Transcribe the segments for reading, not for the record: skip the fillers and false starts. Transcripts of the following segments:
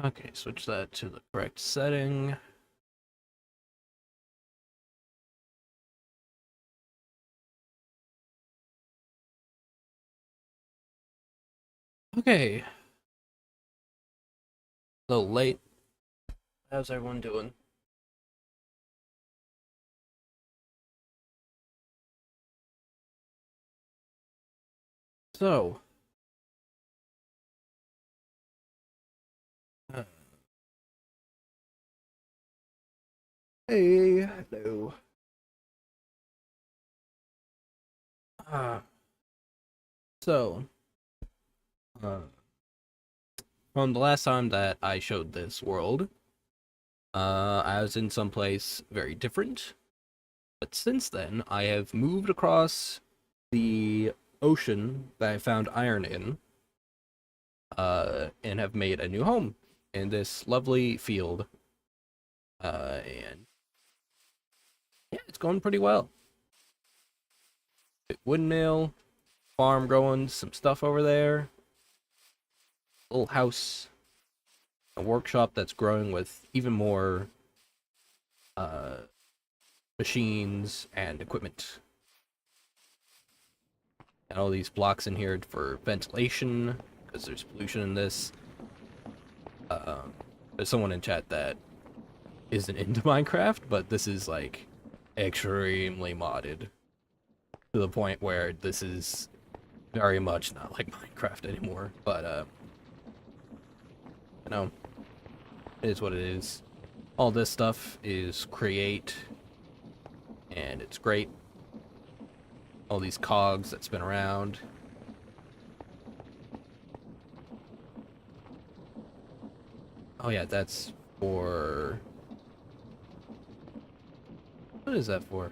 Okay, switch that to the correct setting. Okay, a little late. How's everyone doing? So, uh, hey, hello. Uh, so, uh, from the last time that I showed this world, I was in some place very different. But since then, I have moved across the ocean that I found iron in, and have made a new home in this lovely field. And yeah, it's going pretty well. Wooden mill, farm growing some stuff over there, little house, a workshop that's growing with even more uh, machines and equipment. Got all these blocks in here for ventilation because there's pollution in this. There's someone in chat that isn't into Minecraft, but this is like extremely modded to the point where this is very much not like Minecraft anymore. But you know, it is what it is. All this stuff is create, and it's great. All these cogs that spin around. Oh yeah, that's for... What is that for?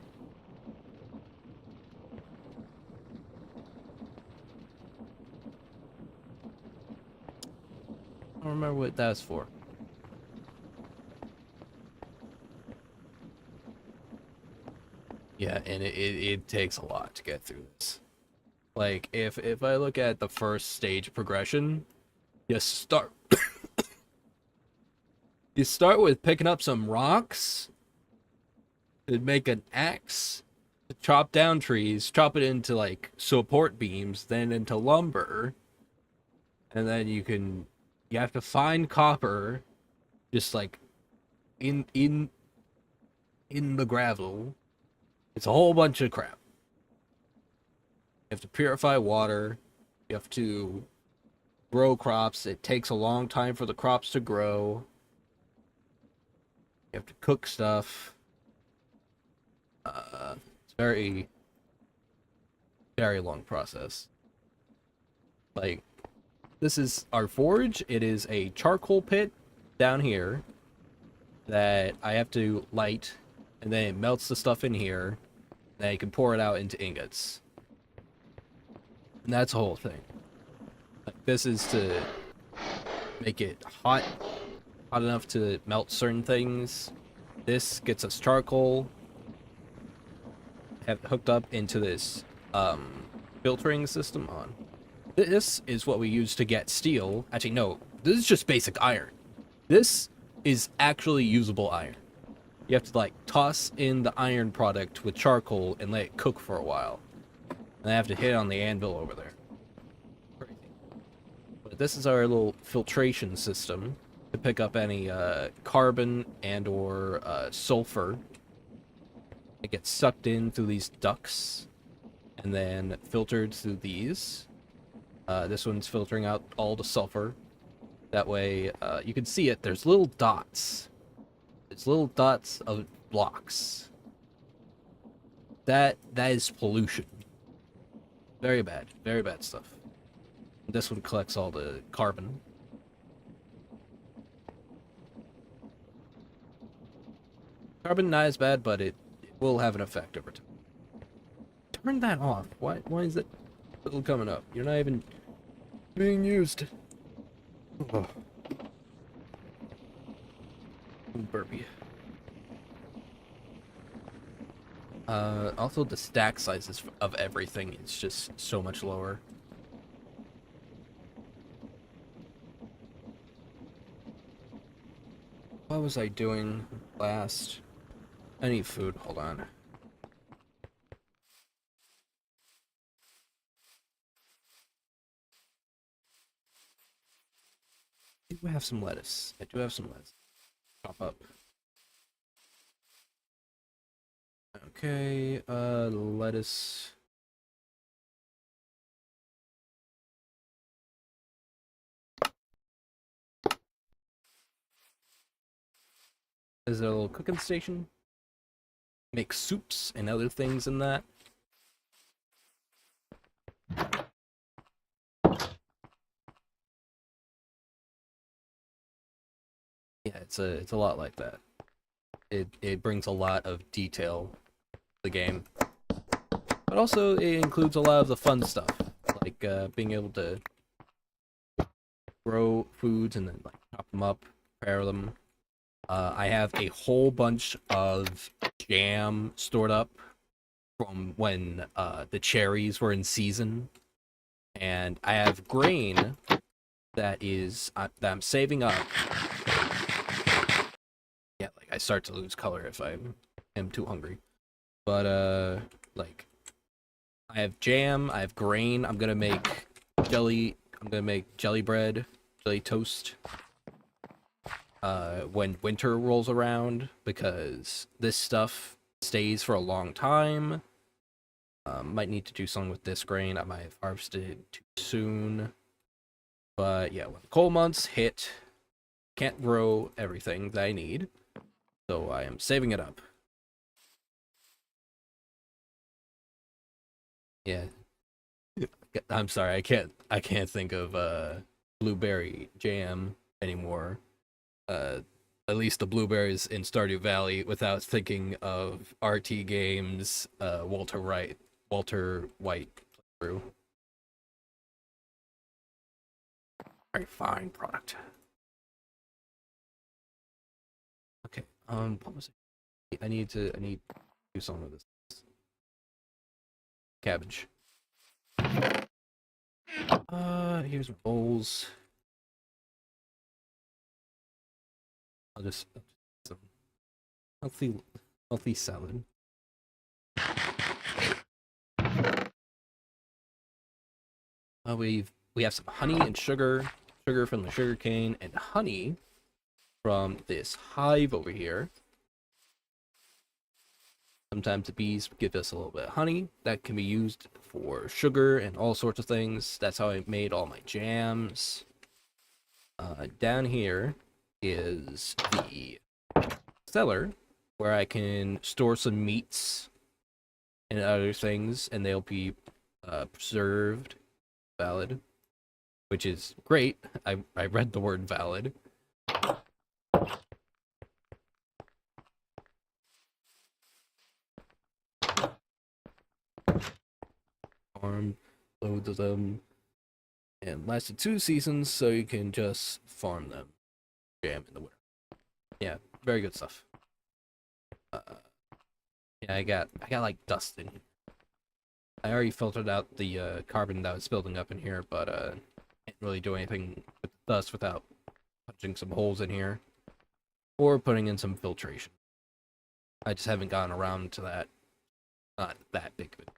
I don't remember what that's for. Yeah, and it takes a lot to get through this. Like, if I look at the first stage progression, you start... you start with picking up some rocks to make an axe, to chop down trees, chop it into, like, support beams, then into lumber, and then you have to find copper, just, like, in the gravel. It's a whole bunch of crap. You have to purify water. You have to grow crops. It takes a long time for the crops to grow. You have to cook stuff. It's very, very long process. Like, this is our forge. It is a charcoal pit down here that I have to light, and then it melts the stuff in here. Then you can pour it out into ingots. And that's the whole thing. Like, this is to make it hot enough to melt certain things. This gets us charcoal. Have it hooked up into this filtering system on. This is what we use to get steel. Actually, no, this is just basic iron. This is actually usable iron. You have to, like, toss in the iron product with charcoal and let it cook for a while. And I have to hit on the anvil over there. Crazy. But this is our little filtration system to pick up any carbon and or sulfur. It gets sucked in through these ducts and then filtered through these. This one's filtering out all the sulfur. That way, you can see it. There's little dots. It's little dots of blocks. That is pollution. Very bad stuff. This one collects all the carbon. Carbon not as bad, but it will have an effect over time. Turn that off. Why is it still coming up? You're not even being used. Oh. Burpee. Also the stack sizes of everything is just so much lower. What was I doing last? I need food. Hold on. I do have some lettuce. I do have some lettuce. Chop up. Okay, lettuce. Is there a little cooking station? Make soups and other things in that. Yeah, it's a lot like that. It brings a lot of detail to the game, but also it includes a lot of the fun stuff, like being able to grow foods and then like chop them up, prepare them. I have a whole bunch of jam stored up from when the cherries were in season, and I have grain that that I'm saving up. Yeah, like I start to lose color if I am too hungry. But like I have jam, I have grain. I'm gonna make jelly. I'm gonna make jelly bread, jelly toast. When winter rolls around, because this stuff stays for a long time. Might need to do something with this grain. I might have harvested too soon. But yeah, when the cold months hit, can't grow everything that I need. So I am saving it up. Yeah. I'm sorry, I can't think of blueberry jam anymore. Uh at least the blueberries in Stardew Valley without thinking of RT Games Walter White brew. Very fine product. Okay. What was it? I need to do something with this cabbage. Here's my bowls. I'll just some healthy healthy salad. We have some honey and sugar from the sugar cane, and honey from this hive over here. Sometimes the bees give us a little bit of honey that can be used for sugar and all sorts of things. That's how I made all my jams. Down here is the cellar where I can store some meats and other things, and they'll be preserved, valid, which is great. I read the word valid. Farm loads of them, and lasted 2 seasons, so you can just farm them. Jam in the winter. Yeah, very good stuff. Yeah, I got like dust in here. I already filtered out the carbon that was building up in here, but can't really do anything with the dust without punching some holes in here or putting in some filtration. I just haven't gotten around to that. Not that big of it.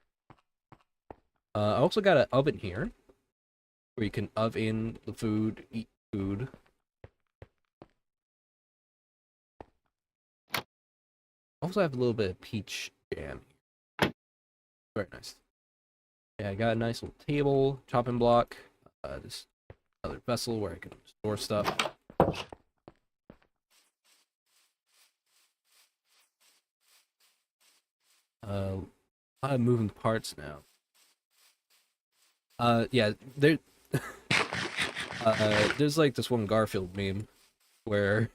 I also got an oven here where you can oven the food, eat food. Also have a little bit of peach jam. Very nice. Yeah, I got a nice little table, chopping block, just another vessel where I can store stuff. A lot of moving parts now. Yeah, there's like this one Garfield meme where,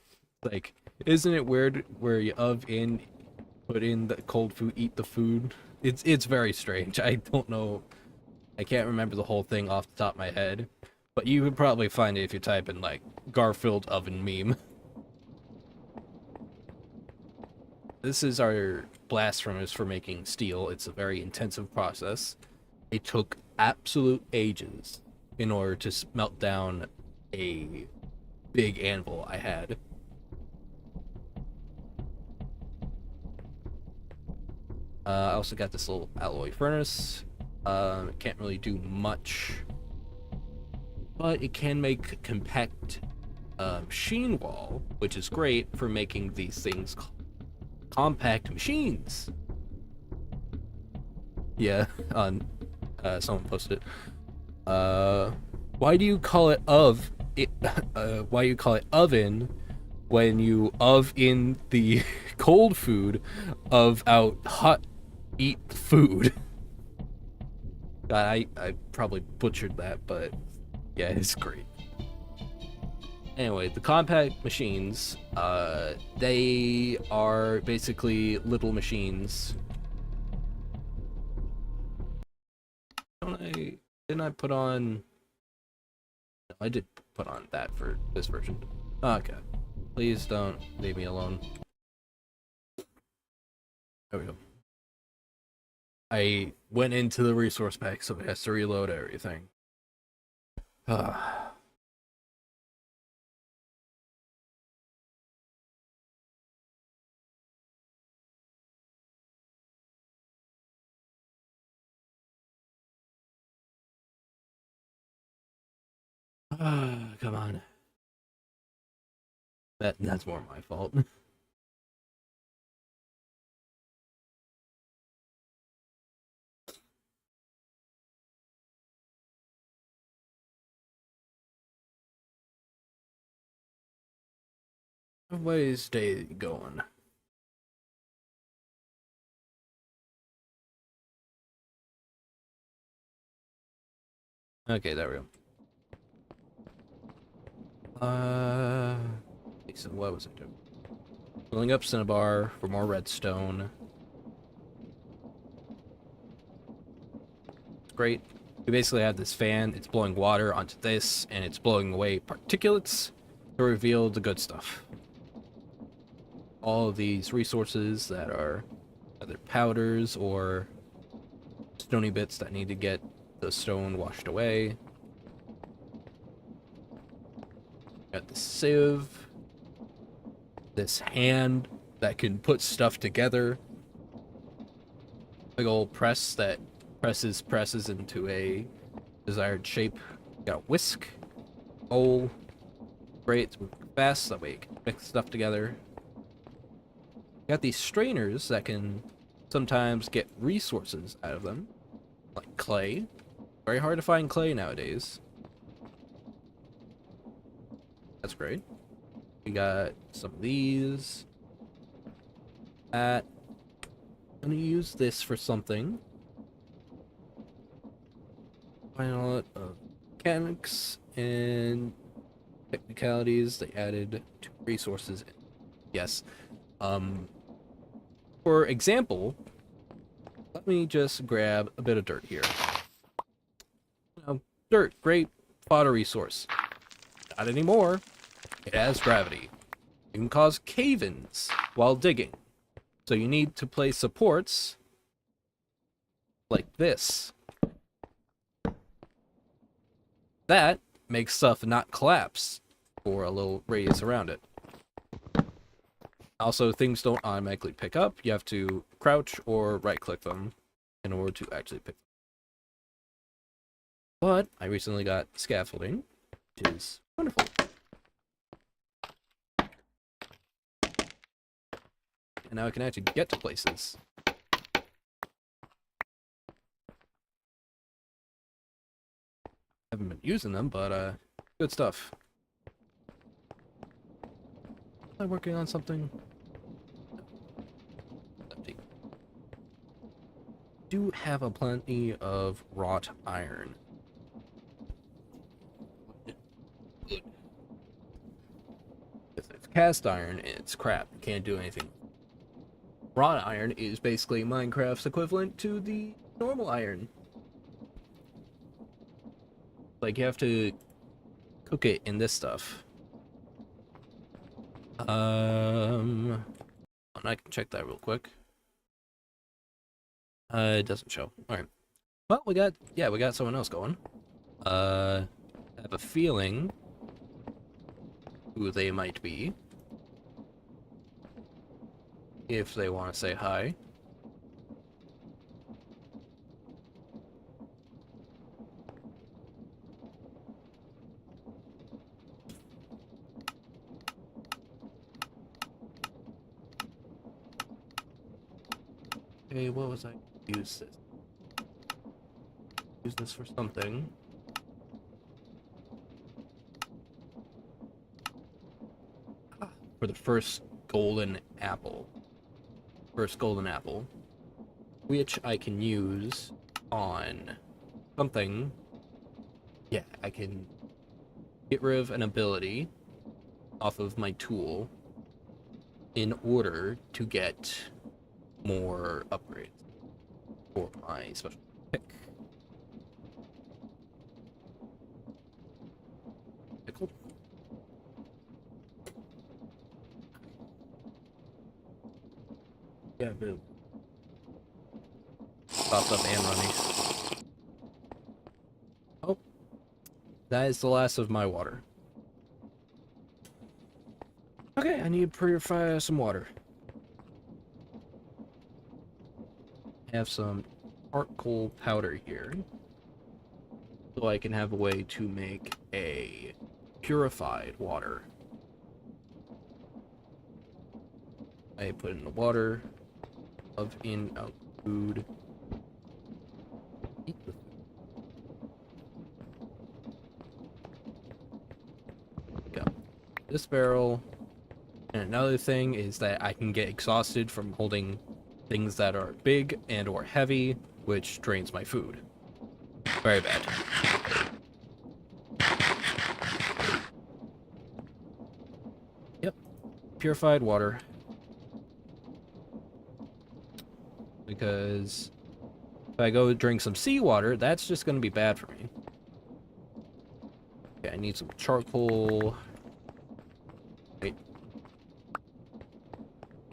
like, isn't it weird where you oven, put in the cold food, eat the food? It's very strange. I don't know. I can't remember the whole thing off the top of my head, but you would probably find it if you type in like Garfield oven meme. This is our blast furnace for making steel. It's a very intensive process. It took absolute ages in order to melt down a big anvil I had. I also got this little alloy furnace. It can't really do much, but it can make compact machine wall, which is great for making these things compact machines. Yeah, on someone posted it. Why do you call it why do you call it oven when you in the cold food of out hot eat food? God, I probably butchered that, but yeah, it's great. Anyway, the compact machines, they are basically little machines. Didn't I put on... No, I did put on that for this version. Okay. Please don't leave me alone. There we go. I went into the resource pack, so it has to reload everything. Come on. That's more my fault. Where's day going? Okay, there we go. So what was I doing? Filling up Cinnabar for more redstone. It's great. We basically have this fan, it's blowing water onto this, and it's blowing away particulates to reveal the good stuff. All of these resources that are either powders or stony bits that need to get the stone washed away. Got the sieve. This hand that can put stuff together. Big old press that presses into a desired shape. Got a whisk. Bowl. Great, it's moving fast, that way you can mix stuff together. Got these strainers that can sometimes get resources out of them. Like clay. Very hard to find clay nowadays. That's great. We got some of these. I'm gonna use this for something. Find a lot of mechanics and technicalities. They added 2 resources. Yes. For example, let me just grab a bit of dirt here. Dirt, great fodder resource. Not anymore. It has gravity. You can cause cave-ins while digging. So you need to place supports like this. That makes stuff not collapse for a little radius around it. Also, things don't automatically pick up. You have to crouch or right-click them in order to actually pick them. But I recently got scaffolding, which is wonderful. And now I can actually get to places. Haven't been using them, but good stuff. Am I working on something? Empty. Do have a plenty of wrought iron. Good. If it's cast iron, it's crap. You can't do anything. Wrought iron is basically Minecraft's equivalent to the normal iron. Like, you have to cook it in this stuff. I can check that real quick. It doesn't show. Alright. Well, we got someone else going. I have a feeling who they might be. If they want to say hi. Okay, what was I gonna use this? Use this for something. For the first golden apple. First golden apple. Which I can use on something. Yeah, I can get rid of an ability off of my tool in order to get more upgrades for my special pick. Pickle. Yeah, boo. Popped up and running. Oh, that is the last of my water. Okay, I need to purify some water. I have some charcoal powder here, so I can have a way to make a purified water. I put in the water, of in out food. Eat the food. Got this barrel. And another thing is that I can get exhausted from holding things that are big and or heavy, which drains my food. Very bad. Yep. Purified water. Because if I go drink some seawater, that's just going to be bad for me. Okay, I need some charcoal. Wait.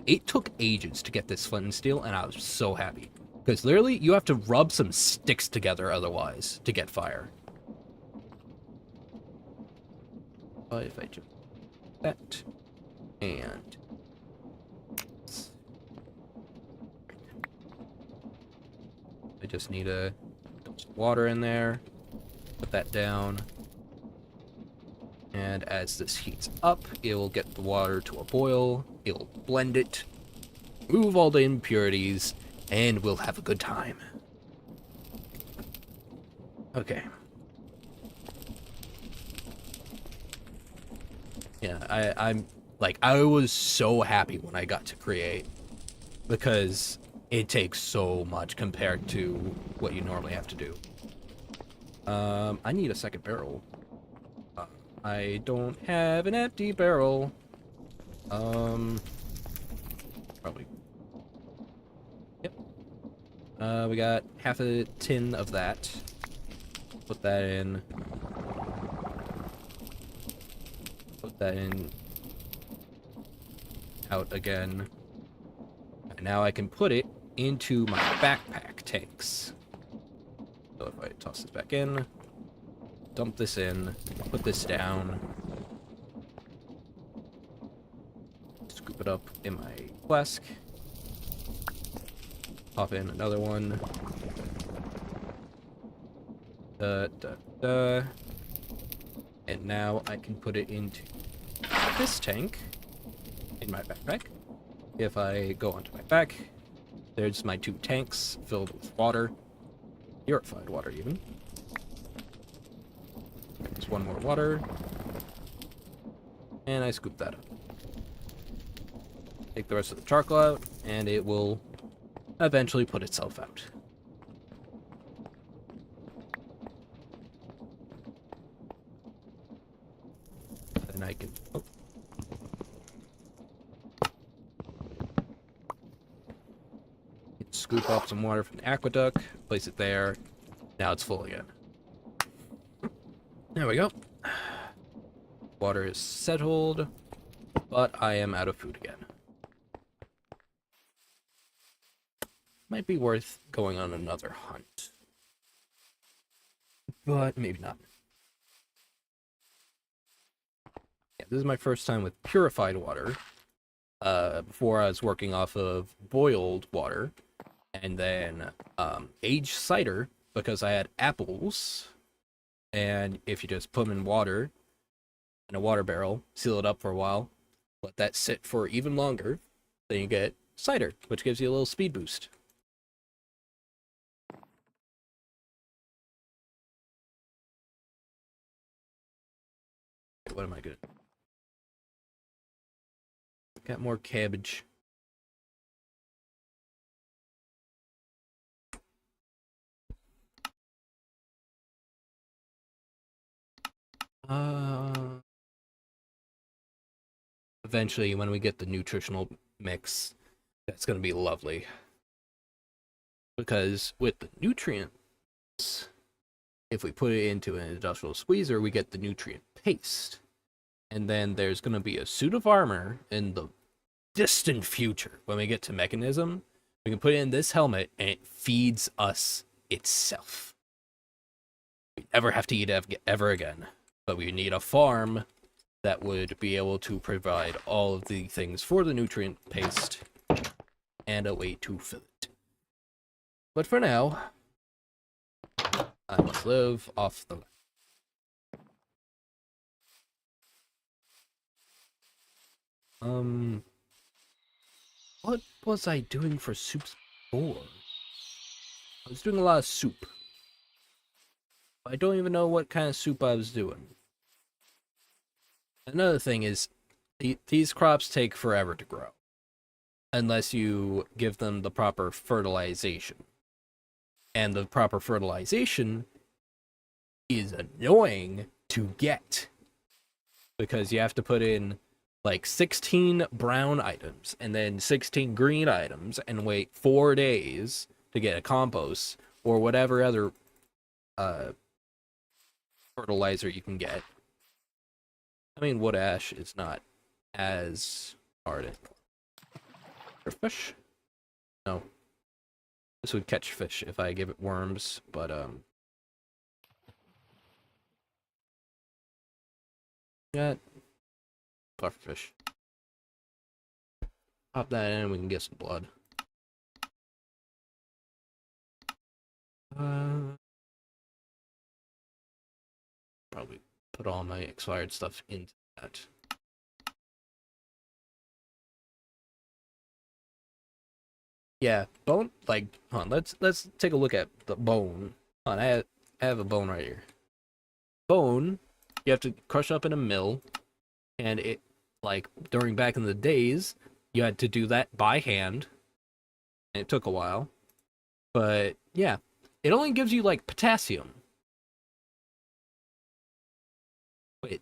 It took ages to get this flint and steel, and I was so happy. Because literally, you have to rub some sticks together otherwise to get fire. But if I do that, and I just need to put some water in there, put that down, and as this heats up, it will get the water to a boil, it'll blend it, remove all the impurities, and we'll have a good time. Okay. Yeah, I'm like, I was so happy when I got to create, because it takes so much compared to what you normally have to do. I need a second barrel. I don't have an empty barrel. Probably. Yep. We got half a tin of that. Put that in. Put that in. Out again. And now I can put it into my backpack tanks. So if I toss this back in, dump this in, put this down, scoop it up in my flask, pop in another one, and now I can put it into this tank in my backpack. If I go onto my back, there's my 2 tanks filled with water, purified water even. There's one more water, and I scoop that up. Take the rest of the charcoal out, and it will eventually put itself out. Then I can... Oh. Scoop up some water from the aqueduct, place it there. Now it's full again. There we go. Water is settled, but I am out of food again. Might be worth going on another hunt. But maybe not. Yeah, this is my first time with purified water. Before I was working off of boiled water. And then aged cider, because I had apples. And if you just put them in water, in a water barrel, seal it up for a while, let that sit for even longer, then you get cider, which gives you a little speed boost. what am I good? Got more cabbage. Eventually, when we get the nutritional mix, that's gonna be lovely. Because with the nutrients, if we put it into an industrial squeezer, we get the nutrient paste. And then there's gonna be a suit of armor in the distant future. When we get to mechanism, we can put it in this helmet and it feeds us itself. We never have to eat ever again. But we need a farm that would be able to provide all of the things for the nutrient paste and a way to fill it. But for now, I must live off the land. What was I doing for soups before? I was doing a lot of soup. I don't even know what kind of soup I was doing. Another thing is, these crops take forever to grow. Unless you give them the proper fertilization. And the proper fertilization is annoying to get. Because you have to put in like 16 brown items and then 16 green items and wait 4 days to get a compost or whatever other fertilizer you can get. I mean, wood ash is not as hard. Fish? No. This would catch fish if I give it worms, but got pufferfish. Pop that in and we can get some blood. Probably put all my expired stuff into that. Yeah, bone, like, hold on, let's take a look at the bone. Hold on, I have a bone right here. Bone, you have to crush up in a mill, and it, like, during back in the days, you had to do that by hand, and it took a while. But, yeah, it only gives you, like, potassium. Wait,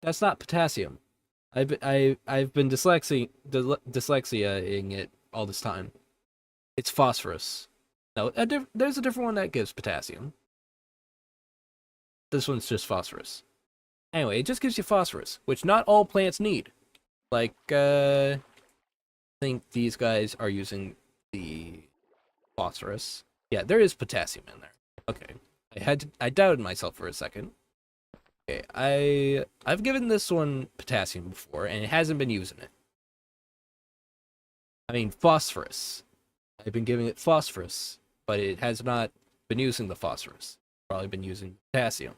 that's not potassium. I've been dyslexiaing it all this time. It's phosphorus. No, there's a different one that gives potassium. This one's just phosphorus. Anyway, it just gives you phosphorus, which not all plants need. Like, I think these guys are using the phosphorus. Yeah, there is potassium in there. Okay, I doubted myself for a second. Okay, I've given this one potassium before, and it hasn't been using it. I mean, phosphorus. I've been giving it phosphorus, but it has not been using the phosphorus. Probably been using potassium.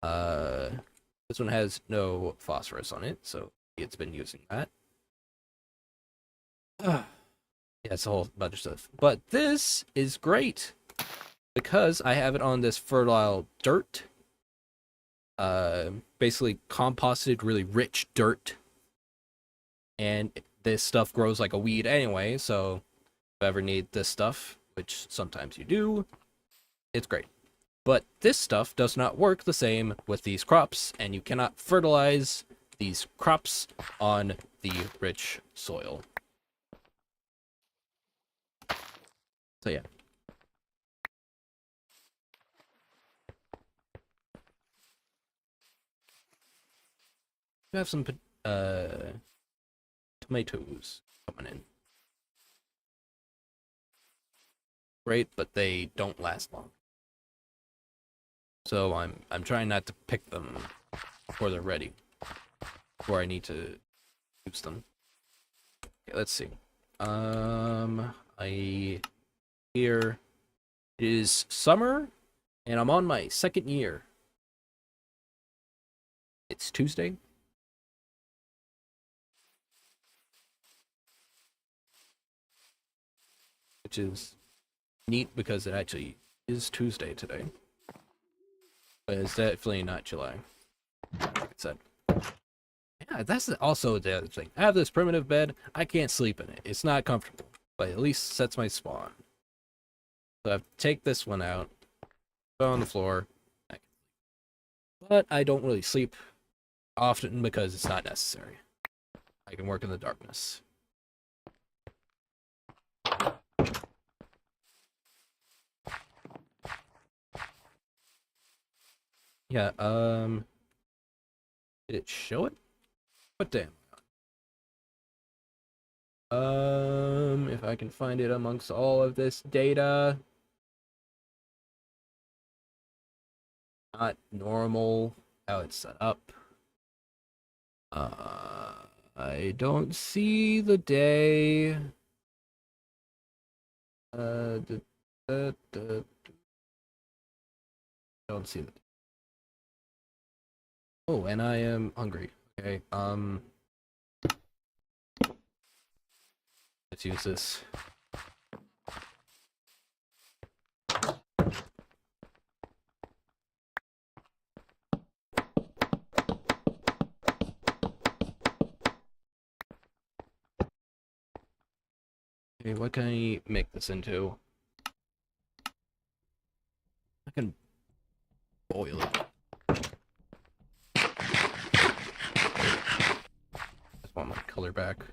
This one has no phosphorus on it, so it's been using that. Yeah, it's a whole bunch of stuff. But this is great because I have it on this fertile dirt. Basically composted, really rich dirt. And this stuff grows like a weed anyway, so if you ever need this stuff, which sometimes you do, it's great. But this stuff does not work the same with these crops, and you cannot fertilize these crops on the rich soil. So yeah. We have some tomatoes coming in. Great, but they don't last long. So I'm trying not to pick them before they're ready. Before I need to use them. Okay, let's see. Here it is summer, and I'm on my second year. It's Tuesday. Which is neat because it actually is Tuesday today. But it's definitely not July. Like I said. Yeah, that's also the other thing. I have this primitive bed. I can't sleep in it. It's not comfortable, but at least sets my spawn. So I have to take this one out, go on the floor. But I don't really sleep often because it's not necessary. I can work in the darkness. Yeah, did it show it? What day? If I can find it amongst all of this data. Not normal, how it's set up. I don't see the day. Don't see the. Oh, and I am hungry. Okay, let's use this. Okay, what can I make this into? I can boil it. Just want my color back.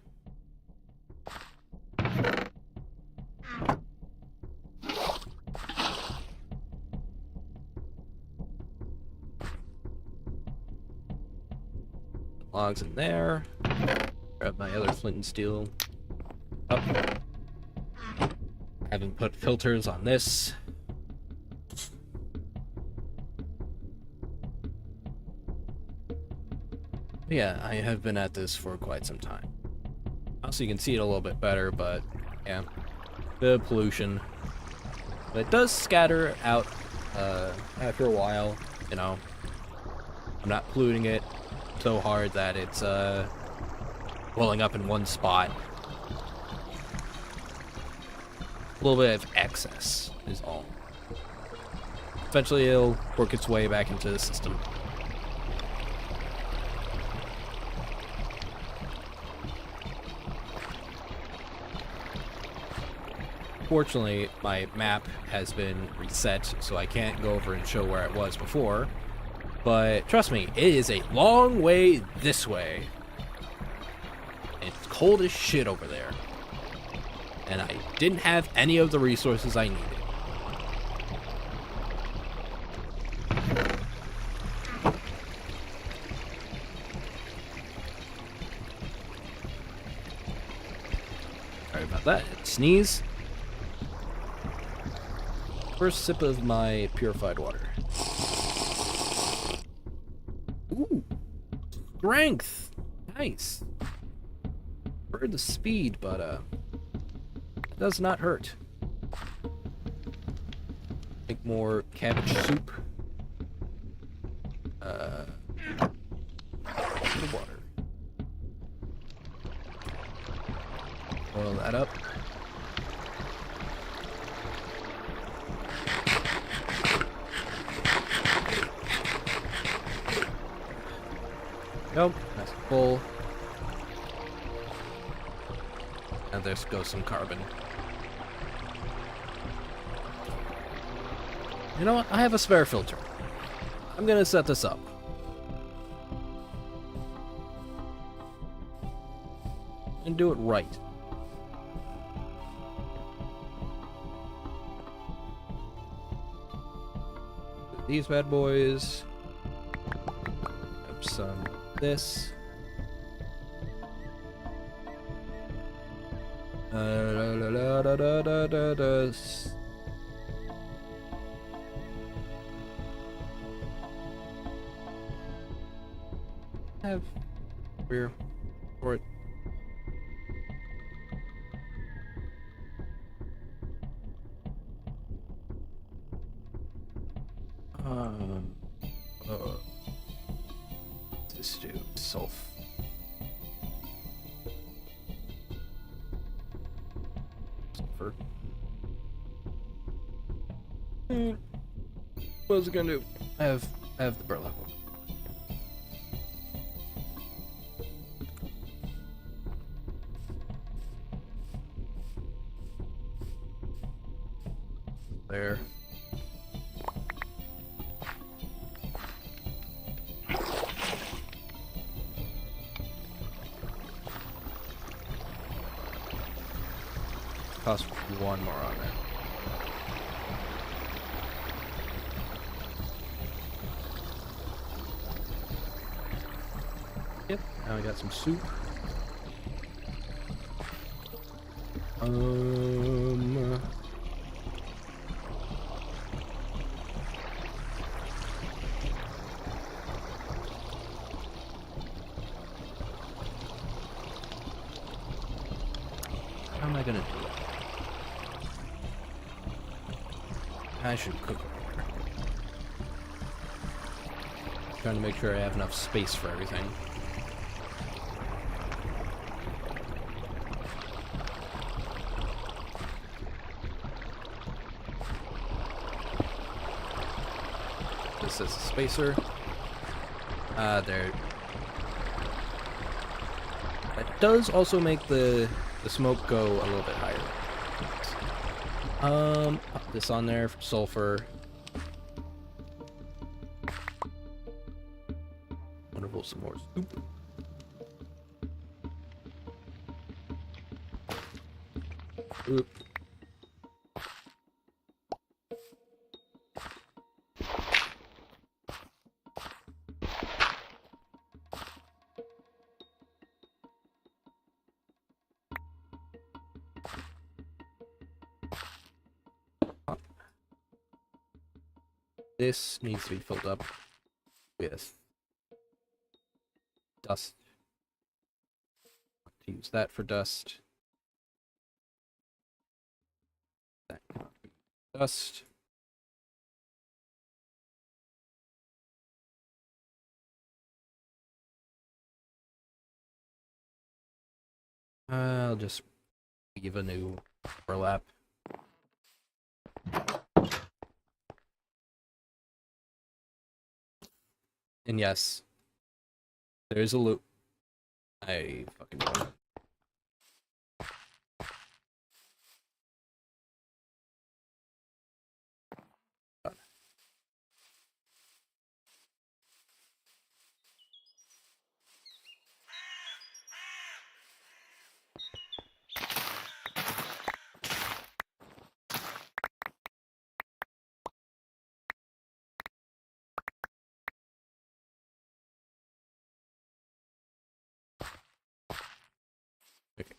Logs in there. Grab my other flint and steel. Up. Haven't put filters on this. Yeah, I have been at this for quite some time. Also, you can see it a little bit better, but yeah, the pollution. But it does scatter out after a while, you know. I'm not polluting it so hard that it's welling up in one spot. A little bit of excess is all. Eventually it'll work its way back into the system. Fortunately, my map has been reset, so I can't go over and show where it was before. But trust me, it is a long way this way. It's cold as shit over there. And I didn't have any of the resources I needed. Sorry about that. Sneeze. First sip of my purified water. Ooh. Strength. Nice. Heard the speed, but it does not hurt. Make more cabbage soup. The water. Boil that up. Nope, that's full. And there goes some carbon. You know what? I have a spare filter. I'm gonna set this up. And do it right. These bad boys. Have some this. Have beer for it. This do sulf. Sulfur. What was it gonna do? I have the burlap. there. Cost one more on that. Yep, now we got some soup. How am I gonna do it? I should cook over here. Trying to make sure I have enough space for everything. This is a spacer. There. That does also make the smoke go a little bit higher. Pop this on there for sulfur. Wonderful, some more soup. Oop. This needs to be filled up with dust. To use that for dust. That cannot be dust. I'll just leave a new overlap. And yes, there's a loop. I fucking know. Okay.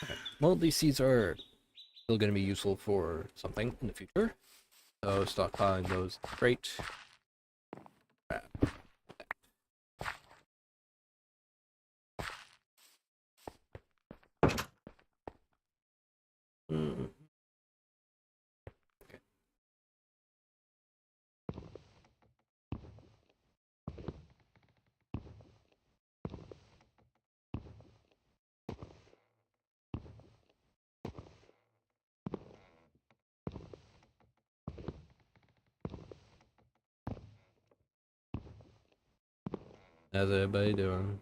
Okay. Well, these seeds are still going to be useful for something in the future. So stockpiling those, great. Mm. Okay. How's everybody doing?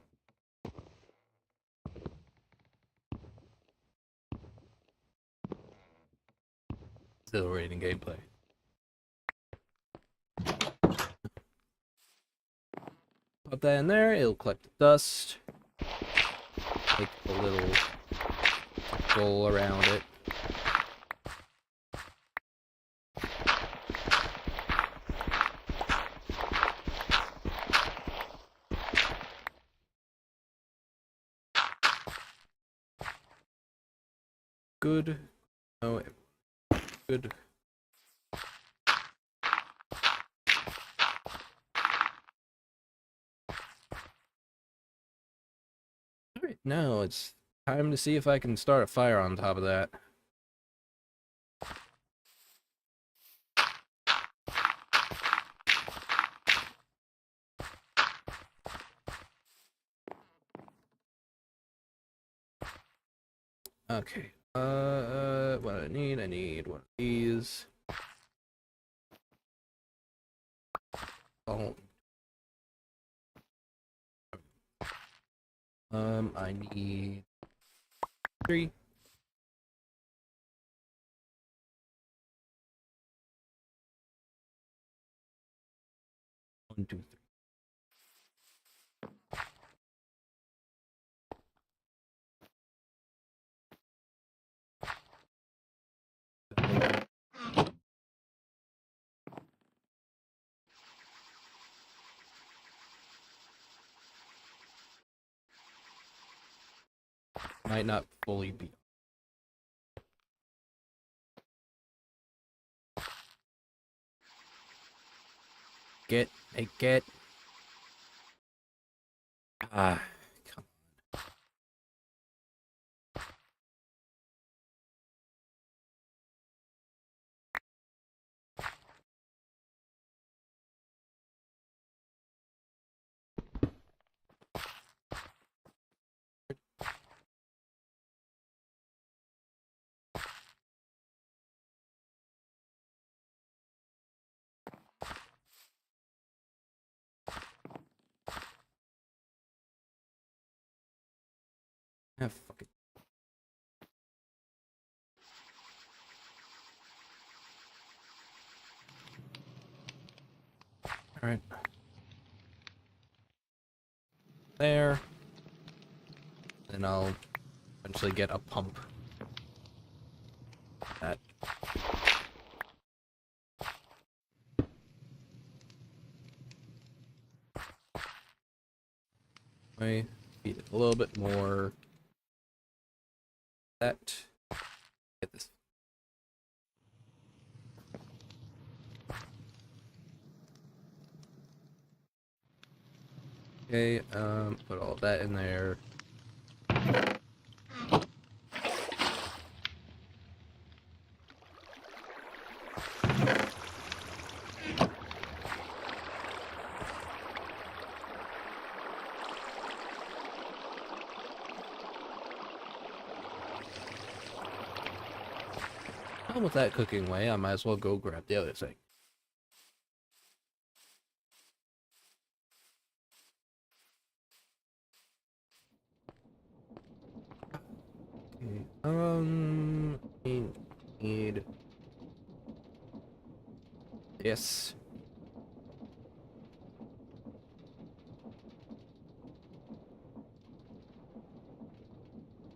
Still rating gameplay. Put that in there, it'll collect the dust. Make a little bowl around it. Good. Oh, good. Alright, now it's time to see if I can start a fire on top of that. Okay. What I need one of these. Oh. I need 3. One, two, three. Might not fully be. Get. Ah, come on. Ah, fuck it. Alright. There. Then I'll eventually get a pump. That. Way. Feed it a little bit more. That. Get this. Okay, put all that in there. Done with that cooking way, I might as well go grab the other thing. Okay, need this.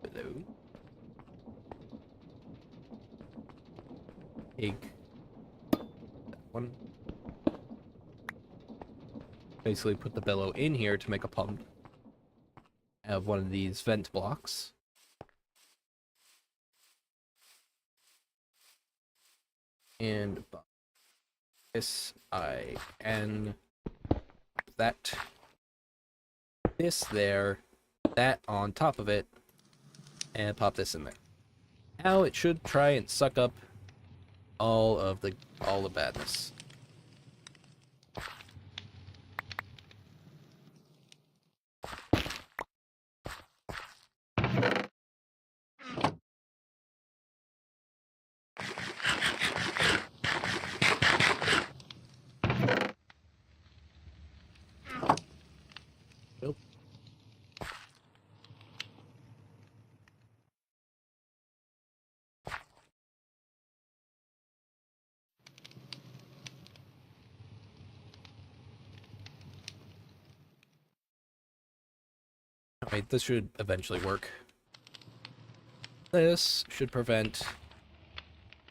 Hello. Egg. That one. Basically put the bellow in here to make a pump. I have one of these vent blocks. And this I can that this there, that on top of it, and pop this in there. Now it should try and suck up all the badness. Nope. Alright, this should eventually work. This should prevent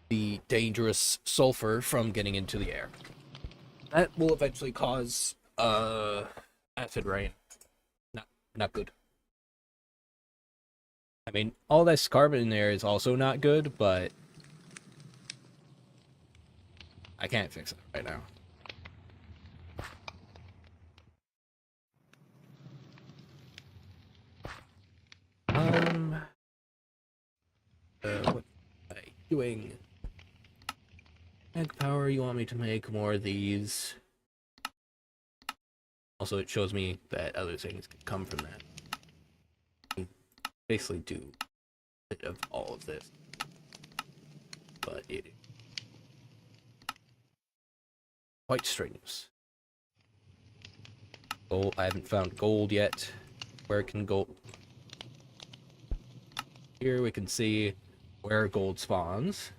the dangerous sulfur from getting into the air. That will eventually cause acid rain. Not good. I mean, all this carbon in there is also not good, but I can't fix it right now. What am I doing? Egg power, you want me to make more of these? Also, it shows me that other things can come from that. I basically do a bit of all of this, but it is quite strenuous. Gold, I haven't found gold yet. where it can go. Here we can see where gold spawns.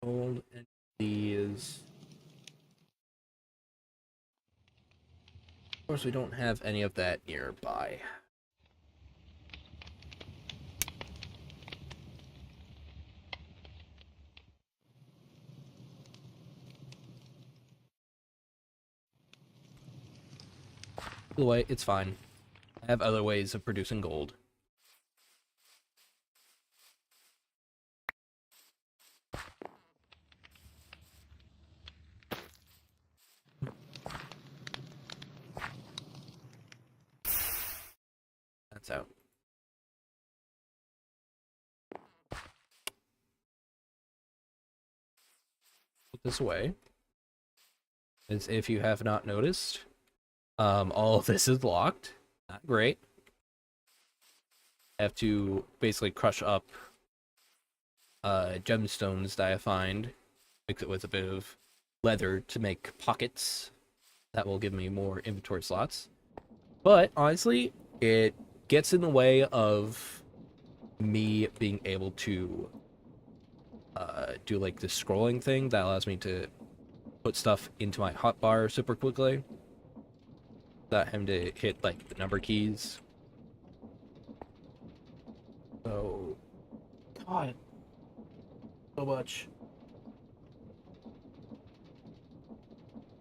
Gold and these. Of course, we don't have any of that nearby. By the way, it's fine. I have other ways of producing gold. That's out. Put this away. As if you have not noticed, all of this is locked. Not great. I have to basically crush up gemstones that I find, mix it with a bit of leather to make pockets. That will give me more inventory slots. But honestly, it gets in the way of me being able to do like the scrolling thing that allows me to put stuff into my hotbar super quickly without having to hit like the number keys. So, God, so much.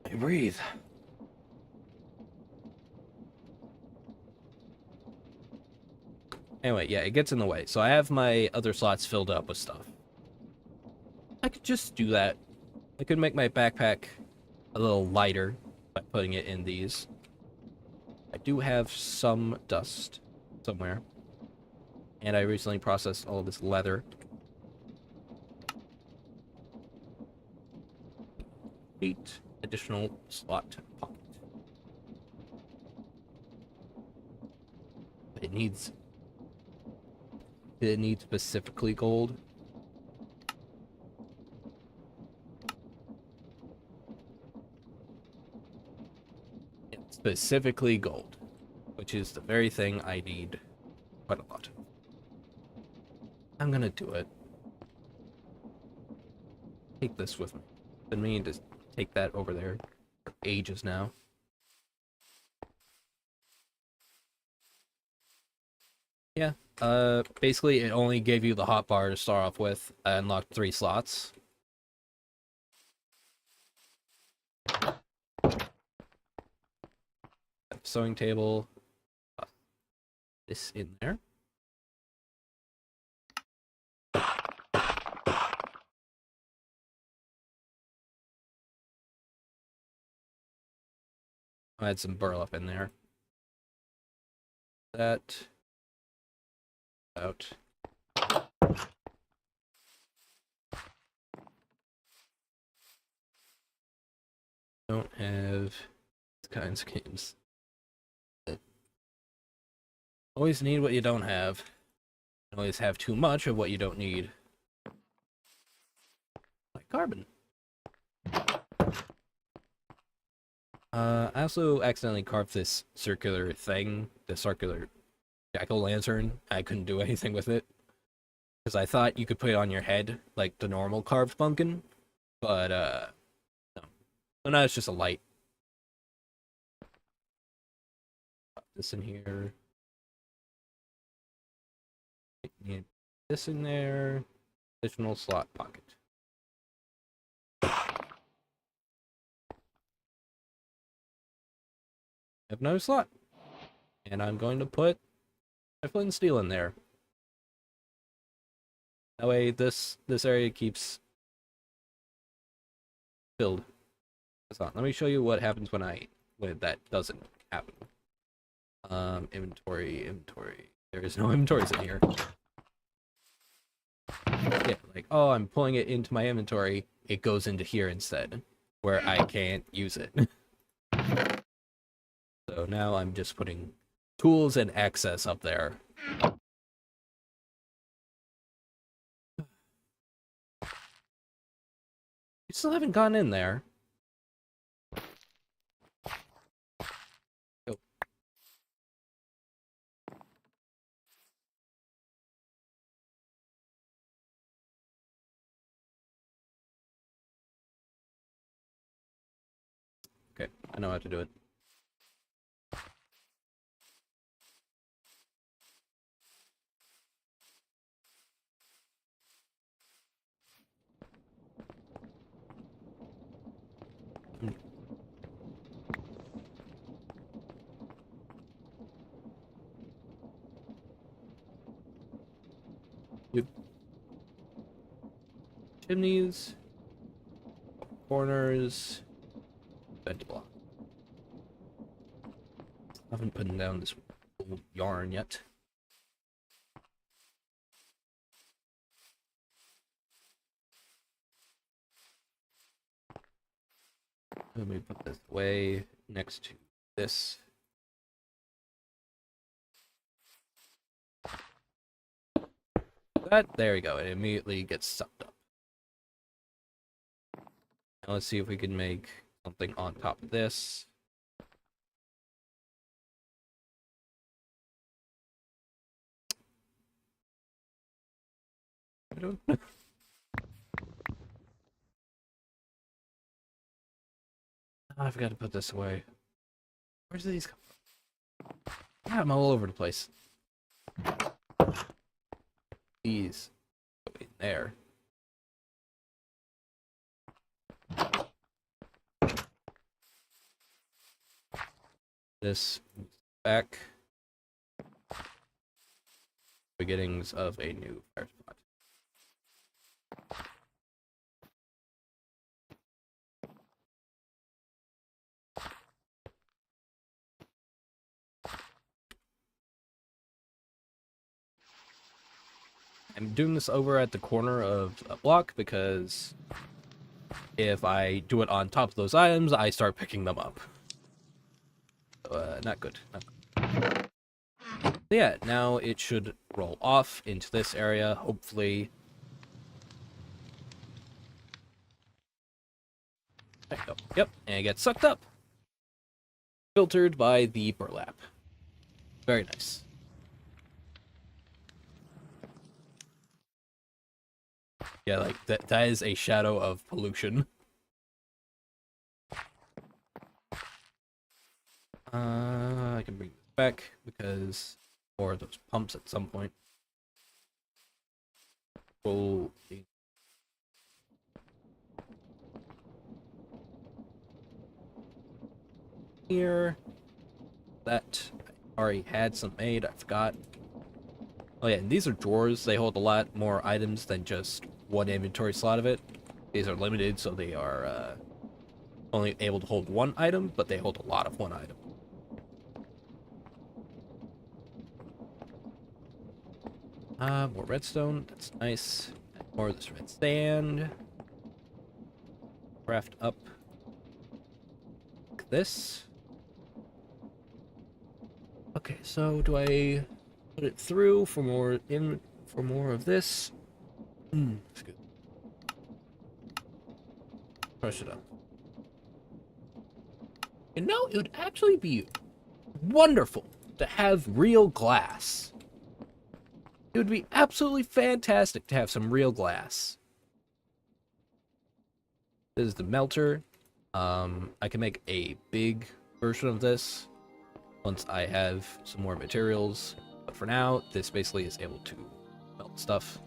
I breathe. Anyway, yeah, it gets in the way. So I have my other slots filled up with stuff. I could just do that. I could make my backpack a little lighter by putting it in these. I do have some dust somewhere. And I recently processed all of this leather. 8 additional slot pocket. It needs specifically gold. Specifically gold, which is the very thing I need quite a lot. I'm gonna do it. Take this with me. Been meaning to take that over there for ages now. Yeah, basically it only gave you the hotbar to start off with. I unlocked 3 slots. Sewing table. This in there. I had some burlap in there. That out. Don't have these kinds of games. Always need what you don't have. Always have too much of what you don't need. Like carbon. I also accidentally carved this circular thing, the circular jack-o'-lantern. I couldn't do anything with it. Because I thought you could put it on your head, like the normal carved pumpkin. But, no. So now it's just a light. Put this in here. Need this in there. Additional slot pocket. I have another slot. And I'm going to put my flint and steel in there. That way this area keeps filled. Let me show you what happens when that doesn't happen. Inventory. There is no inventories in here. Yeah, like, oh, I'm pulling it into my inventory. It goes into here instead, where I can't use it. So now I'm just putting tools and access up there. You still haven't gone in there. Okay, I know how to do it. Yep. Chimneys, corners, vent block. I haven't put down this old yarn yet. Let me put this away next to this. There we go. It immediately gets sucked up. Now let's see if we can make something on top of this. I don't know. I forgot to put this away. Where do these come from? Yeah, I'm all over the place. These go in there. This back. Beginnings of a new fire spot. I'm doing this over at the corner of a block because if I do it on top of those items, I start picking them up. So, not good. Not good. So yeah, now it should roll off into this area, hopefully. There you go. Yep, and it gets sucked up. Filtered by the burlap. Very nice. Yeah, like, that is a shadow of pollution. I can bring this back because more of those pumps at some point. Will be here. That I already had some made, I forgot. Oh yeah, and these are drawers. They hold a lot more items than just one inventory slot of it. These are limited, so they are only able to hold one item, but they hold a lot of one item. More redstone. That's nice. More of this red sand. Craft up like this. Okay, so do I put it through for more of this? That's good. Crush it up. You know, it would actually be wonderful to have real glass. It would be absolutely fantastic to have some real glass. This is the melter. I can make a big version of this once I have some more materials. But for now, this basically is able to melt stuff.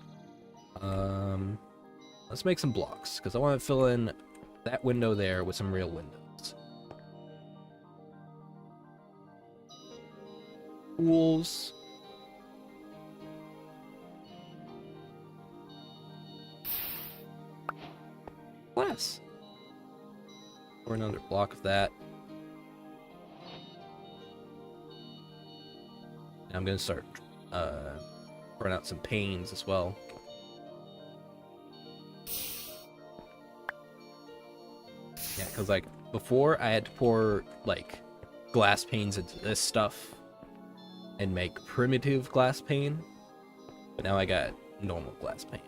Let's make some blocks, because I want to fill in that window there with some real windows. Tools. Glass. Or another block of that. Now I'm gonna start pouring out some panes as well. Yeah, because like before I had to pour like glass panes into this stuff and make primitive glass pane, but now I got normal glass pane.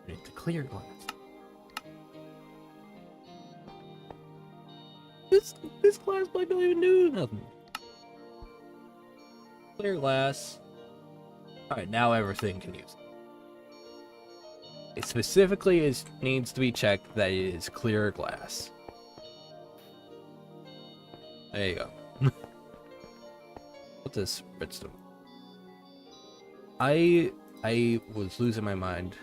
I need to clear glass. This glass plate don't even do nothing. Clear glass. Alright, now everything can use it. It specifically needs to be checked that it is clear glass. There you go. What's this redstone? I was losing my mind.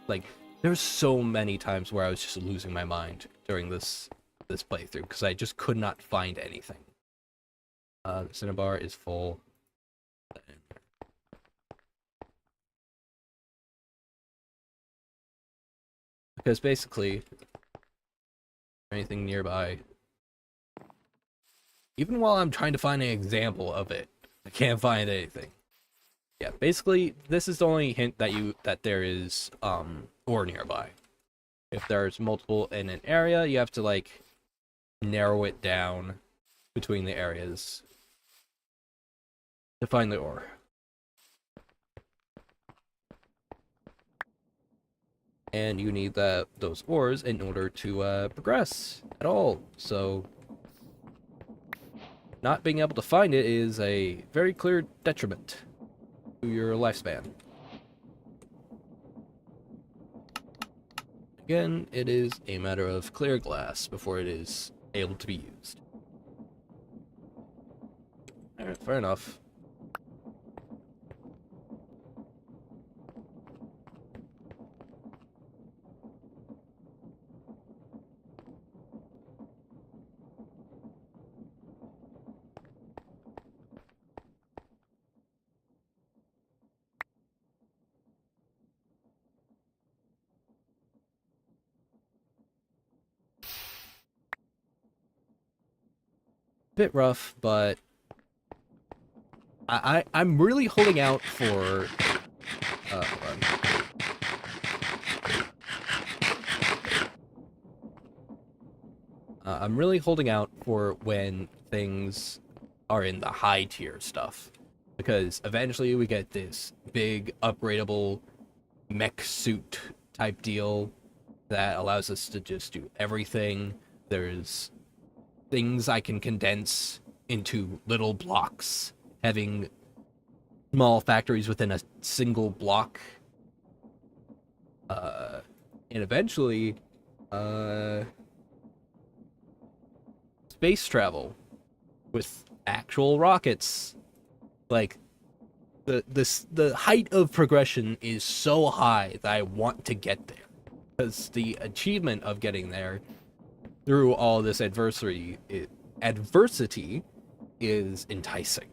Like, there's so many times where I was just losing my mind during this playthrough because I just could not find anything. The cinnabar is full. Because basically, anything nearby, even while I'm trying to find an example of it, I can't find anything. Yeah, basically, this is the only hint that there is ore nearby. If there's multiple in an area, you have to like narrow it down between the areas to find the ore. And you need those ores in order to progress at all. So not being able to find it is a very clear detriment to your lifespan. Again, it is a matter of clear glass before it is able to be used. Alright, fair enough. Bit rough, but I'm really holding out for hold on. I'm really holding out for when things are in the high tier stuff, because eventually we get this big upgradable mech suit type deal that allows us to just do everything. There's things I can condense into little blocks, having small factories within a single block. And eventually, space travel with actual rockets. Like, the height of progression is so high that I want to get there. Because the achievement of getting there through all this adversity is enticing.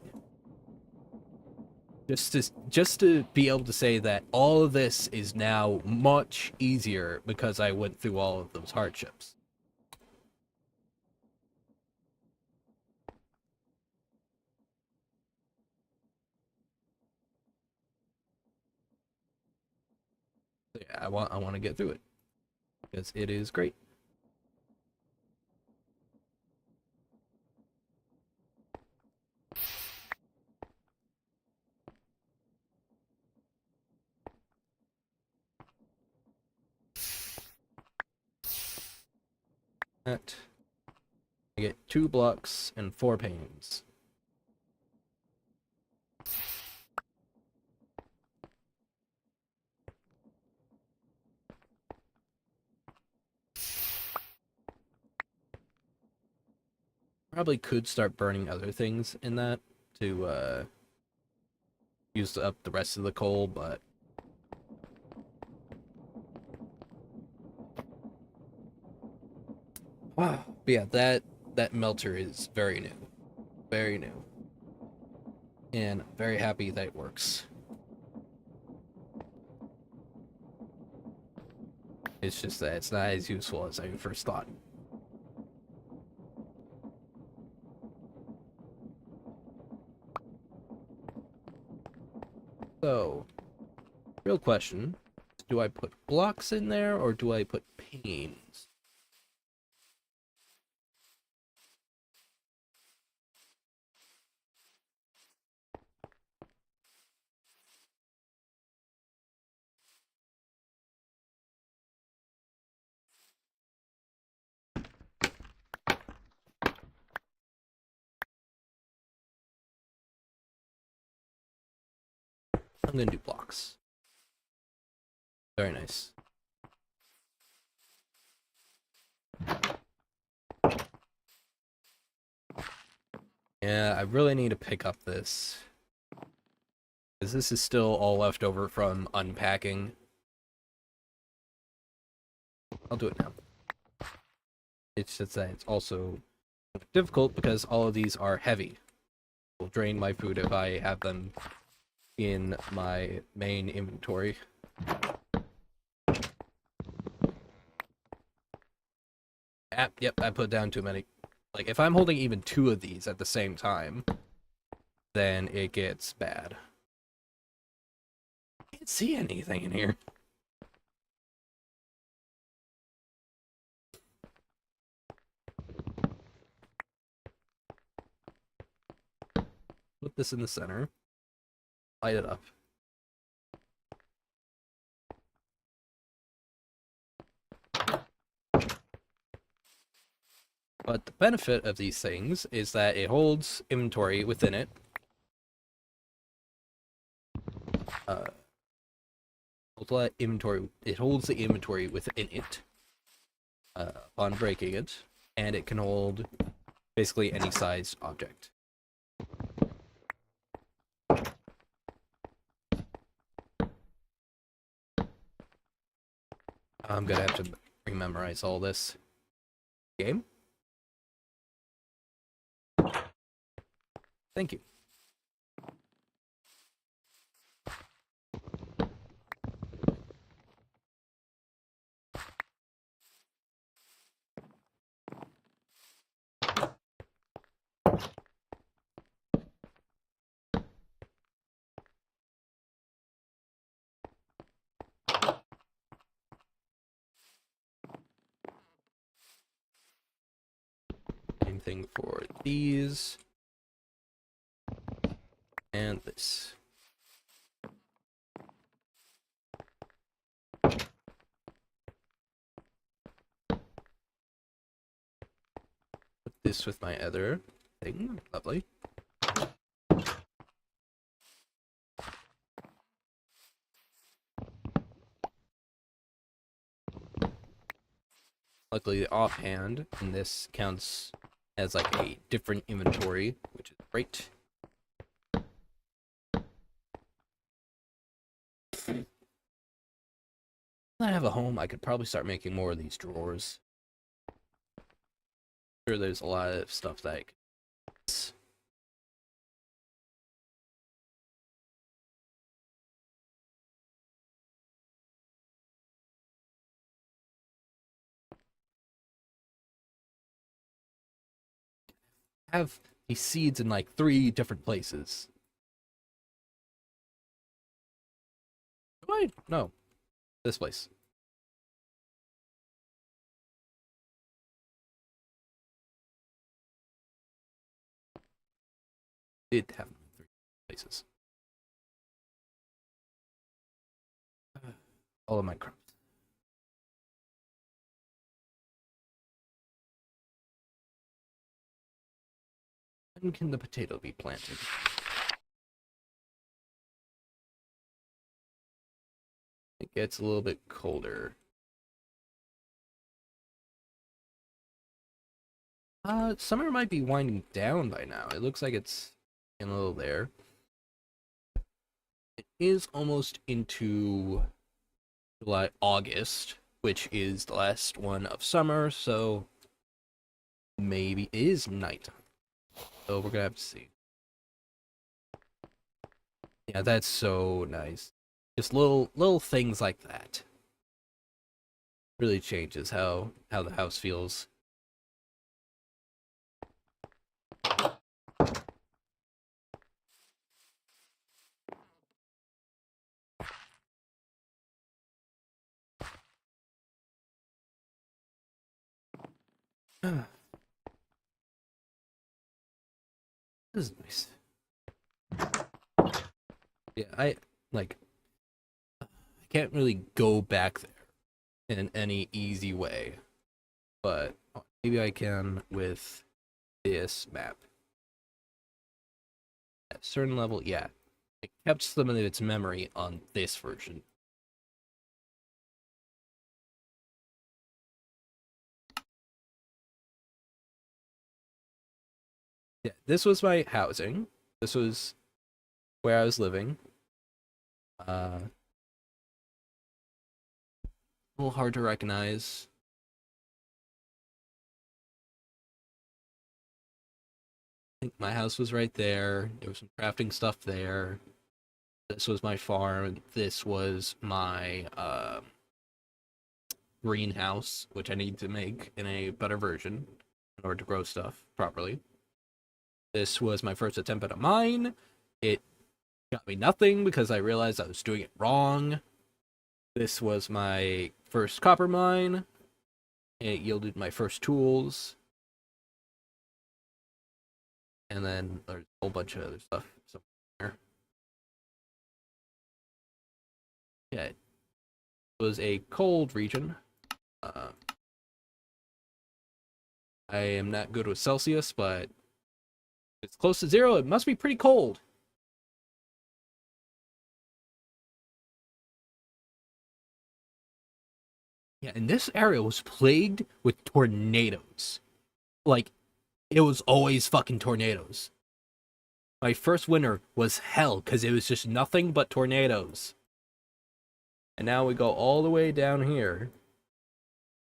Just to be able to say that all of this is now much easier because I went through all of those hardships. So yeah, I want to get through it because it is great. That I get 2 blocks and 4 panes. Probably could start burning other things in that to use up the rest of the coal, but wow. But yeah, that melter is very new. Very new. And very happy that it works. It's just that it's not as useful as I first thought. So, real question, do I put blocks in there or do I put panes? I'm gonna do blocks. Very nice. Yeah, I really need to pick up this. Because this is still all left over from unpacking. I'll do it now. It's just that it's also difficult because all of these are heavy. It will drain my food if I have them in my main inventory. Yep, I put down too many. Like, if I'm holding even 2 of these at the same time, then it gets bad. I can't see anything in here. Put this in the center. Light it up. But the benefit of these things is that it holds inventory within it. It holds the inventory within it upon breaking it, and it can hold basically any sized object. I'm gonna have to rememorize all this. Game? Thank you. Same thing for these. And this. Put this with my other thing. Lovely. Luckily, the offhand in this counts as like a different inventory, which is great. Now I have a home, I could probably start making more of these drawers. Sure, there's a lot of stuff that I could... have these seeds in like 3 different places. Do I? No. This place. Did have 3 places. All of my crops. When can the potato be planted? It gets a little bit colder. Summer might be winding down by now. It looks like it's in a little there. It is almost into July, August, which is the last one of summer, so maybe it is night. So we're gonna have to see. Yeah, that's so nice. Just little things like that. Really changes how the house feels. This is nice. Yeah, I can't really go back there in any easy way, but maybe I can with this map. At a certain level, yeah, It kept some of its memory on this version. Yeah, this was my housing. This was where I was living. A little hard to recognize. I think my house was right there. There was some crafting stuff there. This was my farm. This was my greenhouse, which I need to make in a better version in order to grow stuff properly. This was my first attempt at a mine. It got me nothing because I realized I was doing it wrong. This was my first copper mine. It yielded my first tools. And then there's a whole bunch of other stuff somewhere. Yeah, it was a cold region. I am not good with Celsius, but if it's close to 0, it must be pretty cold. Yeah, and this area was plagued with tornadoes. Like, it was always fucking tornadoes. My first winter was hell, because it was just nothing but tornadoes. And now we go all the way down here.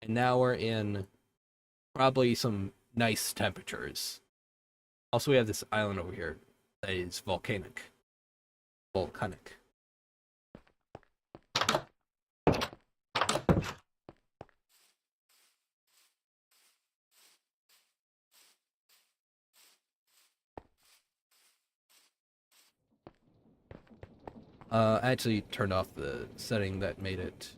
And now we're in probably some nice temperatures. Also, we have this island over here that is volcanic. I actually turned off the setting that made it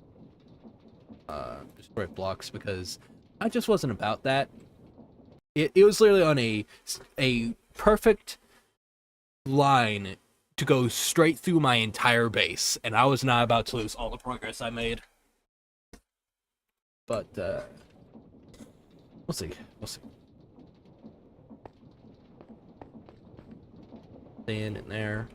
destroy blocks because I just wasn't about that. It was literally on a perfect line to go straight through my entire base, and I was not about to lose all the progress I made. But we'll see. We'll see. Staying in there.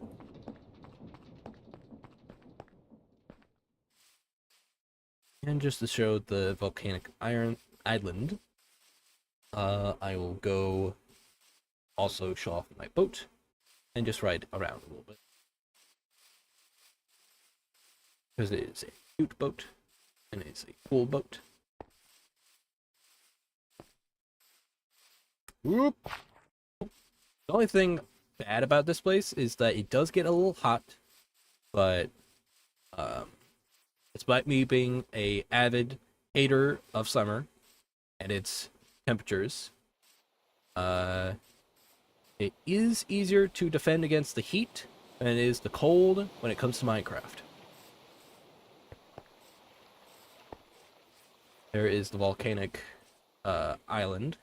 And just to show the volcanic iron island, I will go also show off my boat and just ride around a little bit. Because it is a cute boat and it's a cool boat. Whoop. The only thing bad about this place is that it does get a little hot, but despite me being a avid hater of summer and its temperatures, it is easier to defend against the heat than it is the cold when it comes to Minecraft. There is the volcanic island.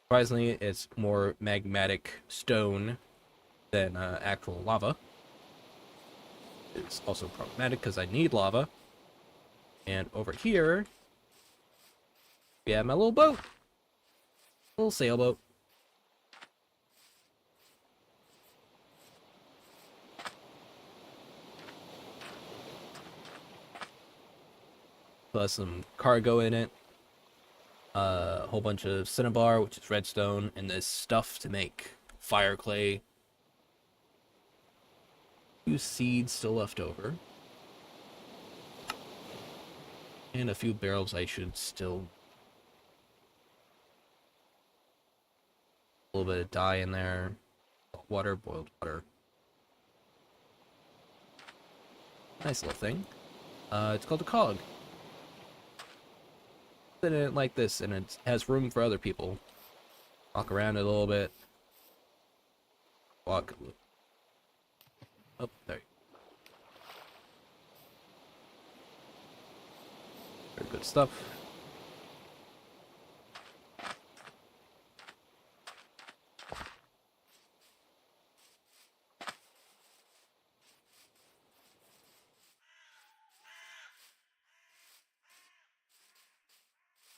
Surprisingly, it's more magmatic stone than actual lava. It's also problematic because I need lava. And over here, we have my little boat. Little sailboat. Plus some cargo in it. A whole bunch of cinnabar, which is redstone, and this stuff to make fire clay. A few seeds still left over. And a few barrels I should still... A little bit of dye in there. Water, boiled water. Nice little thing. It's called a cog. Put it like this, and it has room for other people. Walk around it a little bit. Walk. Oh, there. Very good stuff.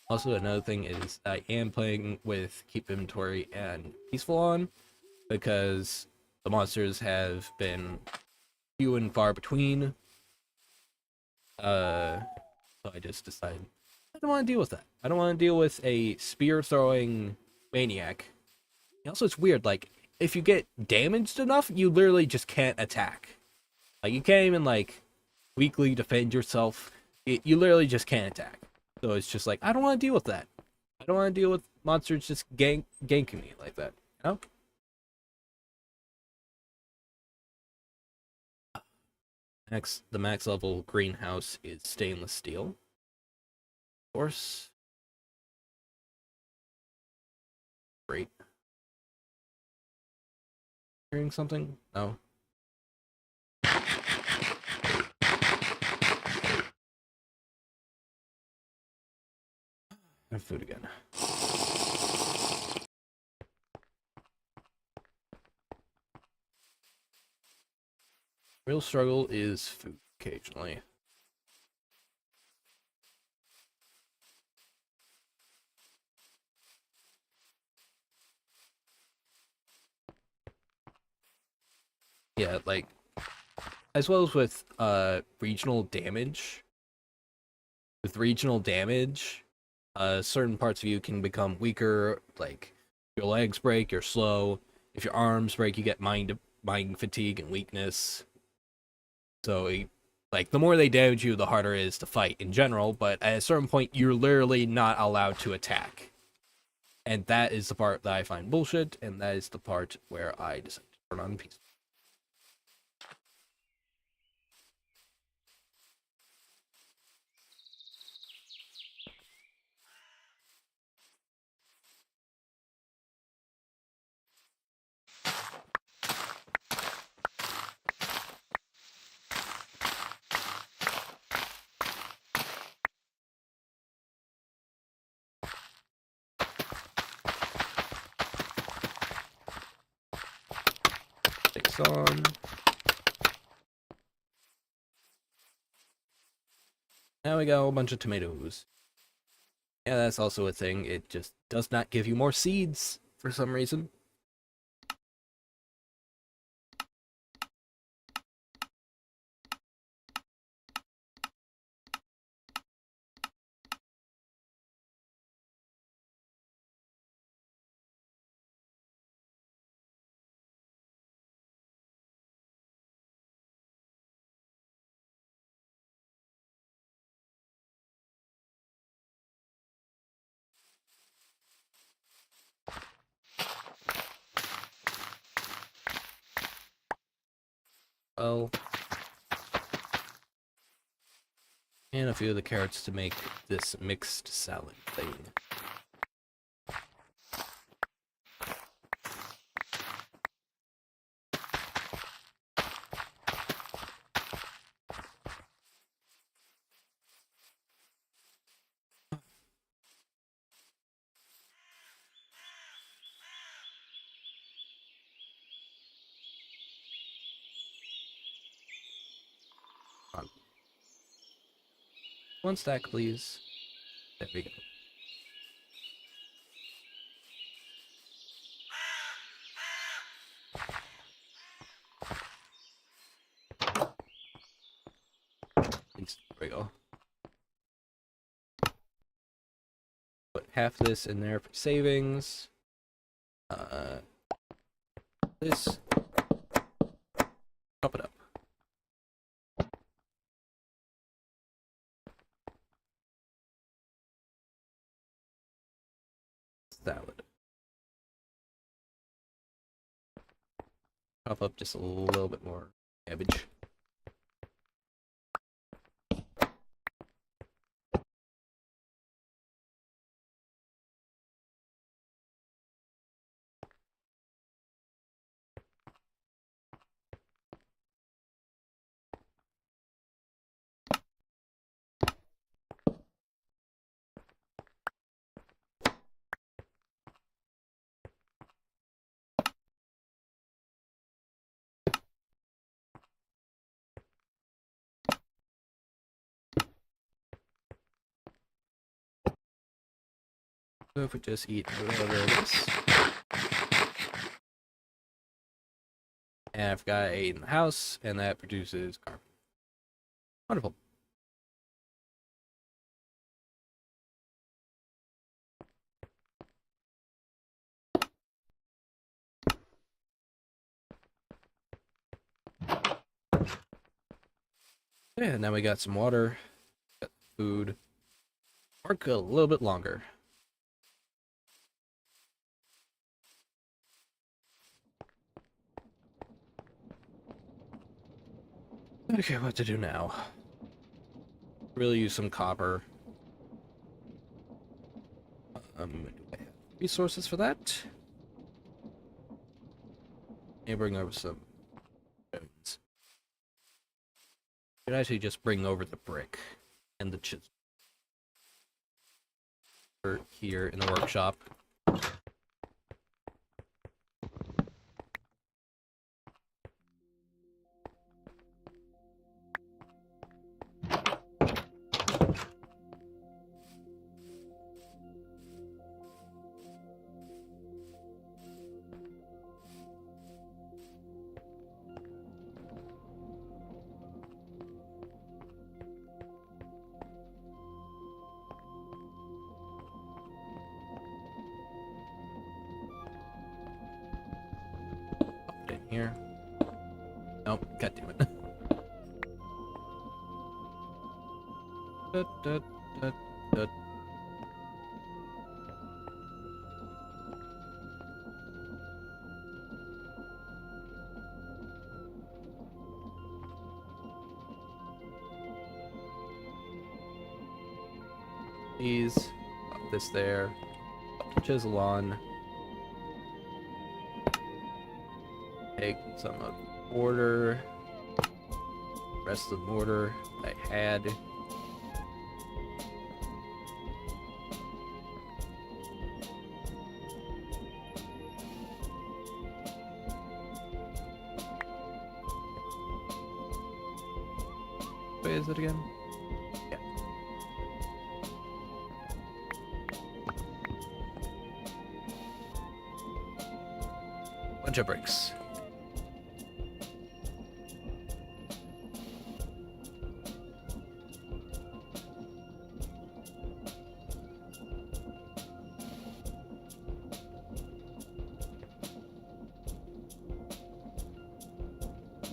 Also, another thing is I am playing with keep inventory and peaceful on because The monsters have been few and far between. So I just decided I don't want to deal with that. I don't want to deal with a spear throwing maniac. And also, it's weird. Like, if you get damaged enough, you literally just can't attack. Like, you can't even like weakly defend yourself. You literally just can't attack. So it's just like I don't want to deal with that. I don't want to deal with monsters just ganking me like that. You know? The max level greenhouse is stainless steel. Of course. Great. Hearing something? No. Have food again. Real struggle is food occasionally. Yeah, like as well as with regional damage. With regional damage, certain parts of you can become weaker, like your legs break, you're slow. If your arms break, you get mind fatigue and weakness. So like the more they damage you, the harder it is to fight in general, but at a certain point you're literally not allowed to attack. And that is the part that I find bullshit, and that is the part where I decide to turn on peace. Takes on. Now we got a whole bunch of tomatoes. Yeah, that's also a thing. It just does not give you more seeds for some reason. Well, and a few of the carrots to make this mixed salad thing. On. One stack, please. There we go. There we go. Put half this in there for savings. This. Chop it up. Salad. Chop up just a little bit more cabbage. So if we just eat a little bit of this. And I've got 8 in the house, and that produces carbon. Wonderful. Yeah, and now we got some water, got food. Work a little bit longer. Okay, what to do now? Really use some copper. Do I have resources for that? Maybe bring over some stones. Could actually just bring over the brick and the chisel here in the workshop. In here. Nope, god damn it. Da, da, da, da. Please pop this there. Pop the chisel on. Take some of the mortar. Rest of the mortar I had. Wait, is it again? Yeah. Bunch of bricks.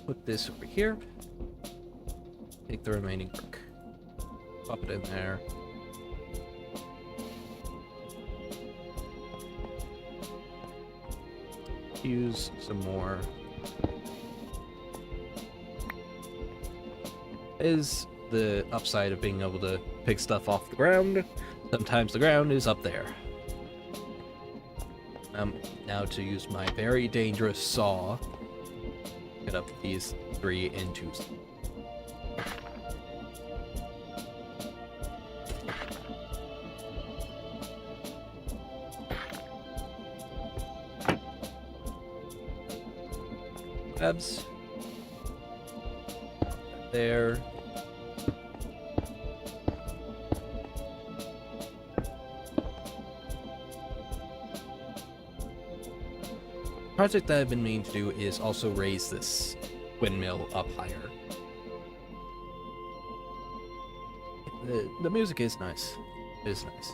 Put this over here. Take the remaining brick. Pop it in there. Use some more. Is the upside of being able to pick stuff off the ground. Sometimes the ground is up there. Now to use my very dangerous saw. Get up these 3 into. Webs. There. Project that I've been meaning to do is also raise this windmill up higher. The music is nice. It is nice.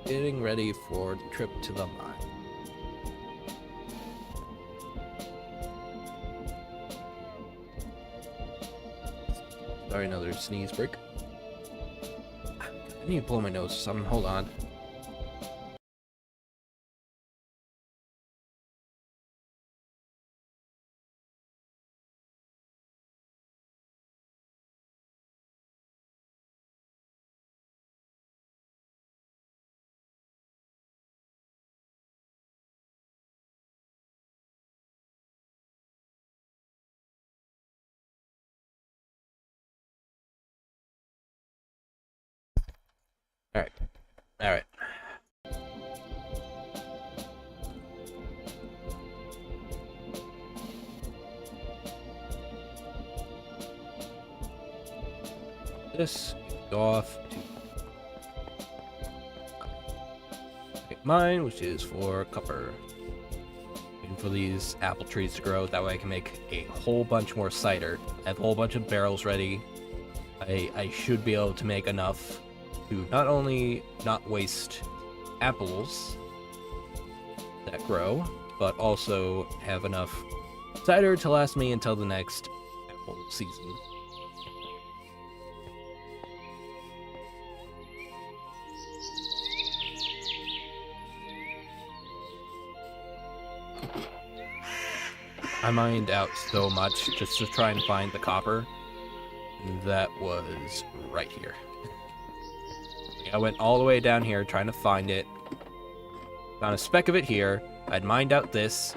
Getting ready for the trip to the mine. Sorry, another sneeze break. I need to blow my nose or something. Hold on. Alright. Alright. this, go off to mine, which is for copper. Waiting for these apple trees to grow, that way I can make a whole bunch more cider. I have a whole bunch of barrels ready. I should be able to make enough to not only not waste apples that grow, but also have enough cider to last me until the next apple season. I mined out so much just to try and find the copper. That was right here. I went all the way down here trying to find it. Found a speck of it here. I'd mined out this,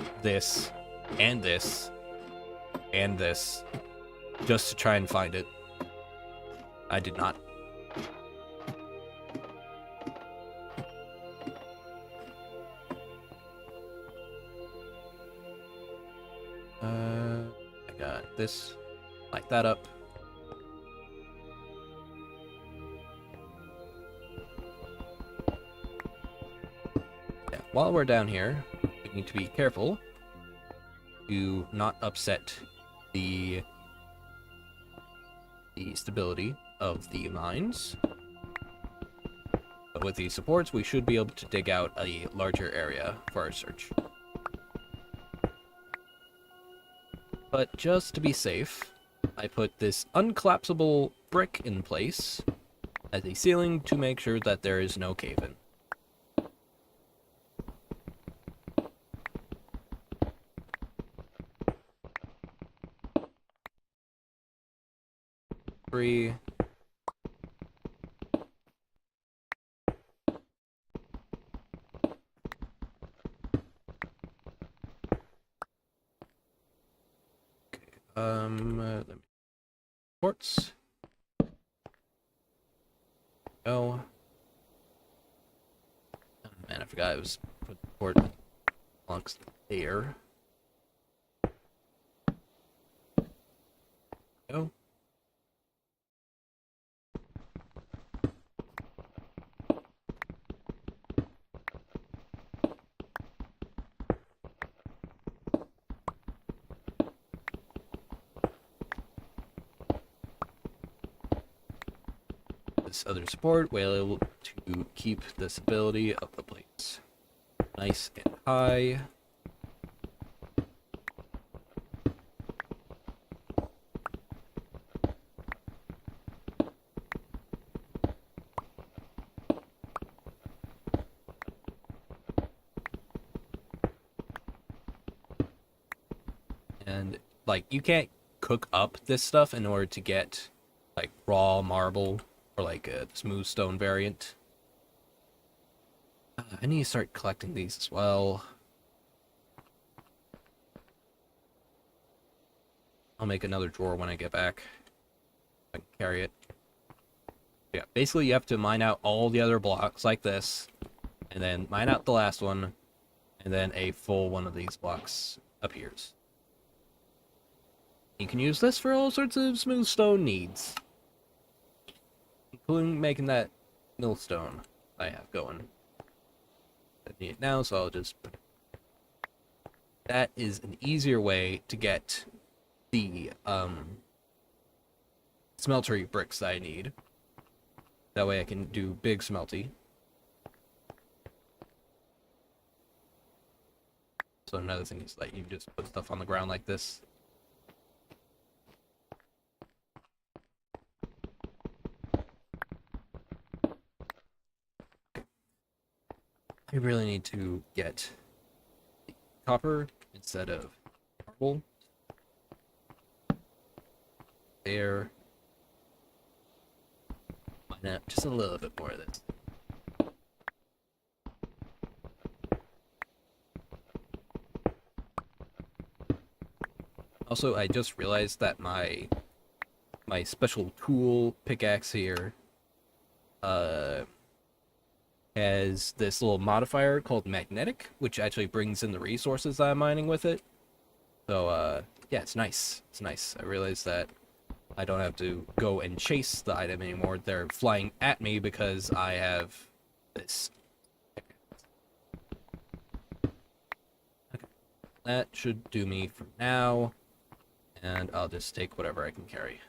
and this, and this, just to try and find it. I did not. I got this. Light that up. Yeah, while we're down here, we need to be careful to not upset the stability of the mines. But with these supports, we should be able to dig out a larger area for our search. But just to be safe, I put this uncollapsible brick in place as a ceiling to make sure that there is no cave-in. Three. Let me ports. Oh. Oh man, I forgot I was put the port amongst there. Go. This other support will be able to keep the stability of the plates nice and high. And like you can't cook up this stuff in order to get like raw marble or like a smooth stone variant. I need to start collecting these as well. I'll make another drawer when I get back. I can carry it. Yeah, basically you have to mine out all the other blocks like this, and then mine out the last one, and then a full one of these blocks appears. You can use this for all sorts of smooth stone needs, including making that millstone I have going. I need it now, so I'll just put it. That is an easier way to get the smeltery bricks that I need. That way I can do big smelty. So another thing is that you just put stuff on the ground like this. I really need to get copper instead of marble. There. Mine out just a little bit more of this. Also, I just realized that my special tool pickaxe here has this little modifier called magnetic, which actually brings in the resources that I'm mining with it. So yeah, it's nice. It's nice. I realized that I don't have to go and chase the item anymore. They're flying at me because I have this. Okay. That should do me for now, and I'll just take whatever I can carry.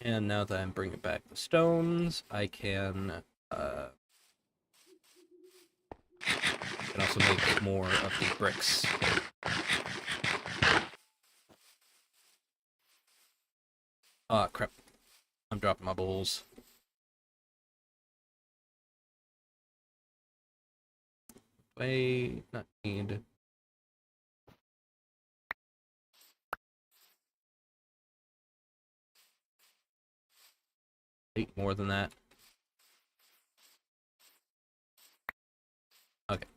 And now that I'm bringing back the stones, I can also make more of the bricks. Ah, crap. I'm dropping my bowls. Wait, not need. 8 more than that. Okay.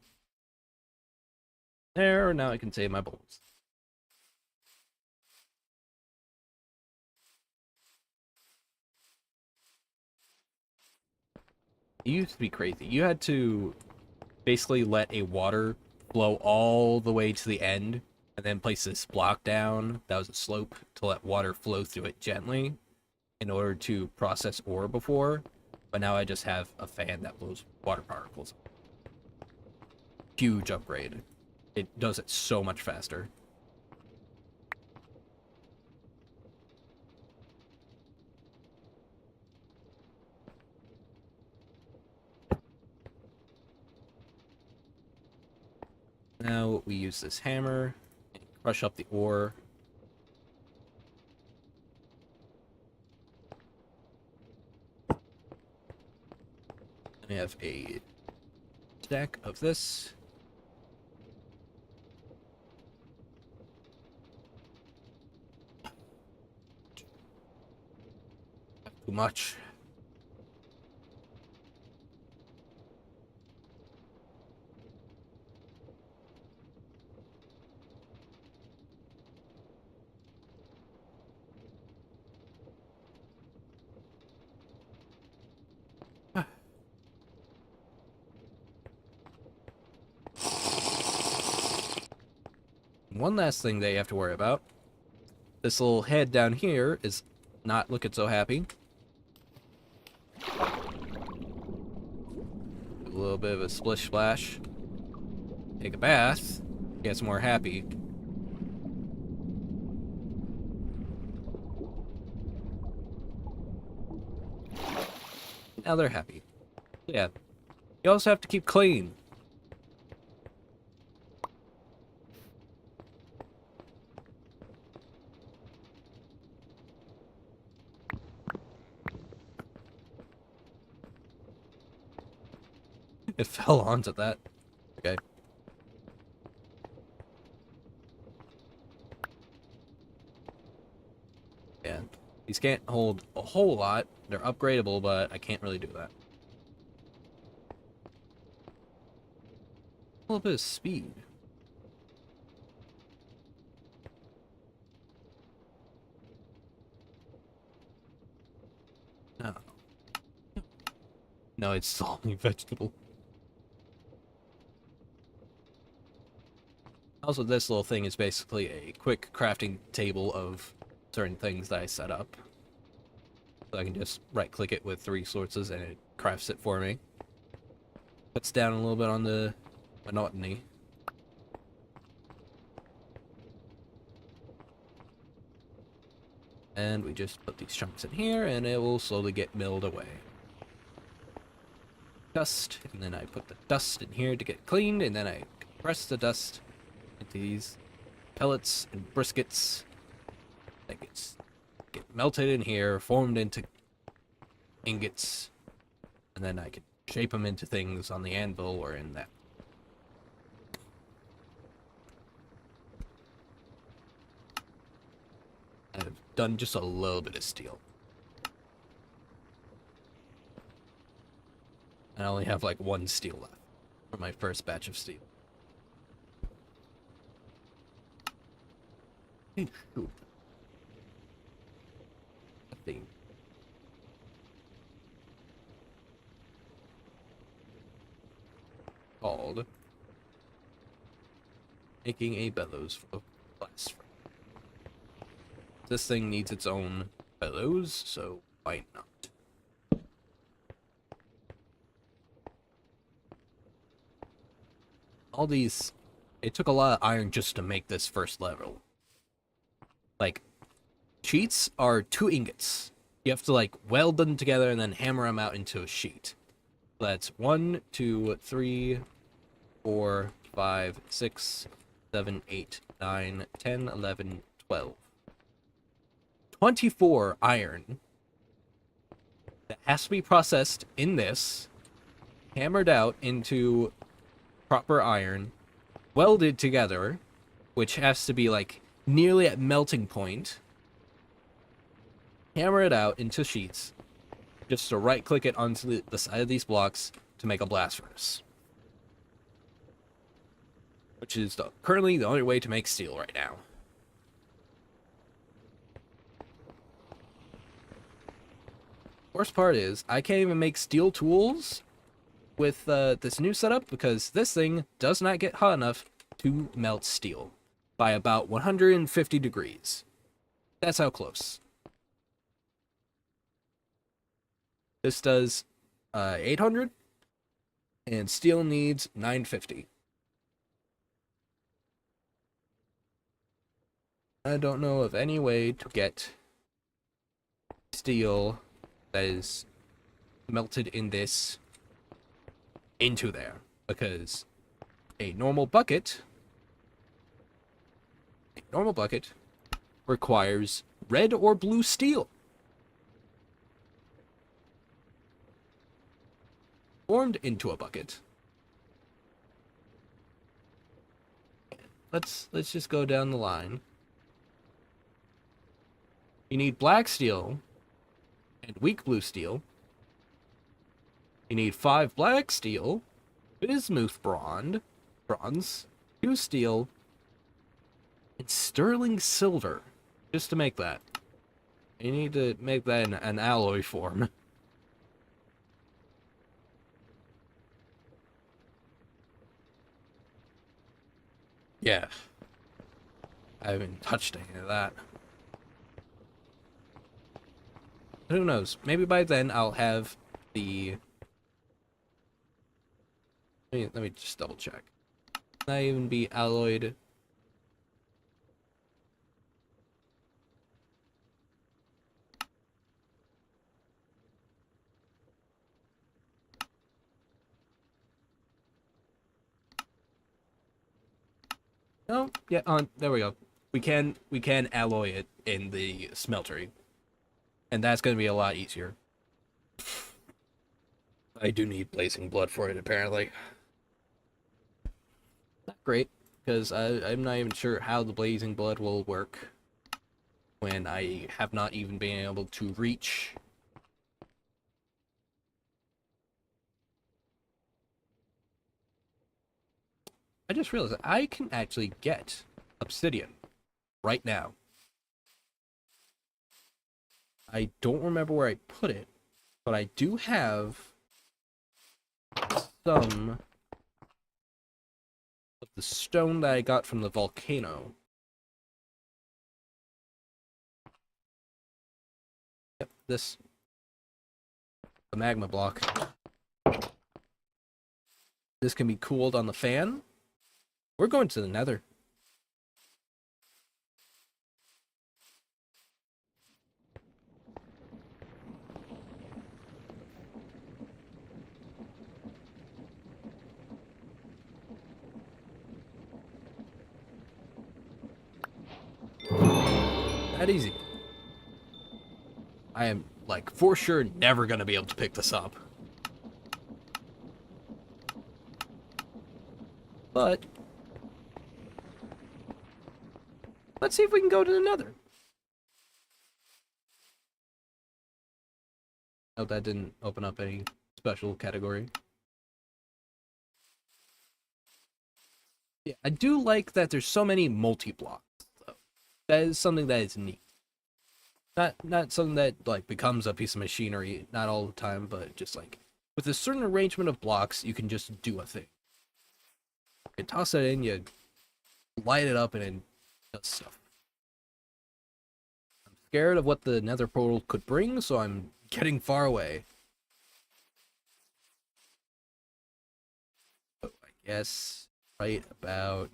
There, now I can save my bowls. It used to be crazy. You had to basically let a water flow all the way to the end, and then place this block down that was a slope to let water flow through it gently in order to process ore before. But now I just have a fan that blows water particles. Huge upgrade. It does it so much faster. Now we use this hammer and crush up the ore. We have a stack of this. Too much. One last thing that you have to worry about. This little head down here is not looking so happy. A little bit of a splish splash. Take a bath. Gets more happy. Now they're happy. Yeah. You also have to keep clean. It fell onto that. Okay. Yeah. These can't hold a whole lot. They're upgradable, but I can't really do that. A little bit of speed. No. No, it's only vegetable. Also, this little thing is basically a quick crafting table of certain things that I set up. So I can just right-click it with the resources and it crafts it for me. Cuts down a little bit on the monotony. And we just put these chunks in here and it will slowly get milled away. Dust, and then I put the dust in here to get cleaned, and then I compress the dust into these pellets and briskets that get melted in here, formed into ingots, and then I can shape them into things on the anvil or in that. I've done just a little bit of steel. I only have like 1 steel left for my first batch of steel. Hey, shoot. That thing. Called making a bellows for the blast frame. This thing needs its own bellows, so why not? All these, it took a lot of iron just to make this first level. Like, sheets are 2 ingots. You have to like weld them together and then hammer them out into a sheet. That's 1, 2, 3, 4, 5, 6, 7, 8, 9, 10, 11, 12. 24 iron that has to be processed in this, hammered out into proper iron, welded together, which has to be like nearly at melting point, hammer it out into sheets, just to right click it onto the side of these blocks to make a blast furnace. Which is currently the only way to make steel right now. Worst part is, I can't even make steel tools with this new setup because this thing does not get hot enough to melt steel by about 150 degrees. That's how close. This does 800 and steel needs 950. I don't know of any way to get steel that is melted in this into there, because a normal bucket requires red or blue steel formed into a bucket. Let's just go down the line. You need black steel and weak blue steel. You need 5 black steel, bismuth bronze, 2 steel, and sterling silver, just to make that. You need to make that in an alloy form. Yeah. I haven't touched any of that. Who knows? Maybe by then I'll have the... Let me just double check. Not even be alloyed. Oh, yeah, there we go. We can alloy it in the smeltery. And that's going to be a lot easier. I do need blazing blood for it, apparently. Not great, because I'm not even sure how the blazing blood will work when I have not even been able to reach. I just realized that I can actually get obsidian right now. I don't remember where I put it, but I do have some of the stone that I got from the volcano. Yep, this. The magma block. This can be cooled on the fan. We're going to the nether. That easy. I am, like, for sure never gonna be able to pick this up. But let's see if we can go to the nether. Oh, that didn't open up any special category. Yeah, I do like that there's so many multi-blocks, though. That is something that is neat. Not something that like becomes a piece of machinery, not all the time, but just like with a certain arrangement of blocks, you can just do a thing. You toss it in, you light it up, and it does stuff. I'm scared of what the nether portal could bring, so I'm getting far away. So I guess right about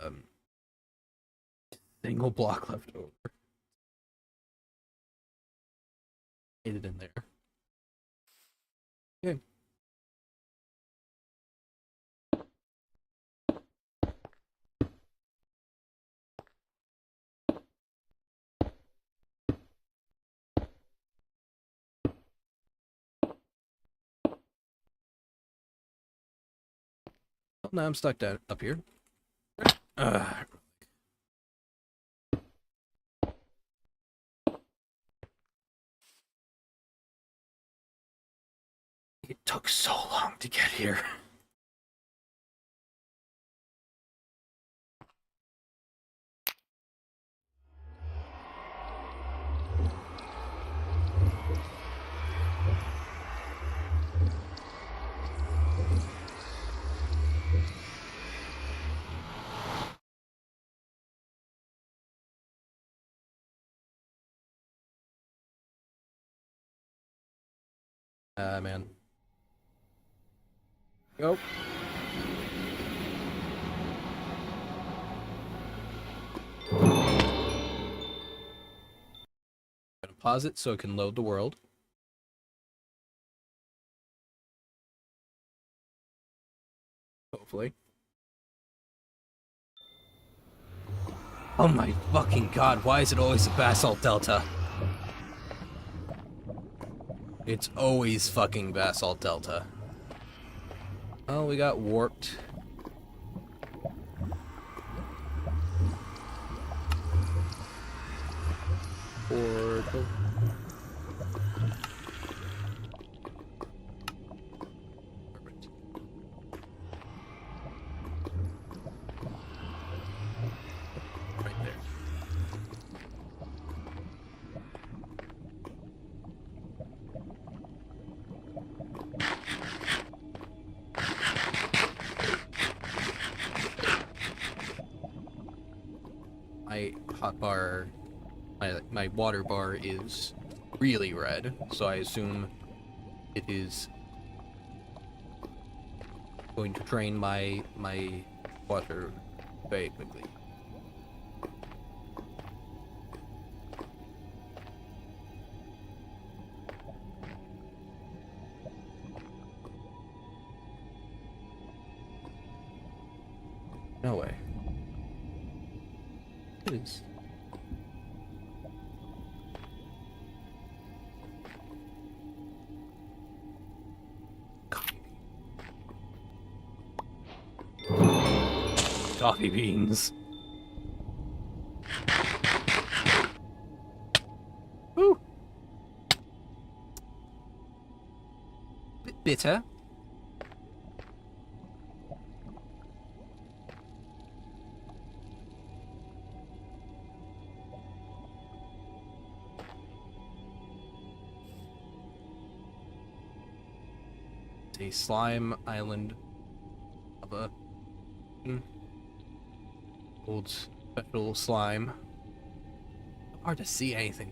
um single block left over. Get it in there. Okay. Oh, now I'm stuck down up here. It took so long to get here. Man. Go. Gonna pause it so it can load the world. Hopefully. Oh my fucking god, why is it always a basalt delta? It's always fucking basalt delta. Oh, we got warped. Portal. Perfect. Right there. My hotbar, my water bar is really red, so I assume it is going to drain my water very quickly. No way. It is. Coffee beans. Woo! Bit bitter. A slime island of a old special slime. Hard to see anything.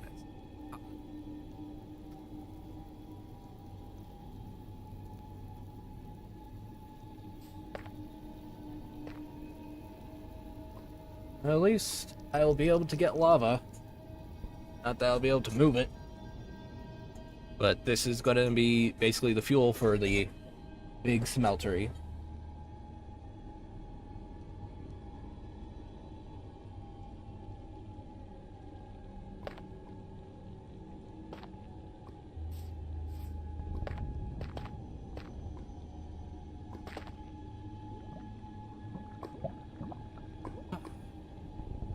At least I'll be able to get lava. Not that I'll be able to move it. But this is going to be basically the fuel for the big smeltery.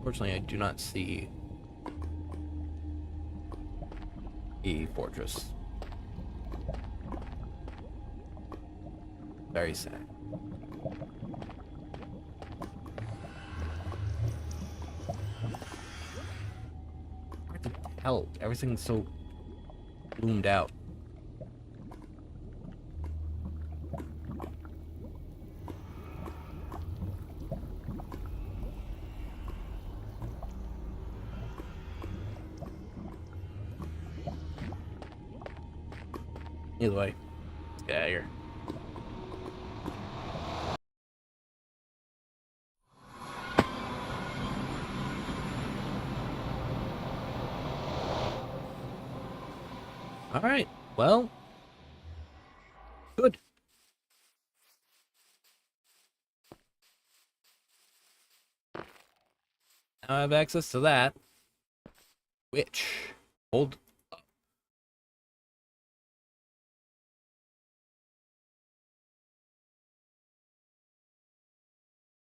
Fortunately, I do not see the fortress. Very sad. What the hell? Everything's so bloomed out. Either way, let's get out of here. Alright, well, good. Now I have access to that, which, hold up.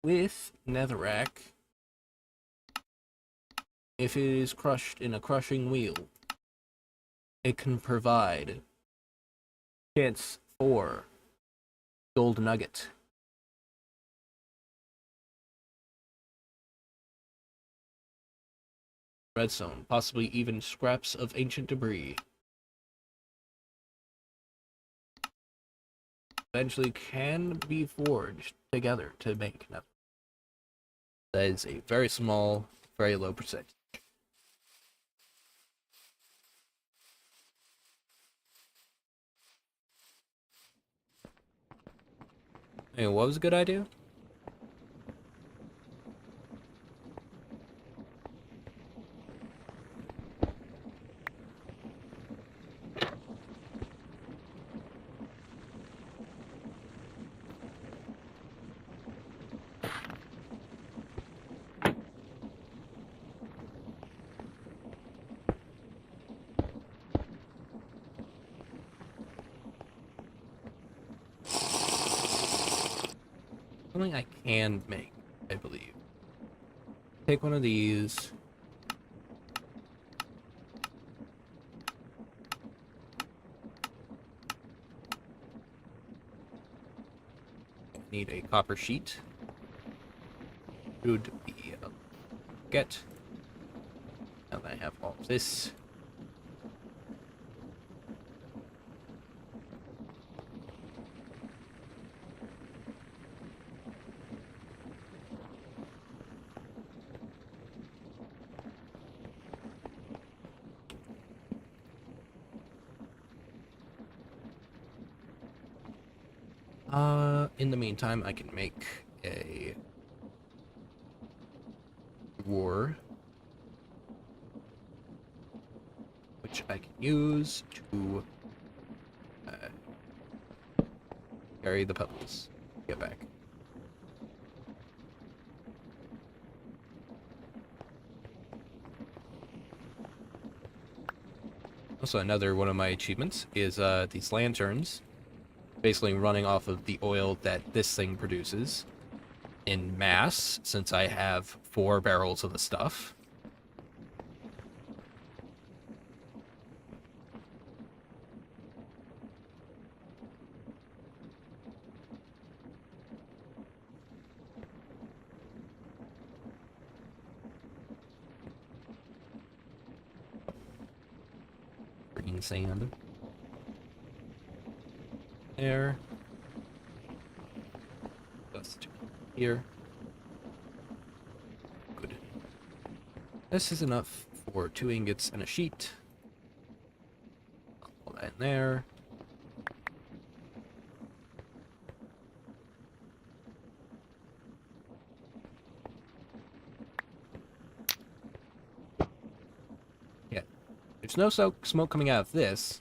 With netherrack, if it is crushed in a crushing wheel, it can provide chance for gold nugget. Redstone, possibly even scraps of ancient debris. Eventually can be forged together to make nether. That is a very small, very low percentage. Hey, what was a good idea? Something I can make, I believe. Take one of these. Need a copper sheet. Should be get. Now that I have all of this. In the meantime, I can make a war, which I can use to carry the pebbles. Get back. Also, another one of my achievements is these lanterns. Basically running off of the oil that this thing produces in mass, since I have 4 barrels of the stuff. Green sand. There. Dust here. Good. This is enough for 2 ingots and a sheet. I'll put that in there. Yeah. There's no smoke coming out of this,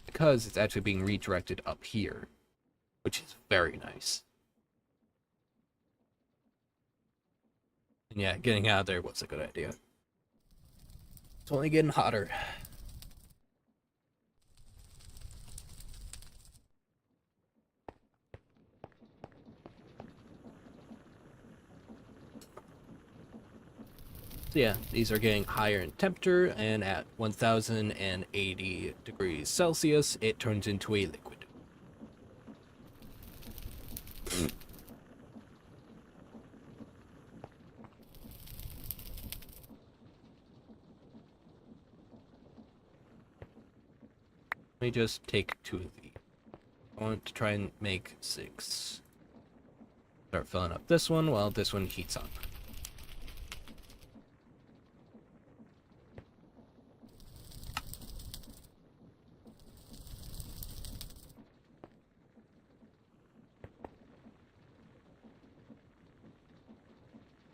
because it's actually being redirected up here, which is very nice. And yeah, getting out of there was a good idea. It's only getting hotter. Yeah, these are getting higher in temperature, and at 1080 degrees Celsius, it turns into a liquid. Let me just take 2 of these. I want to try and make 6. Start filling up this one while this one heats up.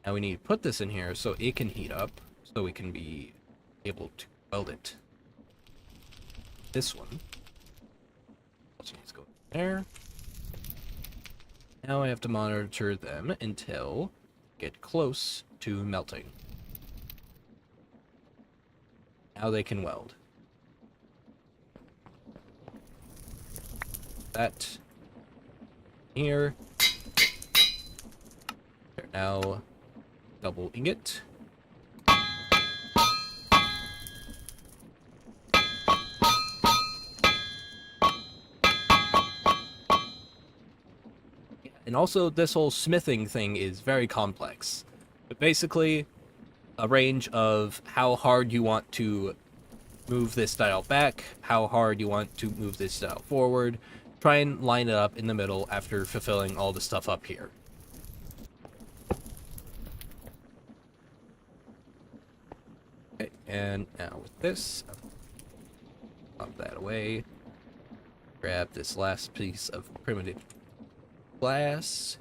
Now we need to put this in here so it can heat up, so we can be able to weld it. This one also needs to go there. Now I have to monitor them until get close to melting. Now they can weld. That here. They're now double ingot. And also, this whole smithing thing is very complex. But basically, a range of how hard you want to move this dial back, how hard you want to move this dial forward. Try and line it up in the middle after fulfilling all the stuff up here. Okay, and now with this, pop that away. Grab this last piece of primitive glass.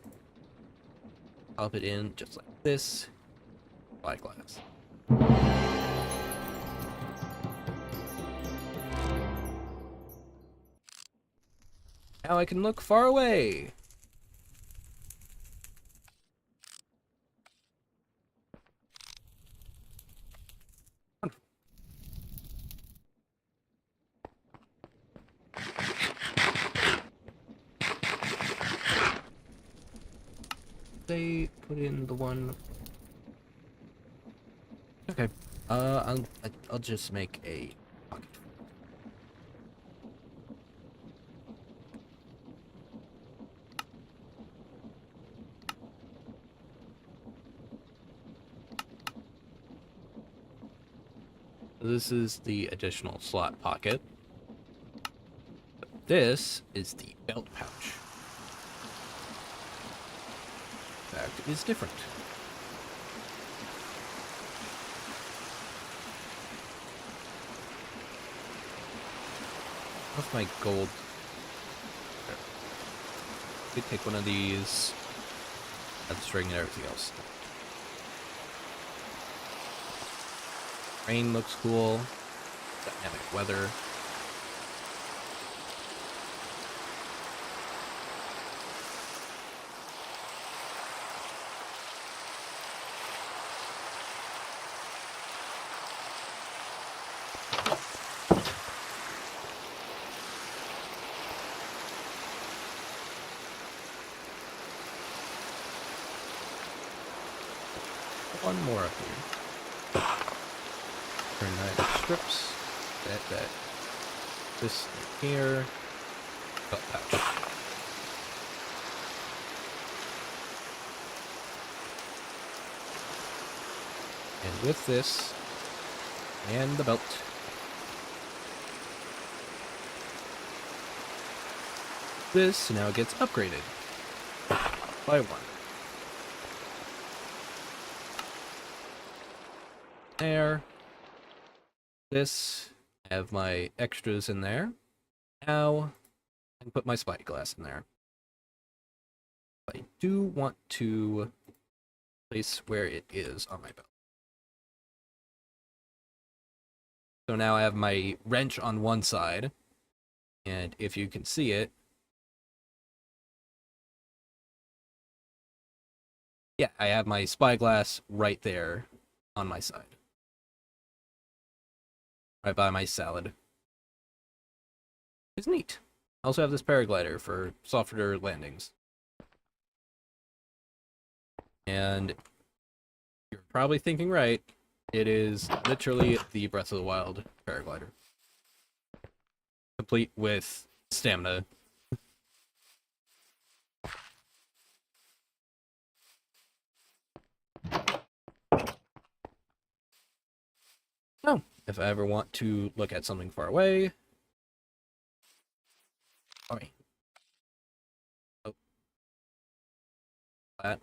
Pop it in just like this. Spyglass. Now I can look far away. They put in the one. Okay. I'll just make a pocket. This is the additional slot pocket. This is the belt pouch. In fact, it is different. What's my gold? We take one of these. Add the string and everything else. Rain looks cool. Dynamic weather. One more up here. Turn that strips. That. This here. Belt pouch. And with this, and the belt, this now gets upgraded by 1. There. This, I have my extras in there. Now, I can put my spyglass in there. I do want to place where it is on my belt. So now I have my wrench on one side, and if you can see it, yeah, I have my spyglass right there on my side. Right by my salad. It's neat. I also have this paraglider for softer landings. And you're probably thinking right, It is literally the Breath of the Wild paraglider, complete with stamina. Oh, if I ever want to look at something far away, sorry. Oh, that.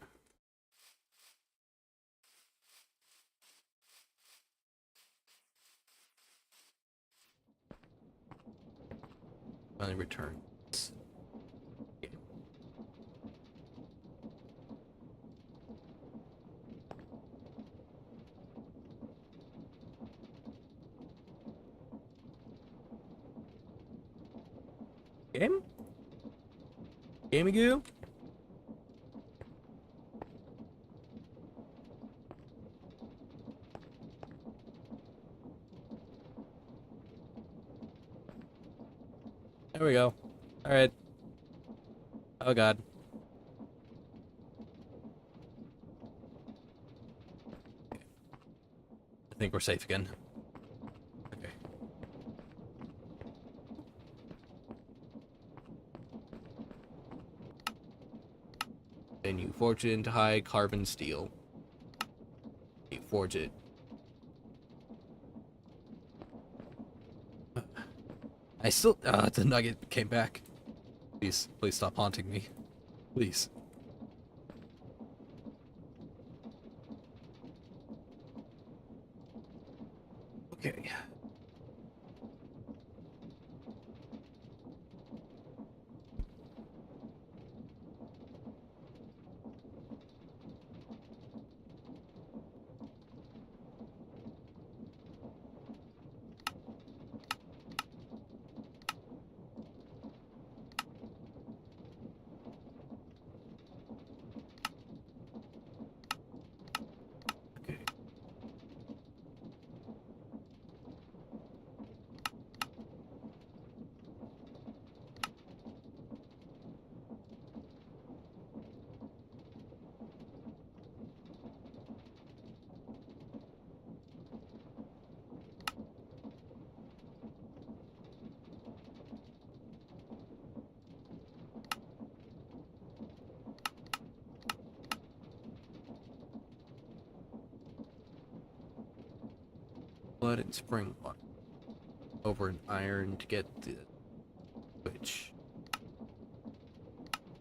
Finally return. Game? Gamey goo? There we go. Alright. Oh god. I think we're safe again. Okay. Then you forge it into high carbon steel. You forge it. I still... the nugget came back. Please, please stop haunting me. Please. Okay. Okay. Blood and spring water. Over an iron to get the... Which...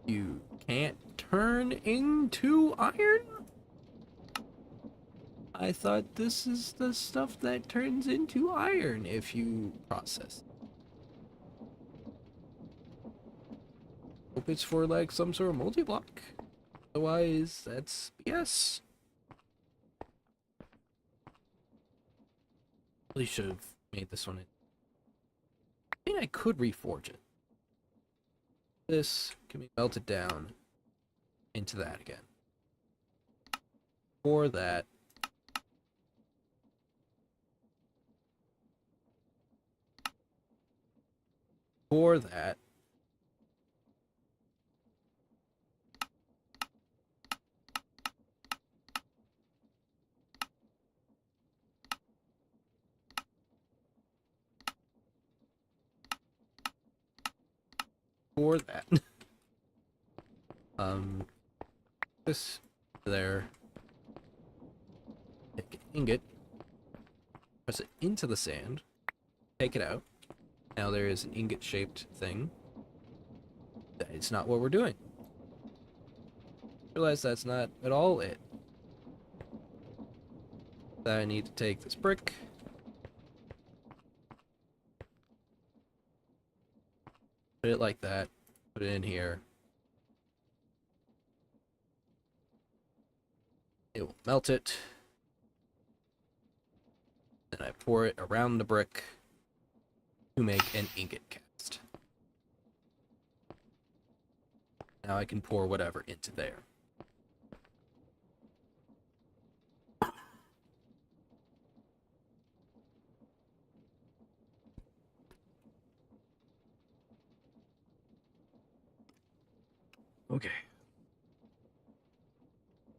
You can't turn into iron? I thought this is the stuff that turns into iron if you process. Hope it's for like some sort of multi-block. Otherwise, that's BS. Really should have made this one. I think I could reforge it. This can be melted down into that again. For that, for that, for that. This there. Take an ingot, press it into the sand, take it out. Now there is an ingot-shaped thing. It's not what we're doing. Realize that's not at all it. That I need to take this brick. Put it like that. Put it in here. It will melt it. Then I pour it around the brick to make an ingot cast. Now I can pour whatever into there. Okay.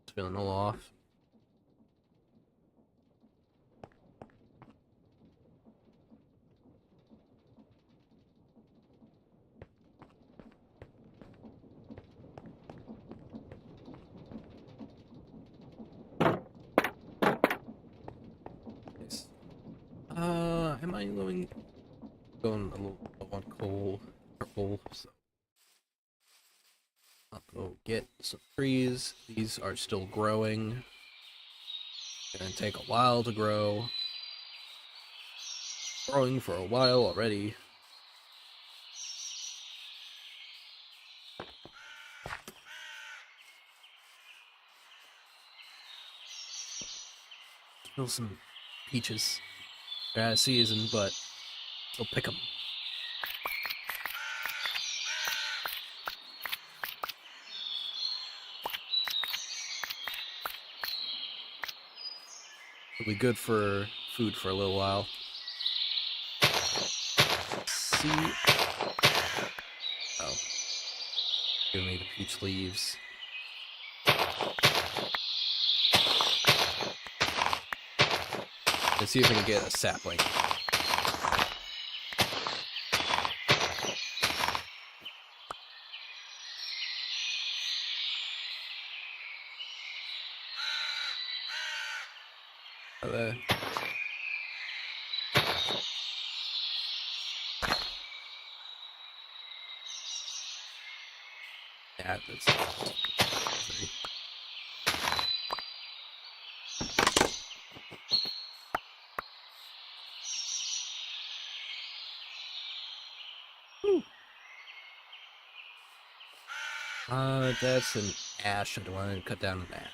It's feeling a little off. going a little low on coal, so I'll go get some trees. These are still growing. Gonna take a while to grow. Growing for a while already. Still some peaches. They're out of season, but still pick them. It'll be good for food for a little while. See? Oh. Give me the peach leaves. Let's see if we can get a sapling. Yeah, that's... That's an ash. I don't want to cut down an ash.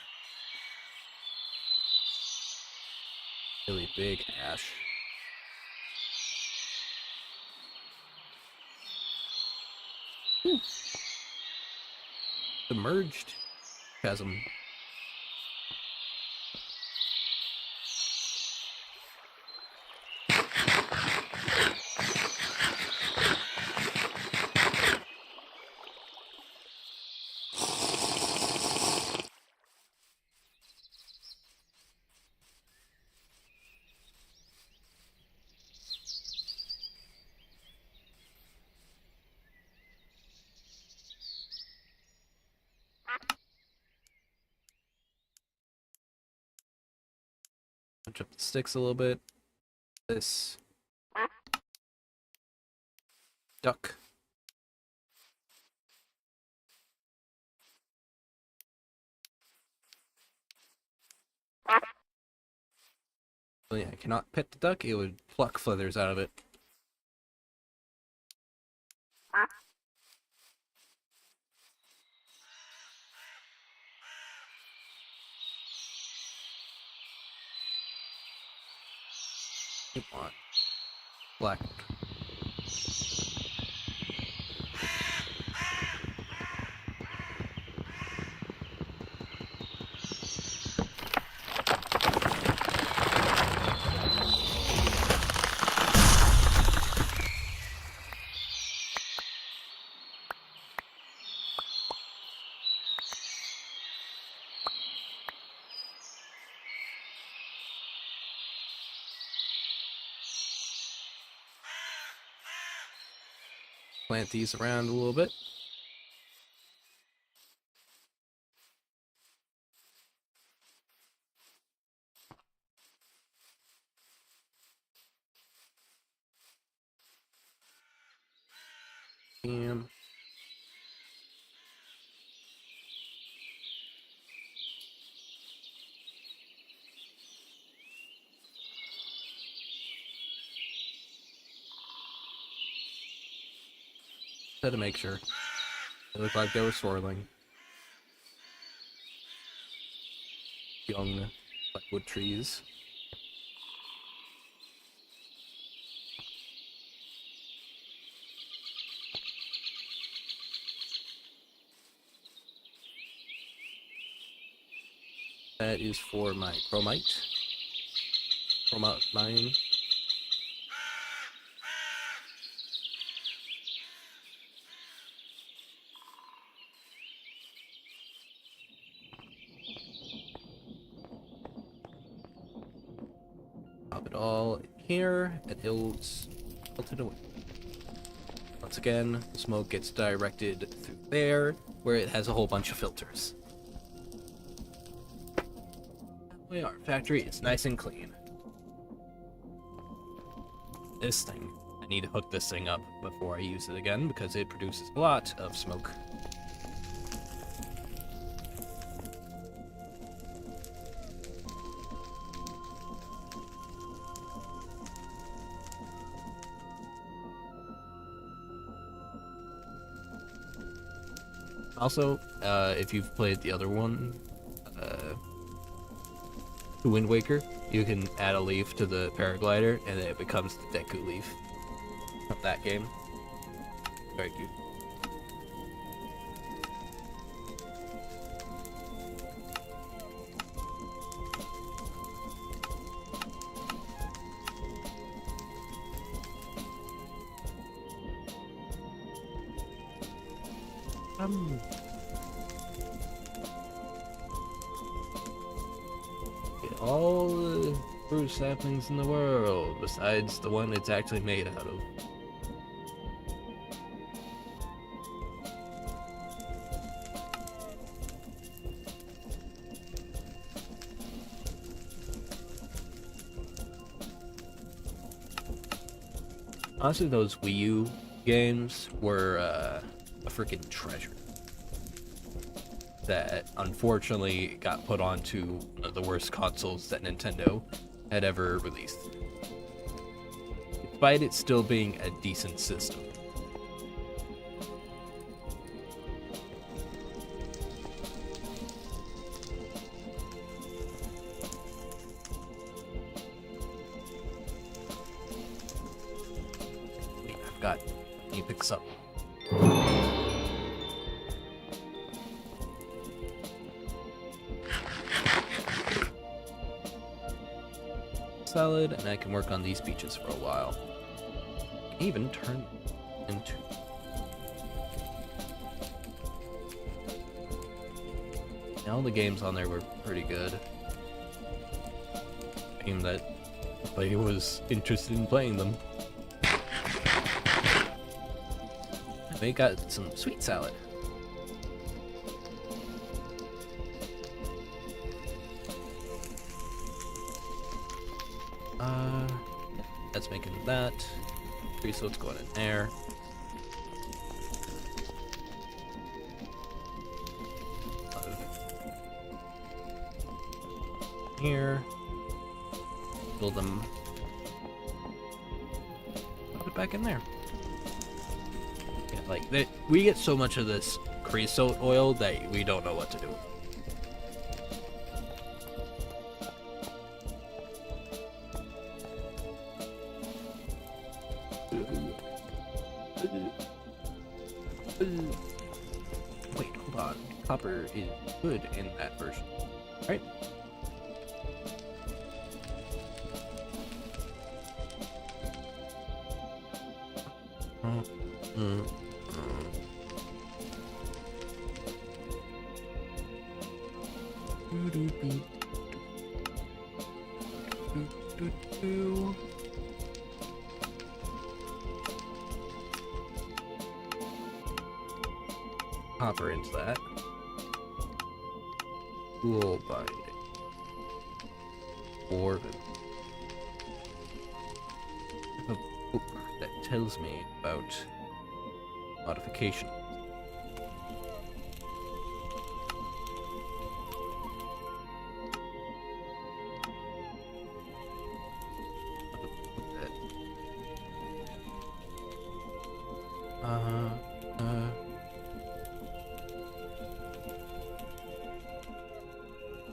Really big ash. Ooh. Submerged chasm. Punch up the sticks a little bit. This duck. Oh yeah, I cannot pet the duck, it would pluck feathers out of it. Come on. Black. Plant these around a little bit. Bam. Had to make sure. It looked like they were swirling. Young blackwood trees. That is for my chromite. Chromite mine. Pop it all in here, and it'll melt it away. Once again, the smoke gets directed through there, where it has a whole bunch of filters. Our factory is nice and clean. this thing. I need to hook this thing up before I use it again because it produces a lot of smoke. Also, if you've played the other one, Wind Waker, you can add a leaf to the paraglider, and then it becomes the Deku leaf from that game. Very cute. Get all the fruit saplings in the world, besides the one it's actually made out of. Honestly, those Wii U games were a freaking treasure that unfortunately got put onto one of the worst consoles that Nintendo had ever released, despite it still being a decent system. Wait, I forgot. Can you pick this up? Salad, and I can work on these peaches for a while. I can even turn into... All the games on there were pretty good. Game that nobody was interested in playing them. They got some sweet salad. That's making that. So it's going in there. Here. Build them. Put it back in there. Yeah, like we get so much of this creosote oil that we don't know what to do. Wait, hold on. Copper is good in that version, right? Copper into that. Cool binding. Dwarven. A book that tells me about modification.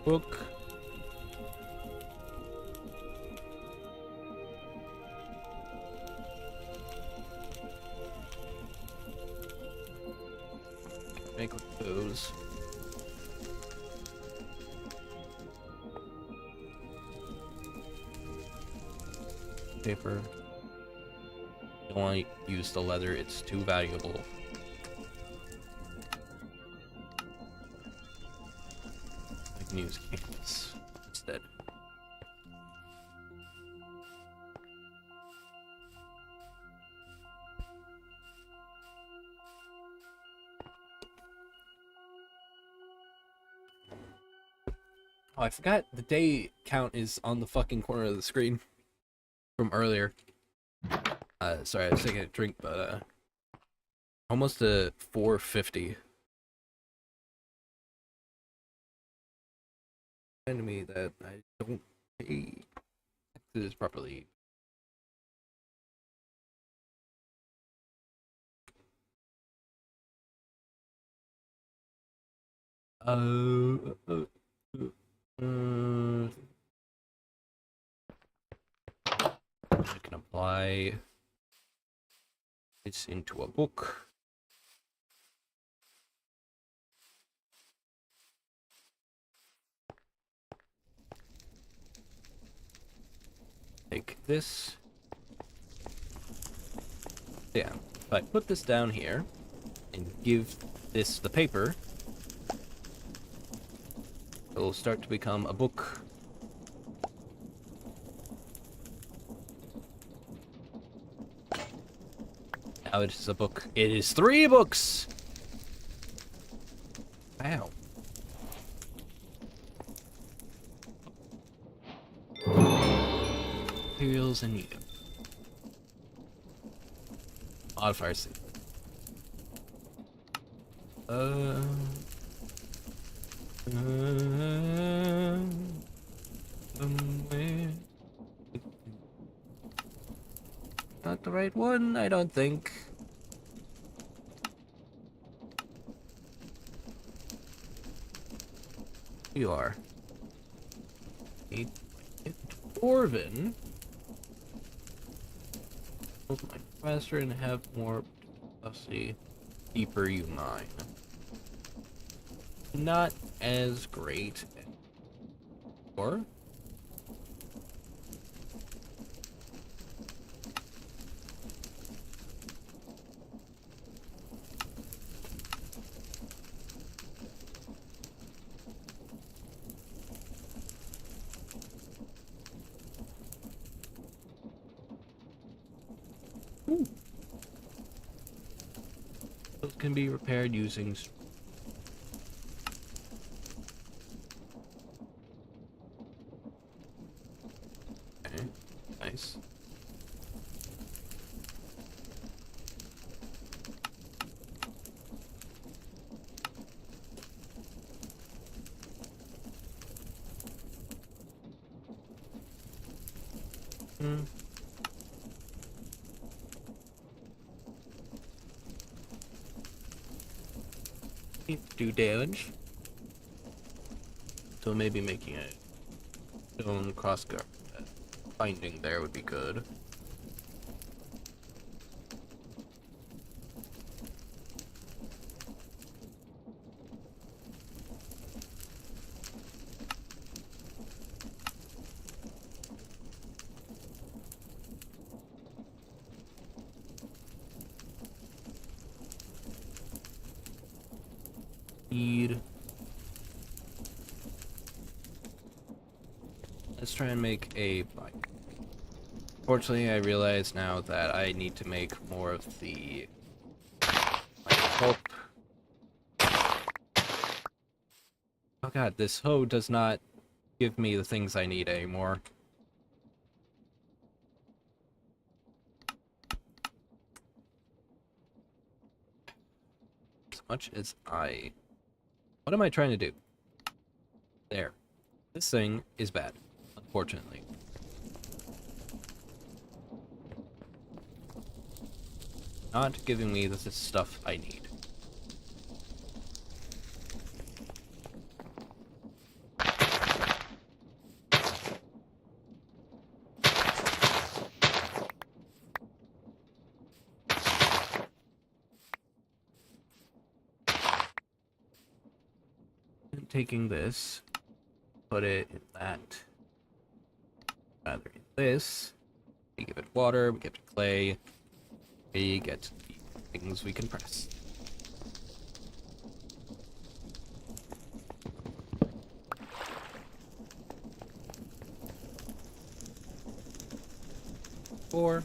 Book. Make with those. Paper. Don't want to use the leather, it's too valuable. I can use canvas instead. Oh, I forgot the day count is on the fucking corner of the screen from earlier. Sorry, I was taking a drink, but almost to 450. Enemy that I don't pay taxes properly. Uh, uh, I can apply this into a book. Take this. Yeah, if I put this down here and give this the paper, it'll start to become a book. Now it is a book. It is 3 books! Wow. Materials and need. Modifier C. Not the right one, I don't think. You are. Dwarven. Both mine faster and have more pussy. Deeper you mine. Not as great. Or? Ooh. Those can be repaired using okay. Nice. Do damage. So maybe making a stone crossguard binding there would be good. Let's try and make a bike. Fortunately, I realize now that I need to make more of the pulp. Oh god, this hoe does not give me the things I need anymore. As much as I... What am I trying to do? There. This thing is bad, unfortunately. Not giving me the stuff I need. Taking this, put it in that, rather in this, we give it water, we give it clay, we get the things we can press. Four.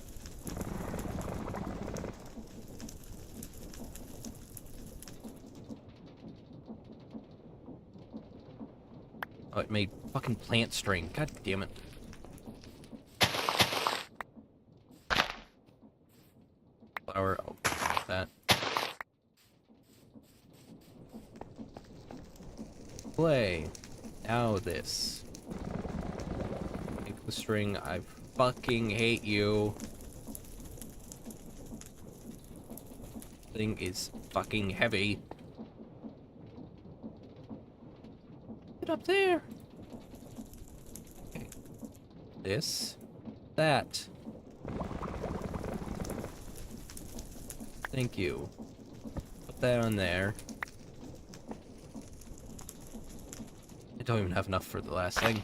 Oh, it made fucking plant string. God damn it. flour. I'll put that. Play. Now this. Make the string. I fucking hate you. Thing is fucking heavy. Get up there. Okay. This. That. Thank you. Put that on there. I don't even have enough for the last thing.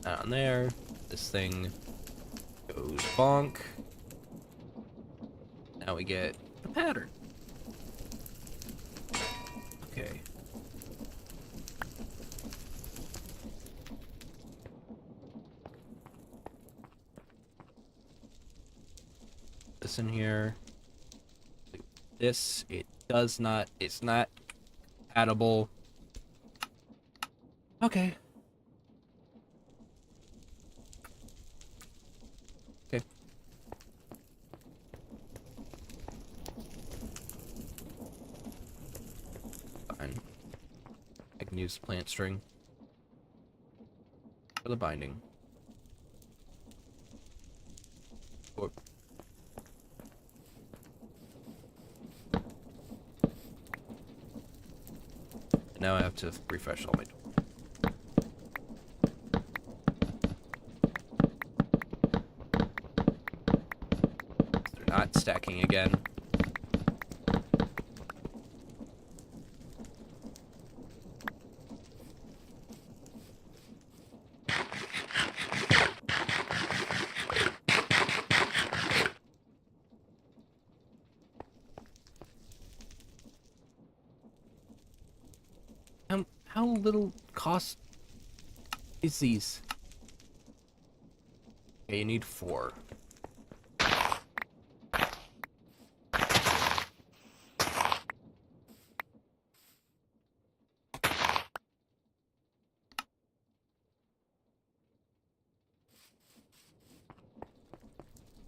That on there. This thing goes bonk. Now we get a pattern. Okay. This in here. This, it does not, it's not compatible. Okay. Okay. Fine. I can use plant string for the binding. Or now I have to refresh all my doors. They're not stacking again. How little cost is these? Okay, you need 4.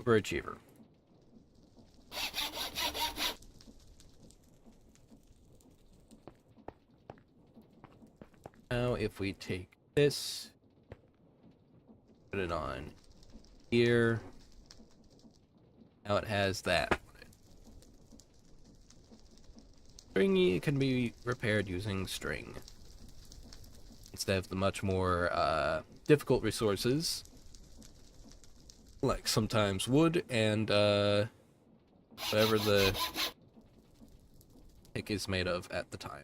Overachiever. Now if we take this, put it on here, now it has that on it. String can be repaired using string, instead of the much more difficult resources, like sometimes wood and whatever the pick is made of at the time.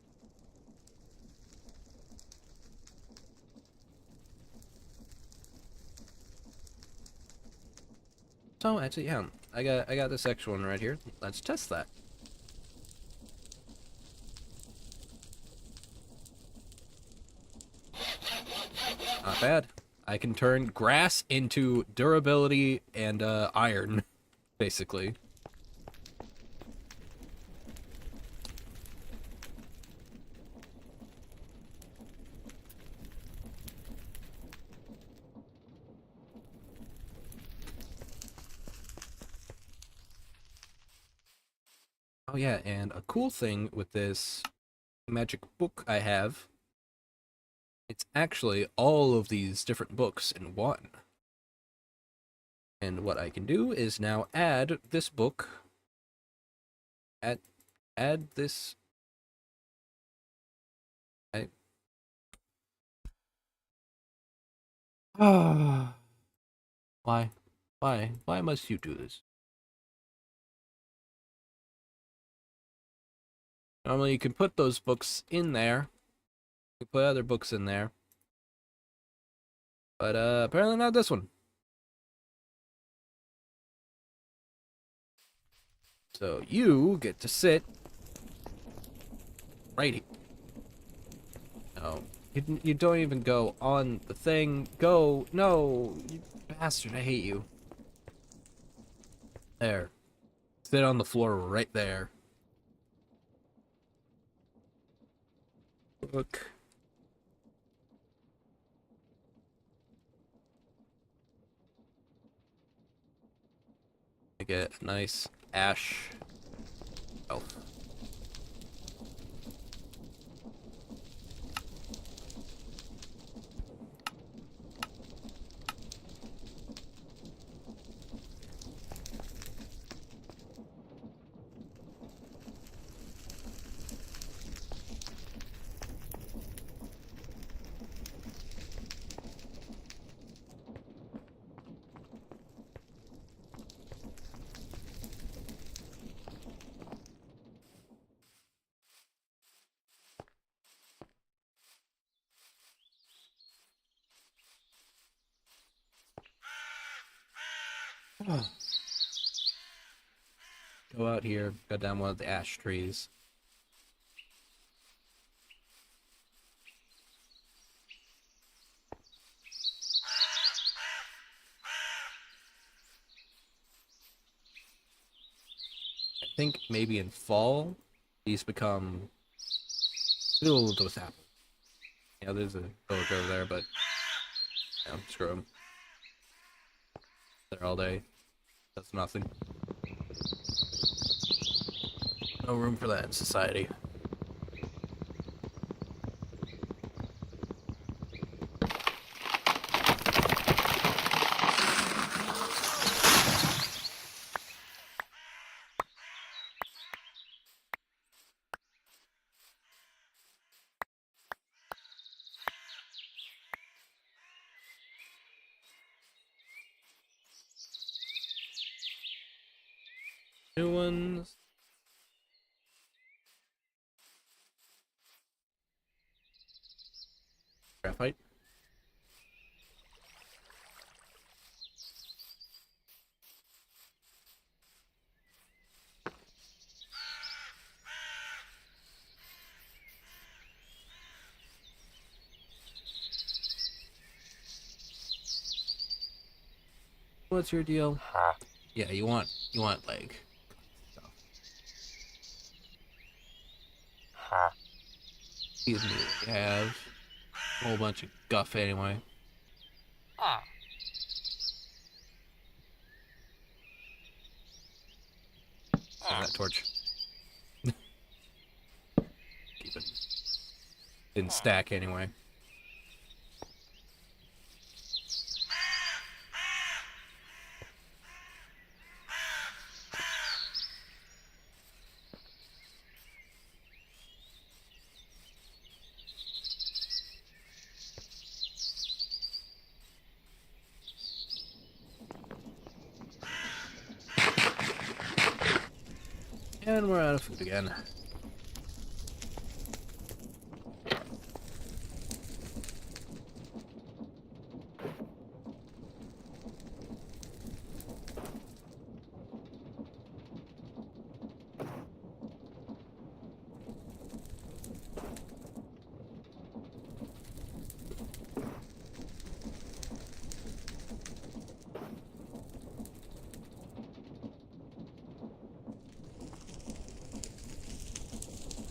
So actually, yeah, I got this extra one right here. Let's test that. Not bad. I can turn grass into durability and iron, basically. Oh yeah, and a cool thing with this magic book I have, it's actually all of these different books in one. And what I can do is now add this book, add this, why must you do this? Normally you can put those books in there. You can put other books in there. But apparently not this one. So you get to sit right here. No, you don't even go on the thing. Go, no, you bastard, I hate you. There. Sit on the floor right there. Look. I get a nice ash elf. Go out here, go down one of the ash trees. I think maybe in fall, these become... Ooh, those happen. Yeah, there's a villager over there, but... Yeah, screw him. There all day. That's nothing. No room for that in society. New ones. Graphite. What's your deal? Yeah, you want like stuff. Excuse me, we have a whole bunch of guff anyway. That torch. Keep it. Didn't stack anyway. And we're out of food again.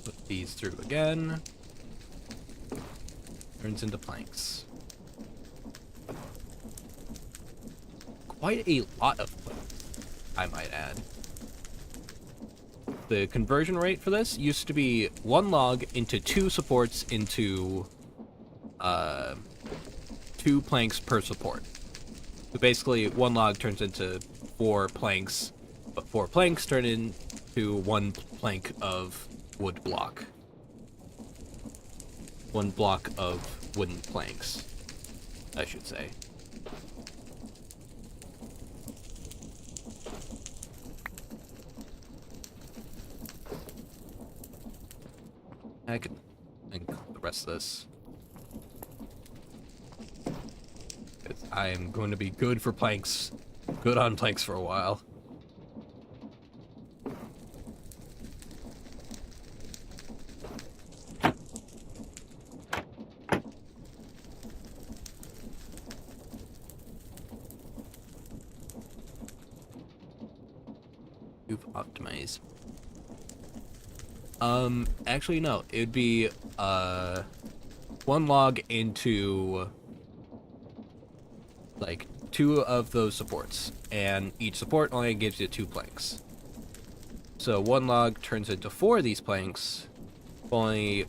Put these through again. Turns into planks. Quite a lot of planks, I might add. The conversion rate for this used to be 1 log into 2 supports into 2 planks per support. So basically 1 log turns into 4 planks, but 4 planks turn into 1 plank of wood block. 1 block of wooden planks, I should say. I can think the rest of this. I am going to be good for planks. Good on planks for a while. You've optimized. Actually no, it'd be, one log into, like, 2 of those supports, and each support only gives you 2 planks. So 1 log turns into 4 of these planks, only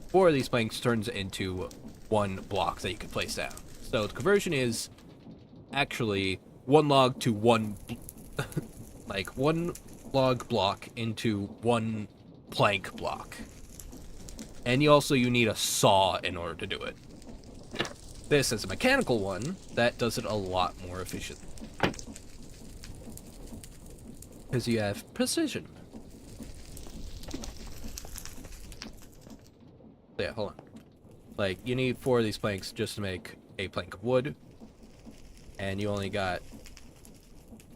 4 of these planks turns into 1 block that you can place down. So the conversion is actually 1 log to 1, like 1 log block into 1 plank block. And you need a saw in order to do it. This is a mechanical one that does it a lot more efficiently. Because you have precision. Yeah, hold on. Like, you need 4 of these planks just to make a plank of wood. And you only got,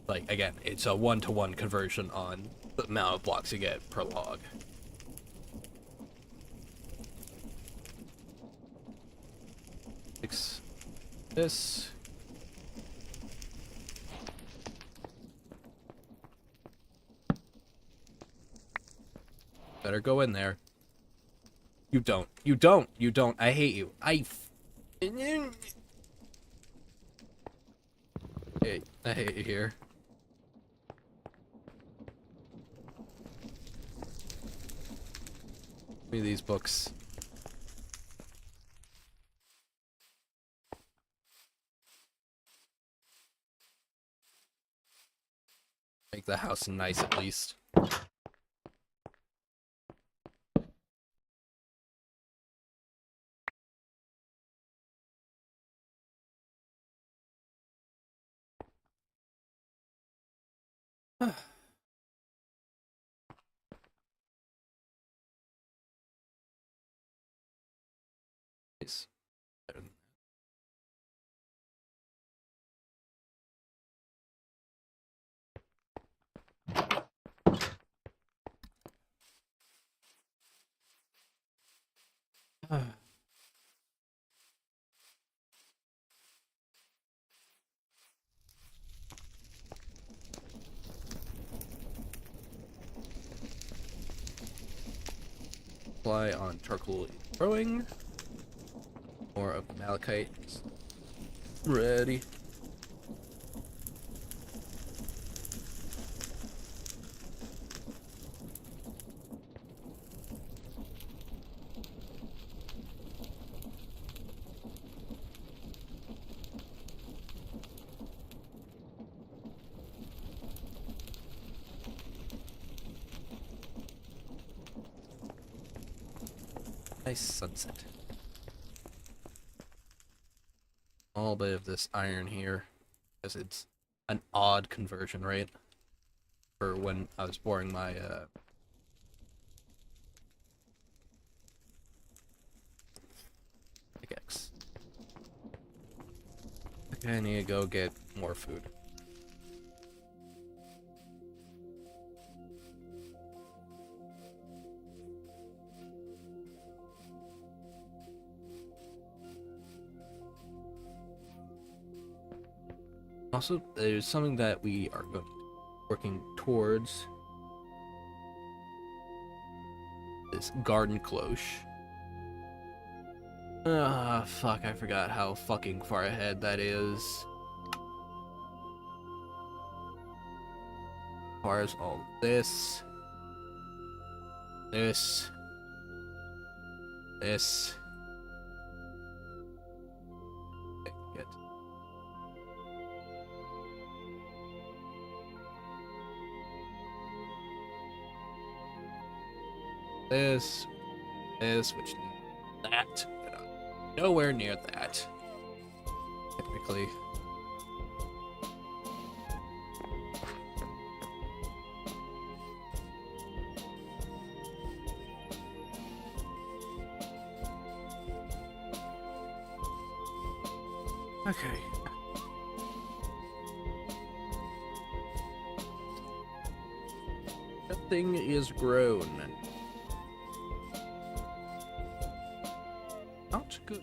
like, again, it's a 1-to-1 conversion on the amount of blocks you get per log. Fix this. Better go in there. You don't. You don't. You don't. I hate you. I hate you here. Give me these books. Make the house nice at least. Nice. Fly on charcoal throwing. More of malachite. Ready. Nice sunset. All bit of this iron here, because it's an odd conversion rate for when I was boring my pickaxe. Okay, I need to go get more food. Also, there's something that we are working towards. This garden cloche. Ah, fuck, I forgot how fucking far ahead that is. As far as all this. This. Okay, good. This, which needs that, but I'm nowhere near that. Technically. Okay. Nothing is grown. Not good.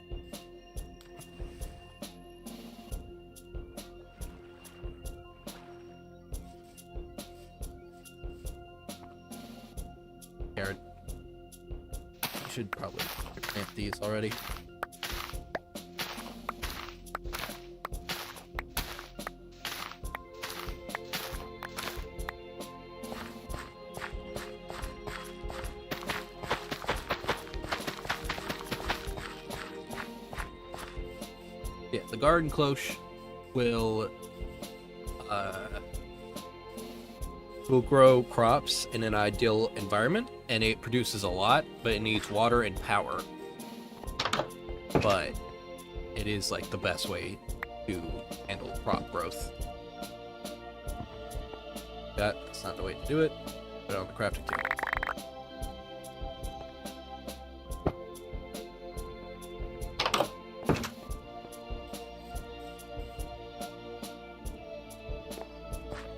should probably plant these already. Yeah, the garden cloche will grow crops in an ideal environment, and it produces a lot, but it needs water and power. But it is like the best way to handle crop growth. That's not the way to do it. Put it on the crafting table.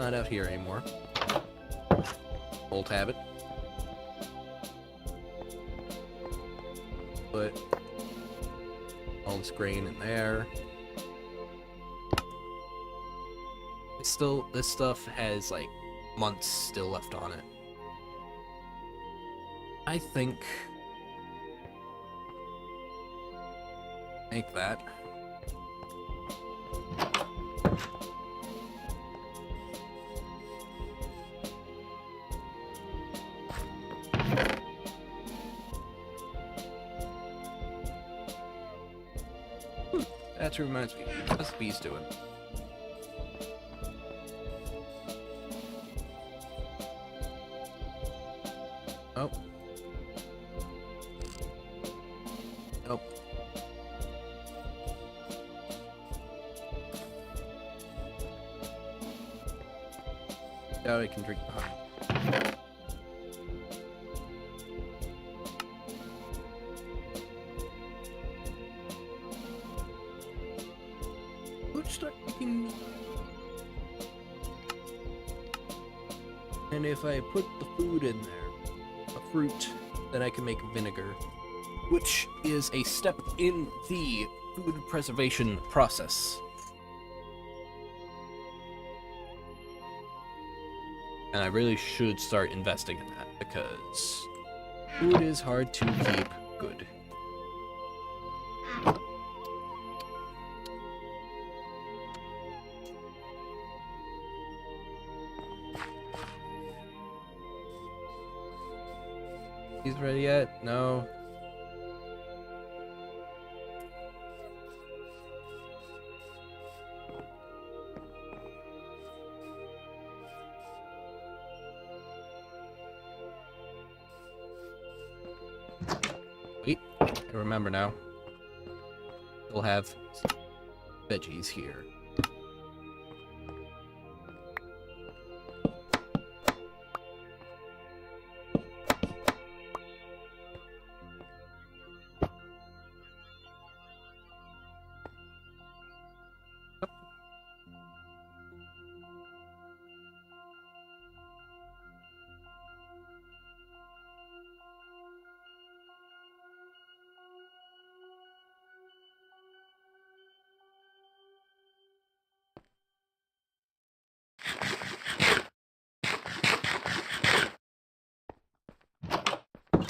Not out here anymore. Old habit. Put all this grain in there. This stuff has like months still left on it. I think make that. That reminds me, what's the bees doing? Oh. Nope. Doubt I can drink the honey. Start making. And if I put the food in there, a fruit, then I can make vinegar, which is a step in the food preservation process. And I really should start investing in that, because food is hard to keep good. He's ready yet? No. Wait, I remember now. We'll have veggies here.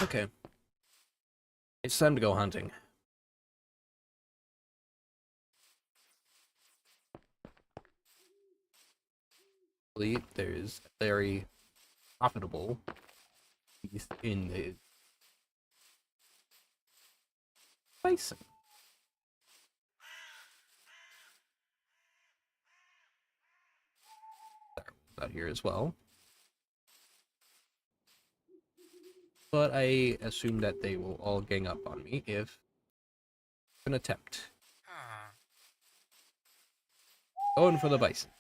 Okay. It's time to go hunting. There's very profitable in the bison. Out here as well. But I assume that they will all gang up on me if an attempt. Going for the bison.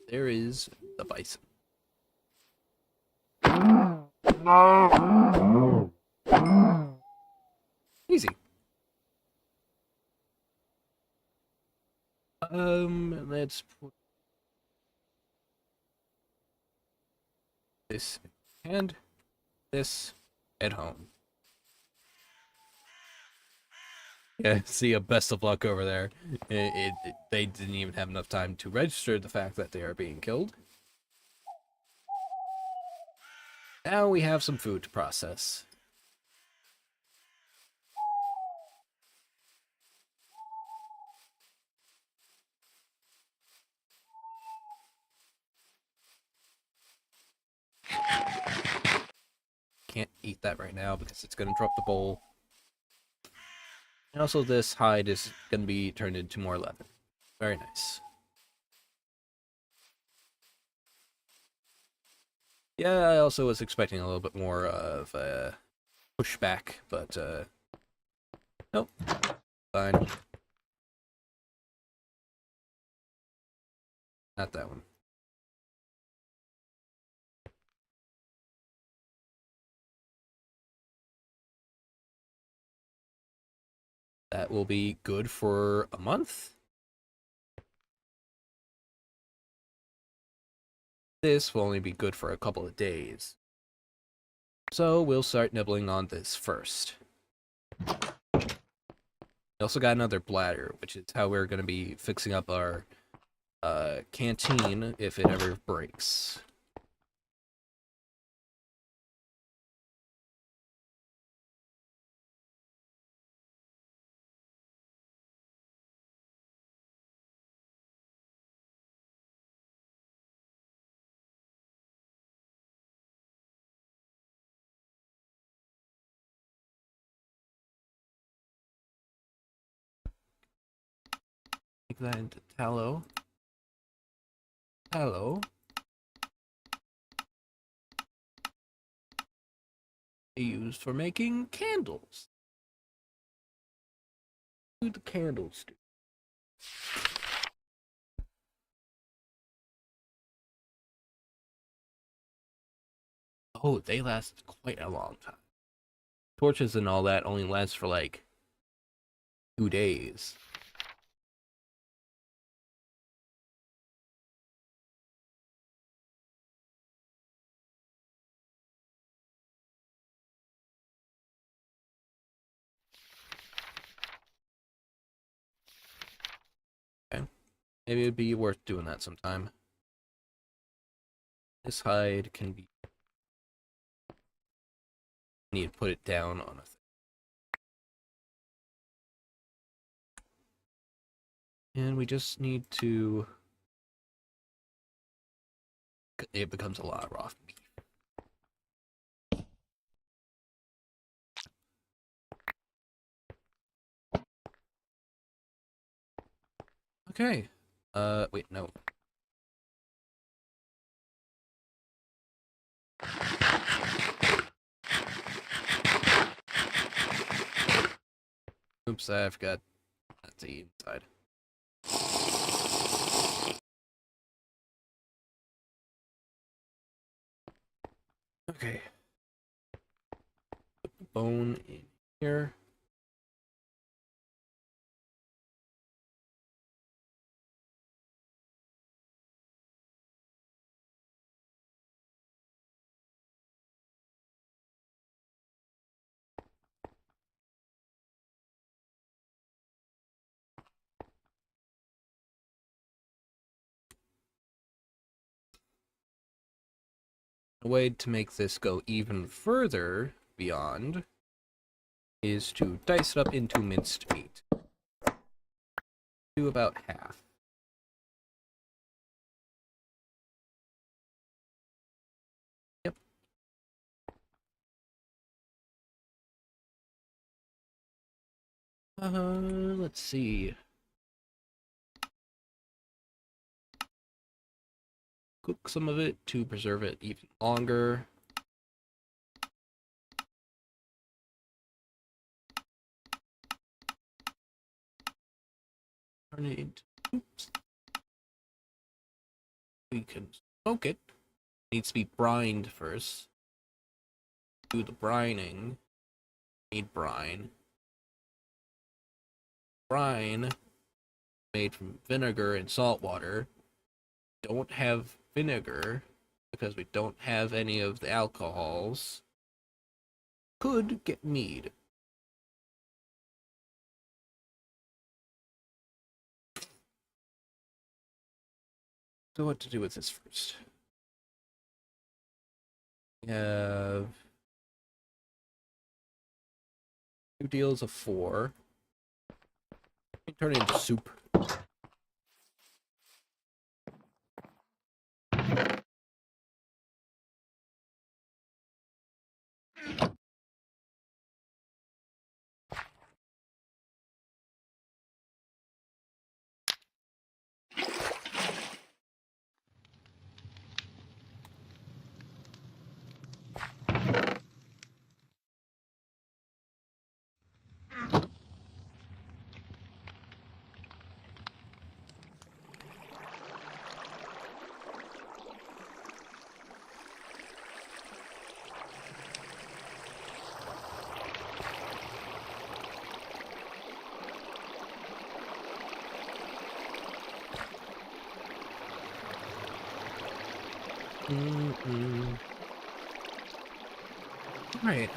There is the bison. Easy. Let's put this and this at home. Yeah, see a best of luck over there. They didn't even have enough time to register the fact that they are being killed. Now we have some food to process. Can't eat that right now because it's going to drop the bowl. And also this hide is going to be turned into more leather. Very nice. Yeah, I also was expecting a little bit more of a pushback, but nope, fine. Not that one. That will be good for a month. This will only be good for a couple of days. So we'll start nibbling on this first. We also got another bladder, which is how we're going to be fixing up our canteen if it ever breaks. Make that into tallow. Tallow. Used for making candles. Do the candles do? Oh, they last quite a long time. Torches and all that only last for like 2 days. Okay. Maybe it'd be worth doing that sometime. This hide can be... need to put it down on a thing. And we just need to... it becomes a lot of raw beef. Okay. Wait, no. Oops, I forgot that's the inside. Okay. Put the bone in here. A way to make this go even further beyond is to dice it up into minced meat. Do about half. Yep. Let's see. Cook some of it to preserve it even longer. Turn it into... oops. We can smoke it. Needs to be brined first. Do the brining. Need brine. Brine made from vinegar and salt water. Don't have vinegar because we don't have any of the alcohols. Could get mead. So what to do with this first? We have 2 deals of 4. Turn it into soup. Right.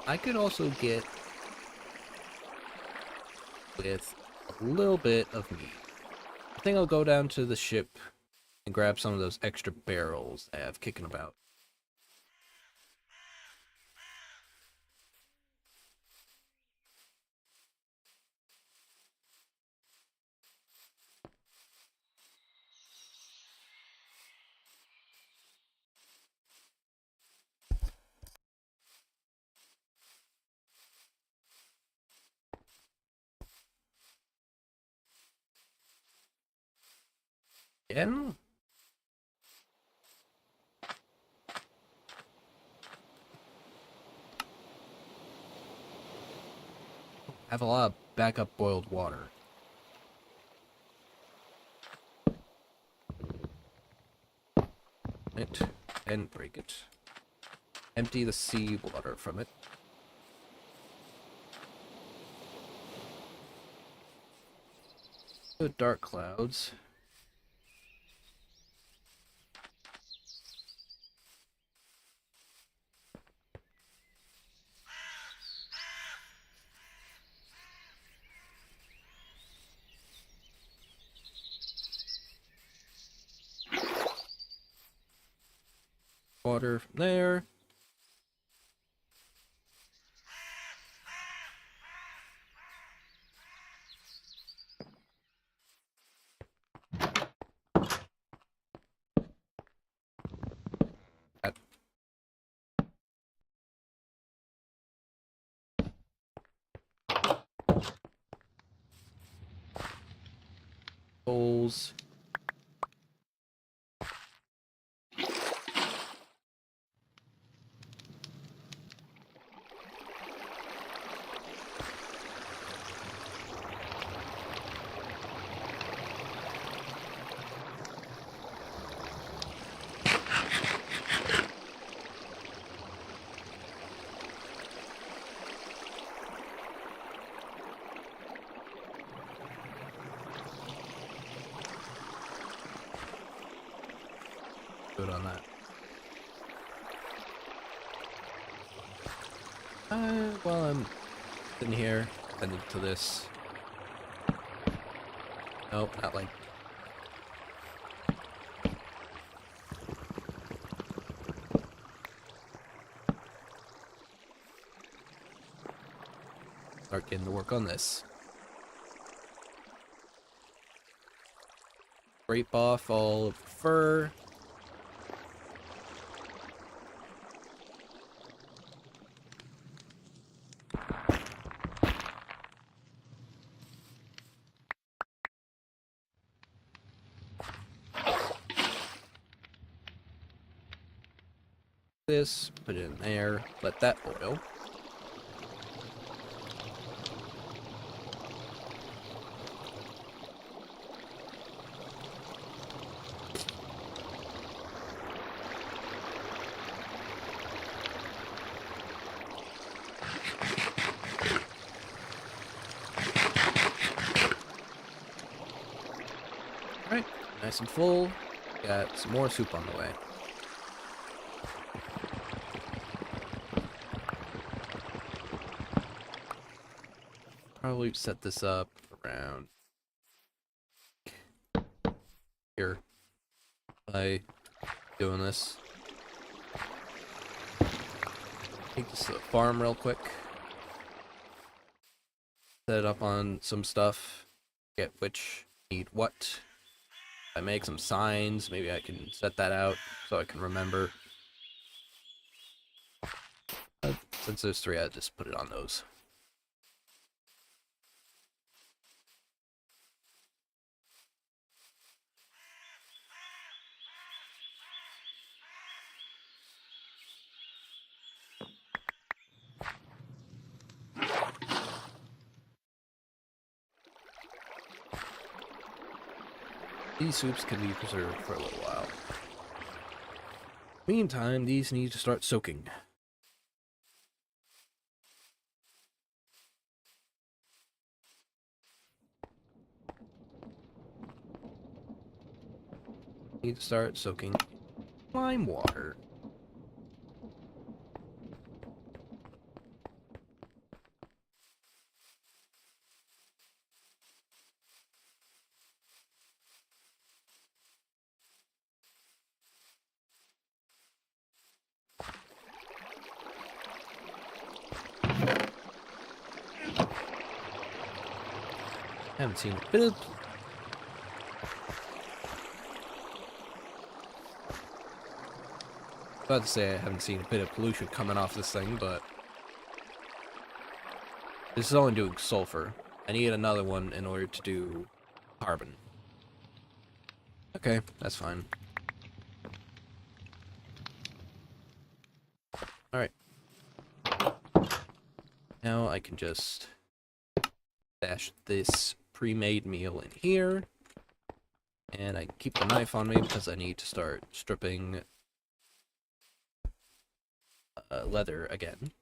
I could also get with a little bit of meat. I think I'll go down to the ship and grab some of those extra barrels I have kicking about. Again? Have a lot of backup boiled water. It and break it. Empty the seawater from it. The dark clouds. Water from there. That. Bowls. Good on that. While I'm sitting here, tending to this. Nope, not like. Start getting to work on this. Scrape off all of the fur. This, put it in there, let that boil. Alright, nice and full. Got some more soup on the way. Probably set this up for around here by doing this. Take this to the farm real quick. Set it up on some stuff. Get which need what. I make some signs. Maybe I can set that out so I can remember. Since there's 3, I just put it on those. These soups can be preserved for a little while. Meantime, these need to start soaking. Need to start soaking lime water. Haven't seen a bit of... About to say I haven't seen a bit of pollution coming off this thing, but... This is only doing sulfur. I need another one in order to do carbon. Okay, that's fine. Alright. Now I can just dash this pre-made meal in here. And I keep the knife on me because I need to start stripping leather again.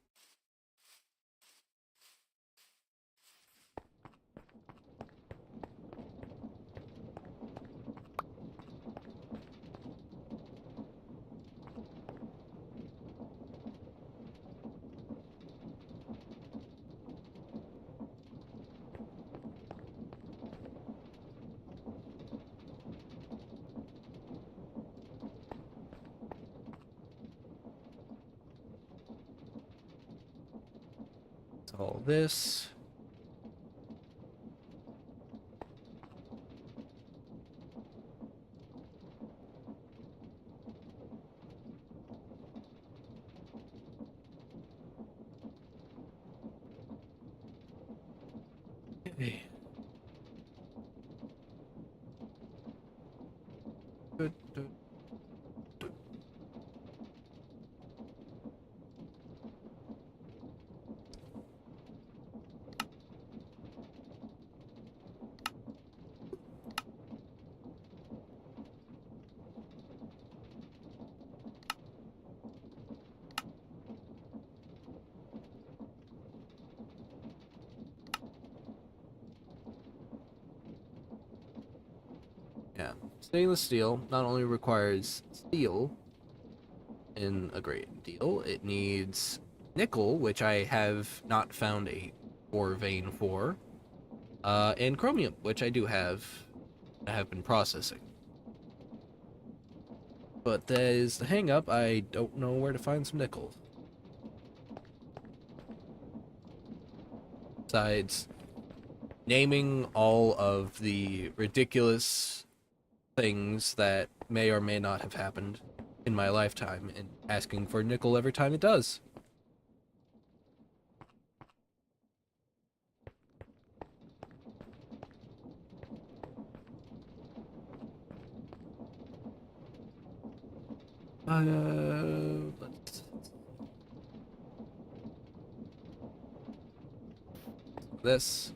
All this. Okay. Good. Yeah, stainless steel not only requires steel in a great deal, it needs nickel, which I have not found a ore vein for, and chromium, which I do have been processing. But that is the hang up, I don't know where to find some nickel. Besides naming all of the ridiculous things that may or may not have happened in my lifetime and asking for nickel every time it does. Let's... This.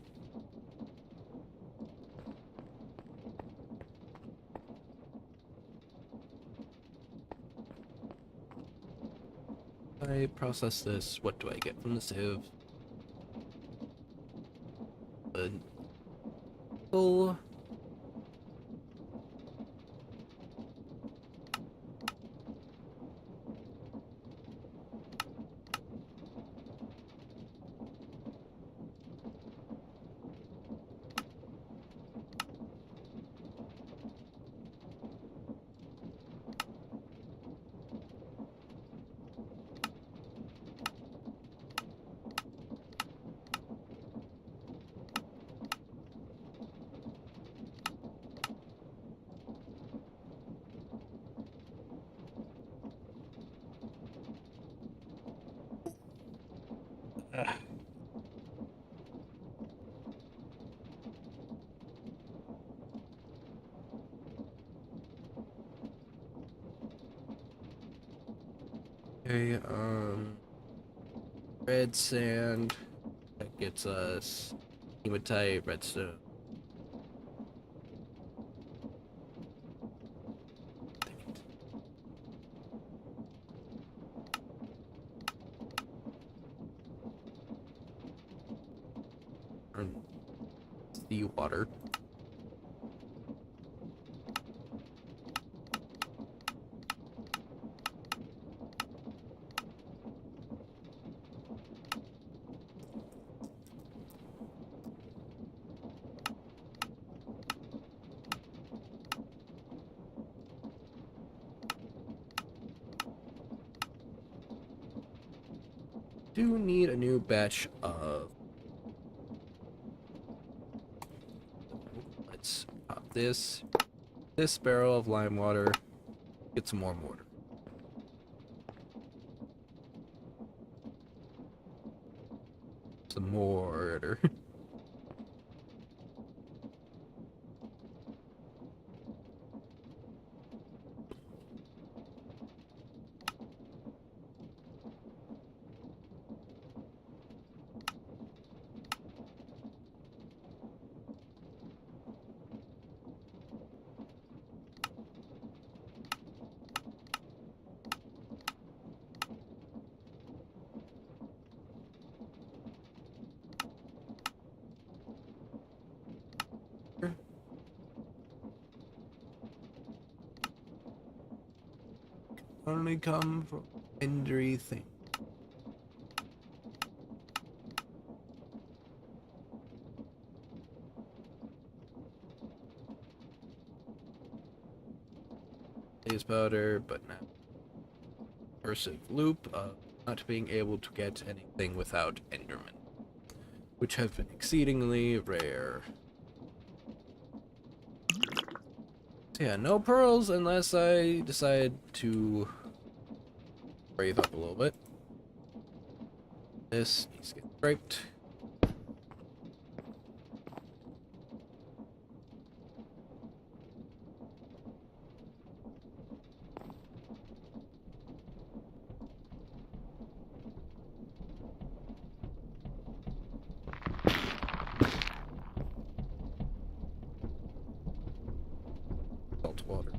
I process this. What do I get from the sieve? Nickel. Okay, red sand. That gets us hematite, redstone. Seawater. Do need a new batch of. Let's pop this barrel of lime water. Get some more mortar. Some mortar. Only come from injury thing. Phase powder, but now recursive loop of not being able to get anything without Enderman, which have been exceedingly rare. So yeah, no pearls unless I decide to breathe up a little bit. This needs to get scraped. Salt water.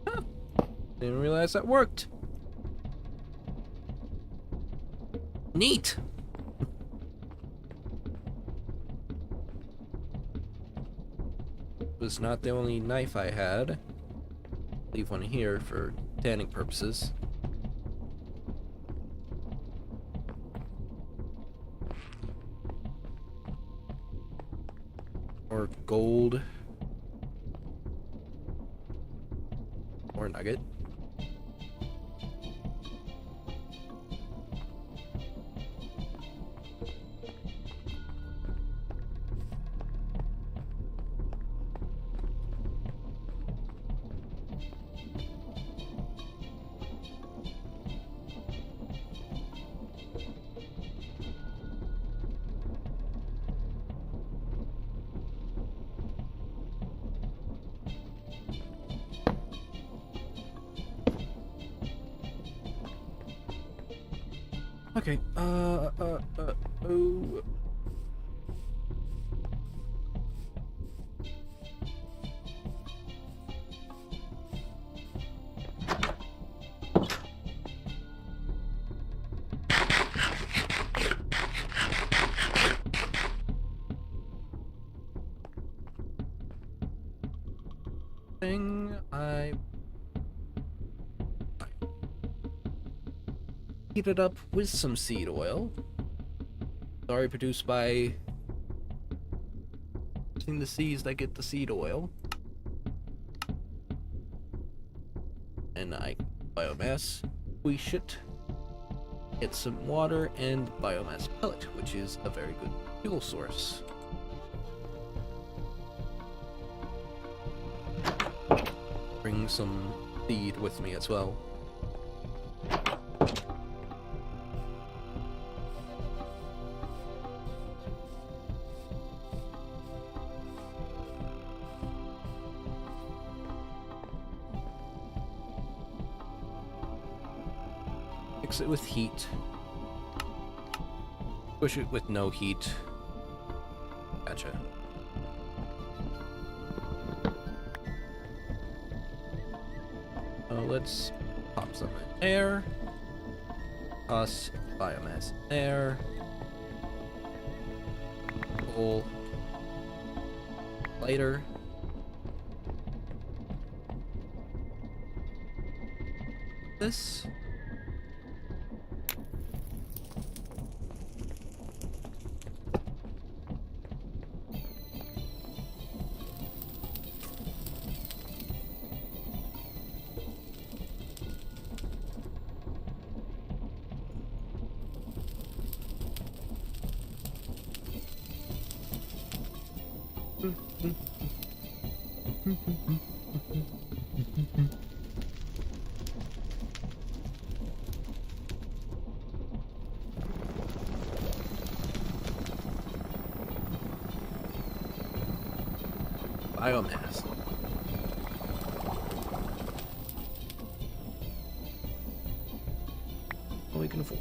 Huh. Didn't realize that worked. Neat. Was not the only knife I had. Leave one here for tanning purposes. Or gold. Or nugget. Okay, oh. Thing I heat it up with some seed oil. Sorry, produced by using the seeds that get the seed oil. And I biomass. We should get some water and biomass pellet, which is a very good fuel source. Bring some seed with me as well. Mix it with heat. Push it with no heat. Gotcha. So let's pop some in there. Toss biomass in there. Coal. Lighter. This. Biomass. All we can afford.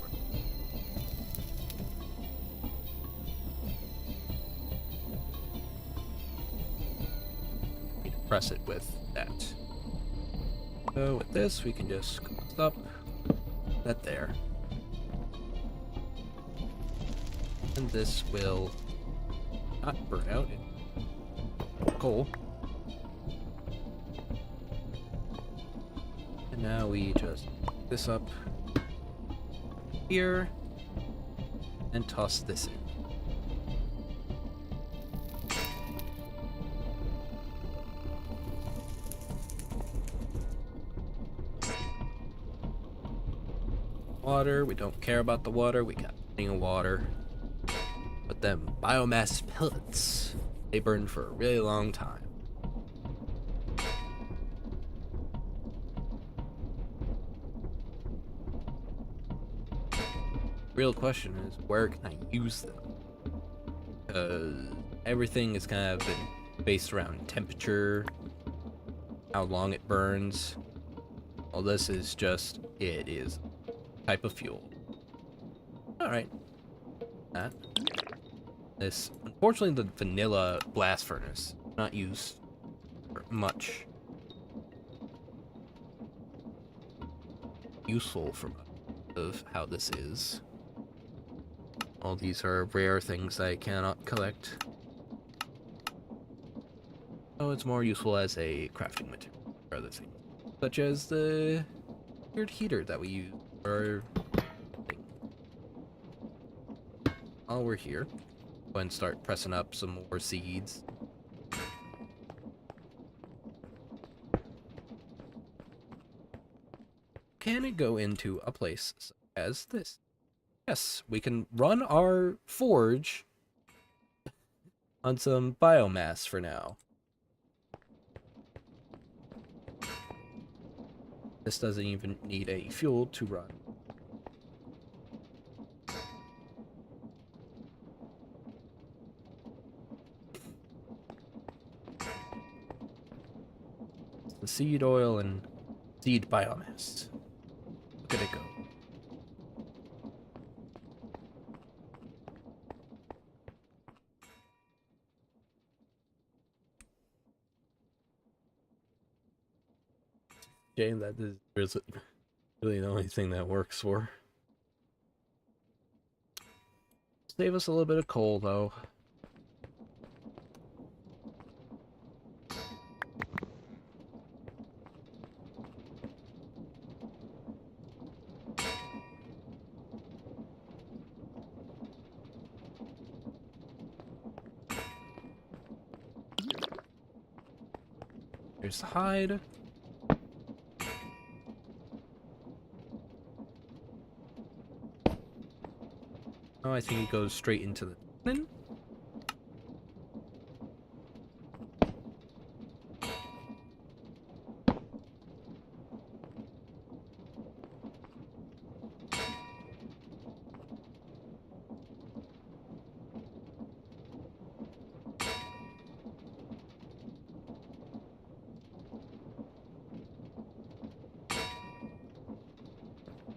Need to press it with that. So with this, we can just close up that there. And this will not burn out. Coal. And now we just pick this up here and toss this in. Water, we don't care about the water, we got plenty of water. But them biomass pellets, they burn for a really long time. Real question is, where can I use them? Because everything is kind of been based around temperature, how long it burns. Well, this is just, it is a type of fuel. Alright. That. This, unfortunately, the vanilla blast furnace, not used for much. Useful for much of how this is. All these are rare things I cannot collect. So it's more useful as a crafting material for other things. Such as the weird heater that we use for our thing. While we're here, go and start pressing up some more seeds. Can it go into a place such as this? Yes, we can run our forge on some biomass for now. This doesn't even need a fuel to run. The seed oil and seed biomass. Look at it go. Shame that is really the only thing that works for. Save us a little bit of coal, though. There's the hide. Oh, I think it goes straight into the tin.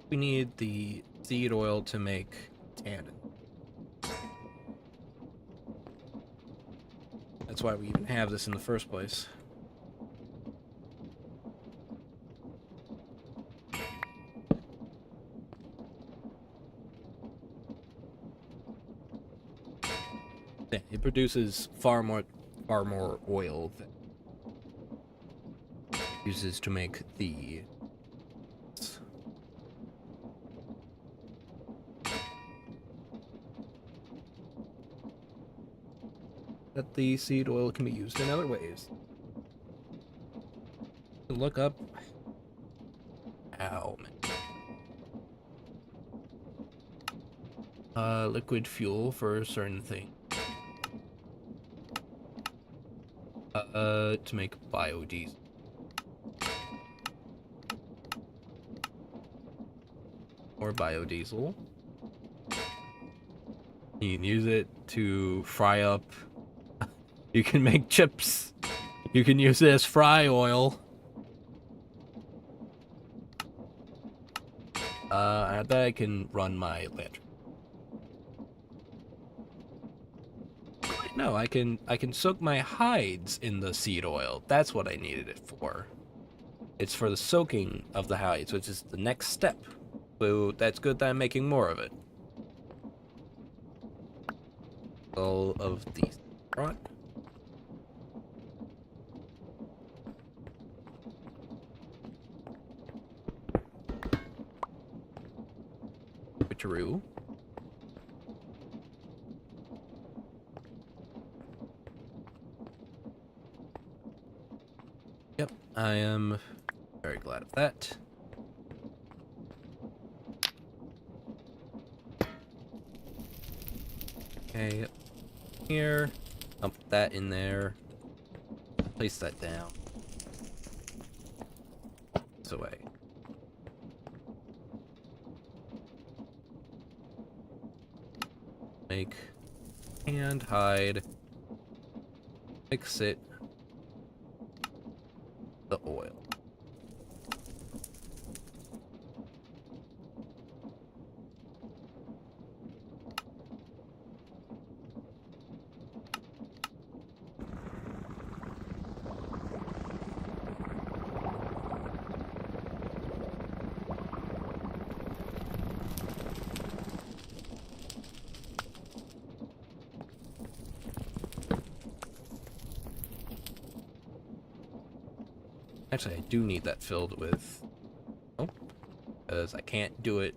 We need the seed oil to make tannin. That's why we even have this in the first place. Yeah, it produces far more oil than it uses to make the that the seed oil can be used in other ways. Look up. Ow, man. Liquid fuel for a certain thing. To make biodiesel. Or biodiesel. You can use it to fry up. You can make chips. You can use it as fry oil. I bet I can run my lantern. No, I can soak my hides in the seed oil. That's what I needed it for. It's for the soaking of the hides, which is the next step. So that's good that I'm making more of it. All of these. Right. Switcheroo. Yep, I am very glad of that. Okay, here. Dump that in there. Place that down. This away. Make and hide. Mix it. The oil. Actually, I do need that filled with... Oh, because I can't do it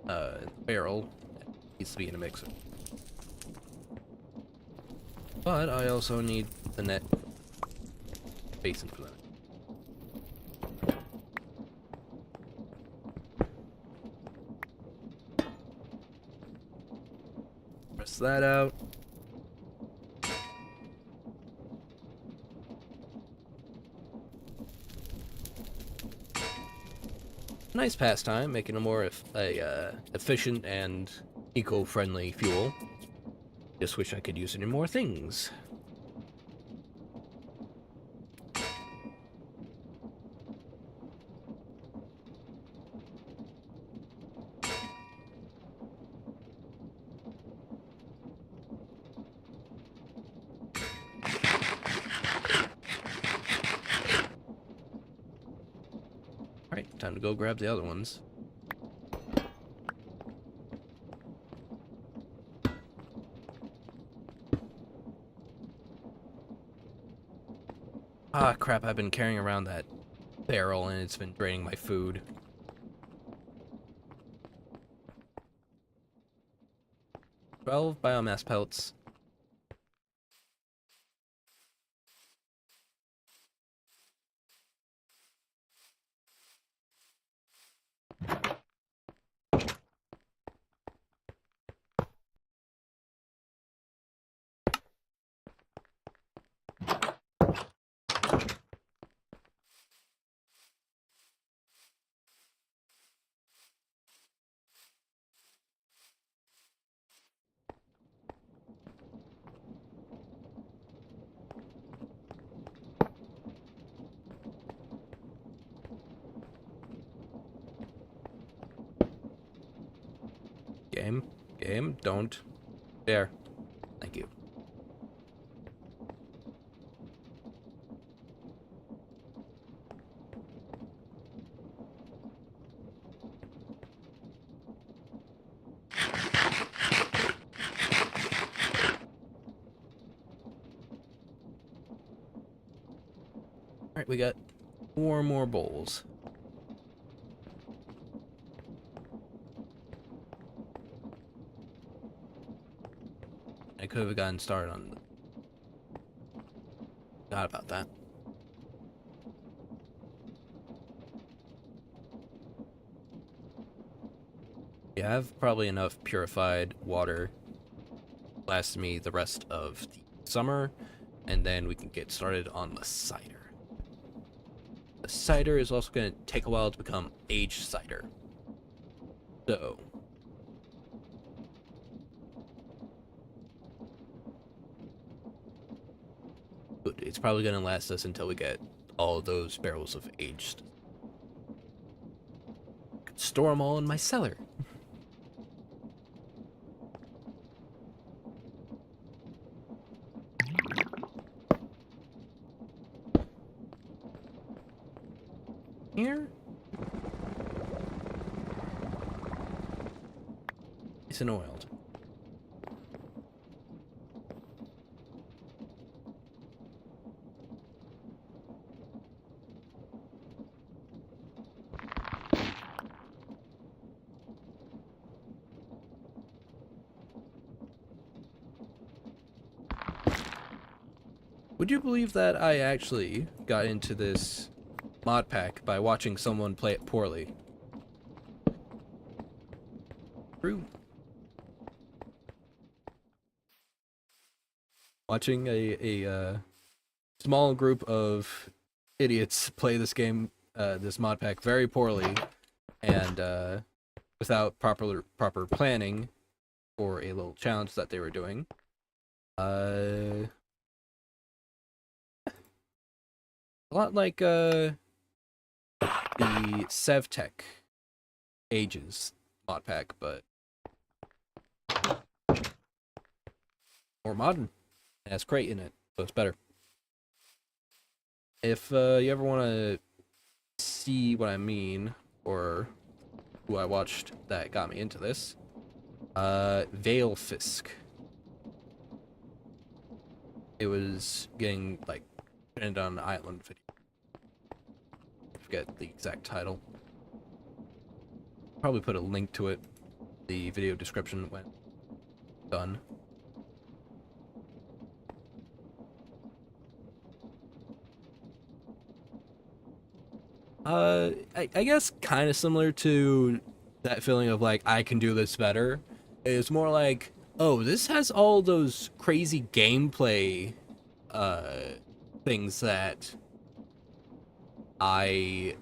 in the barrel. It needs to be in a mixer. But I also need the net basin for that. Press that out. Nice pastime, making a more efficient and eco-friendly fuel. Just wish I could use it in more things. Alright, time to go grab the other ones. Ah, crap, I've been carrying around that barrel and it's been draining my food. 12 biomass pellets. Game, don't. There. Thank you. Alright, we got 4 more bowls. I could have gotten started on. Forgot about that. Yeah, I have probably enough purified water to last me the rest of the summer, and then we can get started on the cider. The cider is also going to take a while to become aged cider. So it's probably going to last us until we get all of those barrels of aged. I could store them all in my cellar. Here it's an oiled. Would you believe that I actually got into this mod pack by watching someone play it poorly? True. Watching a small group of idiots play this game, this mod pack very poorly, and without proper planning for a little challenge that they were doing. A lot like the SevTech Ages mod pack, but more modern. It has crate in it, so it's better. If you ever want to see what I mean, or who I watched that got me into this, Veil Fisk. It was getting like trended on an island video. I forget the exact title. Probably put a link to it. The video description when done. I guess kind of similar to that feeling of like I can do this better. It's more like, oh, this has all those crazy gameplay things that I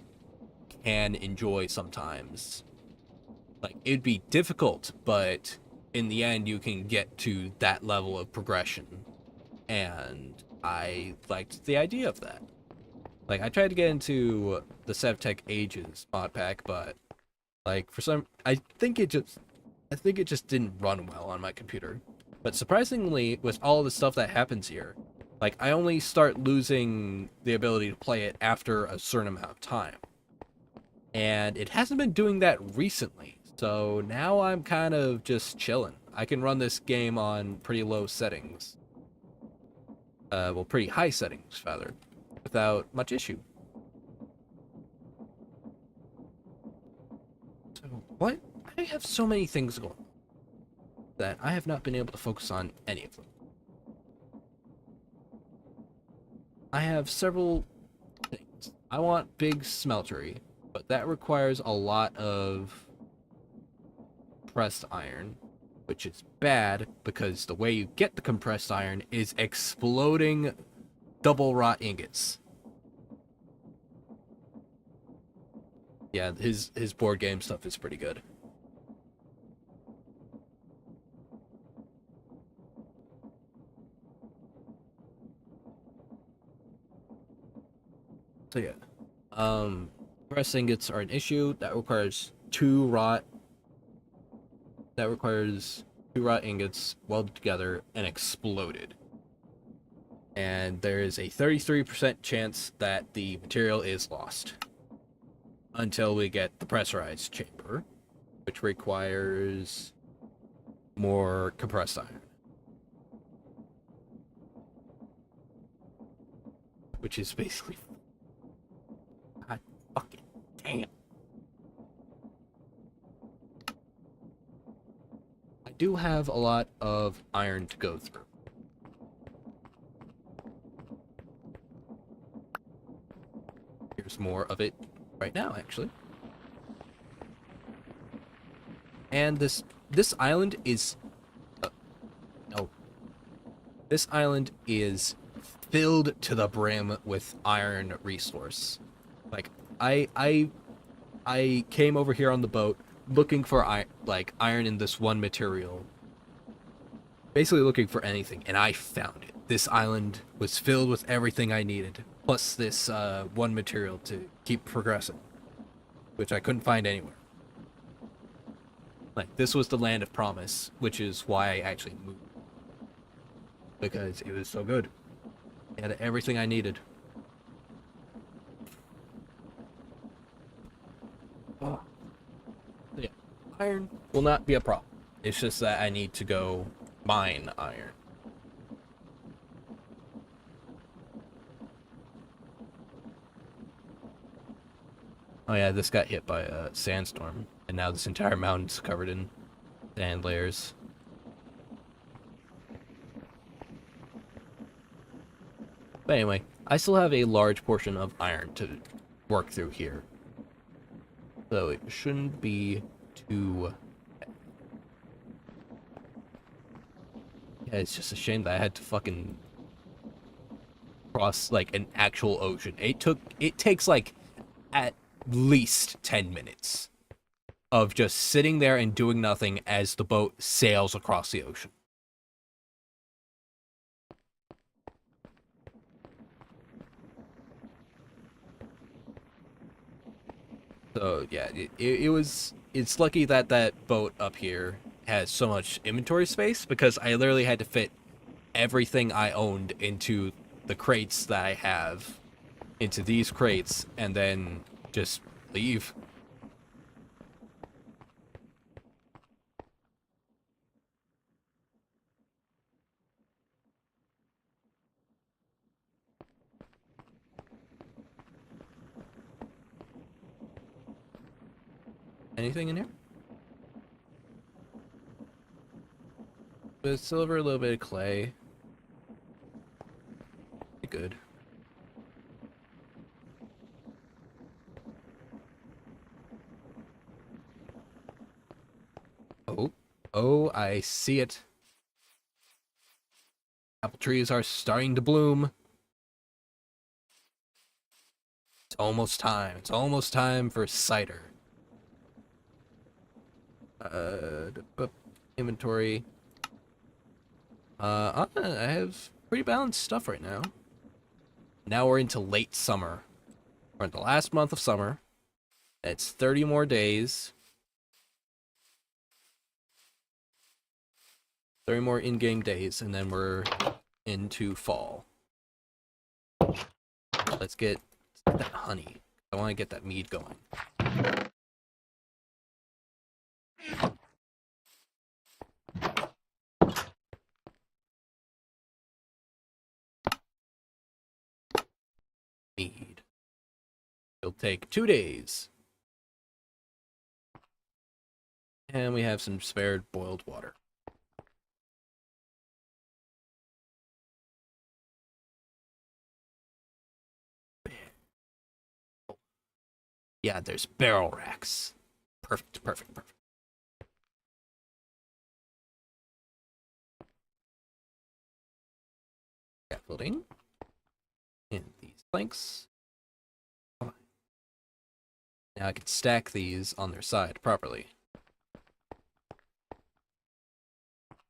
can enjoy sometimes. Like, it'd be difficult, but in the end you can get to that level of progression. And I liked the idea of that. Like, I tried to get into the SevTech Ages mod pack, but like for some I think it just didn't run well on my computer. But surprisingly, with all the stuff that happens here, like I only start losing the ability to play it after a certain amount of time. And it hasn't been doing that recently. So now I'm kind of just chilling. I can run this game on pretty low settings. Well, pretty high settings, rather, without much issue. So, what? I have so many things going on that I have not been able to focus on any of them. I have several things. I want big smeltery, but that requires a lot of compressed iron, which is bad because the way you get the compressed iron is exploding double wrought ingots. Yeah, his board game stuff is pretty good. So yeah, compressed ingots are an issue that requires 2 wrought that requires 2 raw ingots welded together and exploded. And there is a 33% chance that the material is lost until we get the pressurized chamber, which requires more compressed iron, which is basically, god fucking damn. I do have a lot of iron to go through. Here's more of it right now, actually. And this island is no. This island is filled to the brim with iron resource. Like I came over here on the boat looking for iron in this one material. Basically looking for anything, and I found it. This island was filled with everything I needed, plus this one material to keep progressing, which I couldn't find anywhere. Like, this was the land of promise, which is why I actually moved. Because it was so good. It had everything I needed. Oh. So yeah, iron will not be a problem. It's just that I need to go mine iron. Oh yeah, this got hit by a sandstorm, and now this entire mountain's covered in sand layers. But anyway, I still have a large portion of iron to work through here. So it shouldn't be too... Yeah, it's just a shame that I had to fucking cross, like, an actual ocean. It takes, like, at least 10 minutes of just sitting there and doing nothing as the boat sails across the ocean. So yeah, it's lucky that that boat up here has so much inventory space, because I literally had to fit everything I owned into the crates that I have into these crates and then just leave. Anything in here? Bit of silver, a little bit of clay. Good. Oh, I see it. Apple trees are starting to bloom. It's almost time. It's almost time for cider. Inventory. I have pretty balanced stuff right now. Now we're into late summer. We're in the last month of summer. It's 30 more days. 30 more in-game days, and then we're into fall. Let's get that honey. I want to get that mead going. Mead. It'll take 2 days. And we have some spared boiled water. Yeah, there's barrel racks. Perfect, perfect, perfect. Scaffolding. And these planks. Now I can stack these on their side properly.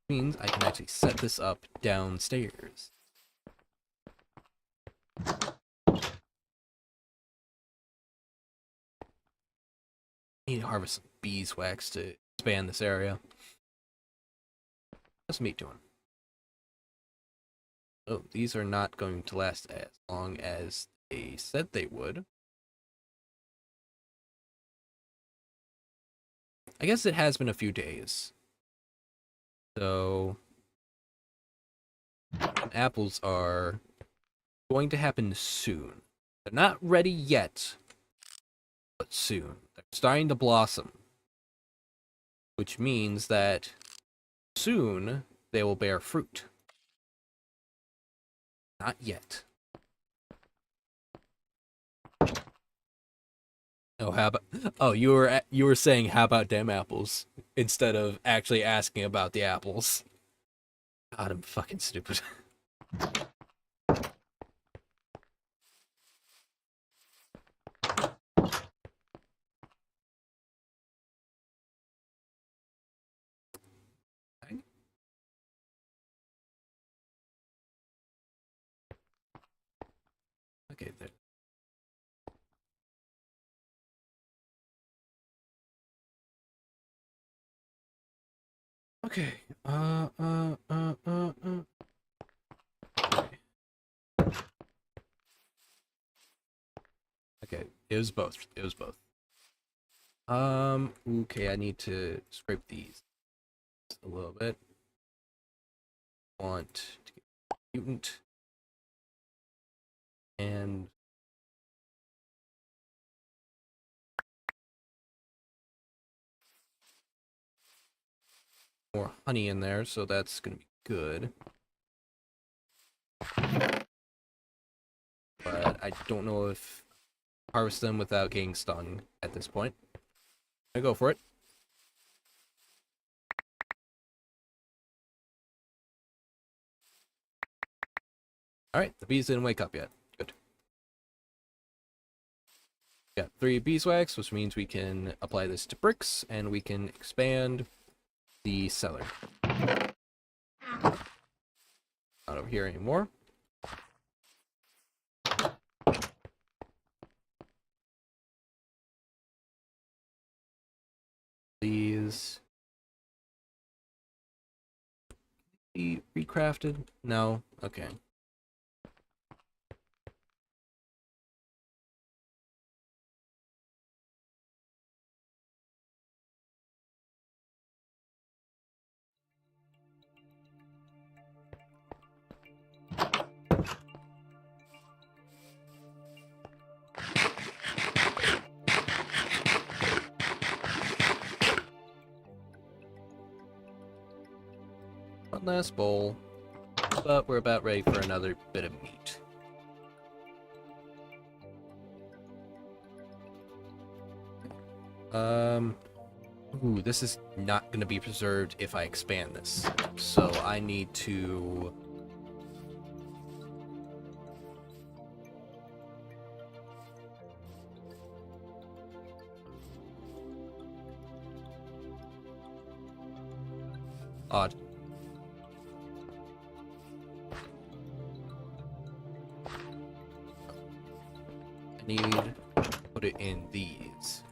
Means I can actually set this up downstairs. I need to harvest some beeswax to expand this area. How's meat doing? Oh, these are not going to last as long as they said they would. I guess it has been a few days. So, apples are going to happen soon. They're not ready yet, but soon. They're starting to blossom, which means that soon they will bear fruit. Not yet. Oh, how about? Oh, you were saying how about damn apples instead of actually asking about the apples. God, I'm fucking stupid. Okay, there. Okay. Okay, it was both. It was both. Okay, I need to scrape these a little bit. Want to get mutant and more honey in there, so that's gonna be good. But I don't know if harvest them without getting stung at this point. I go for it. Alright, the bees didn't wake up yet. Good. Got 3 beeswax, which means we can apply this to bricks, and we can expand the cellar. Not over here anymore. These be recrafted? No? Okay. One last bowl, but we're about ready for another bit of meat. Ooh, this is not gonna be preserved if I expand this. So I need to... Odd. I need to put it in these.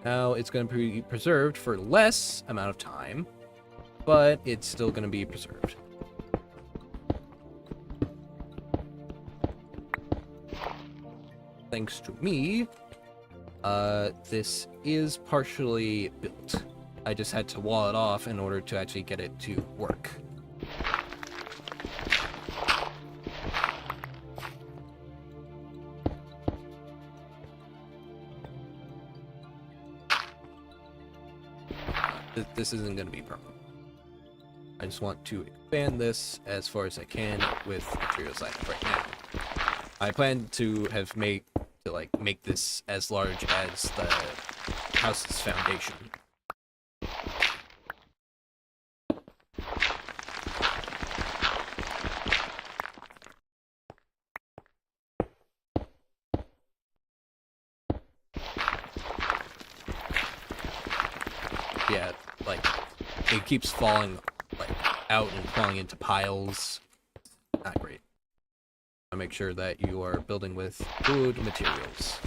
Now it's going to be preserved for less amount of time, but it's still going to be preserved. Thanks to me, this is partially built. I just had to wall it off in order to actually get it to work. This isn't going to be a problem. I just want to expand this as far as I can with materials I have right now. I plan to have make this as large as the house's foundation. yeah, like, it keeps falling, like, out and falling into piles. Not great. I make sure that you are building with good materials.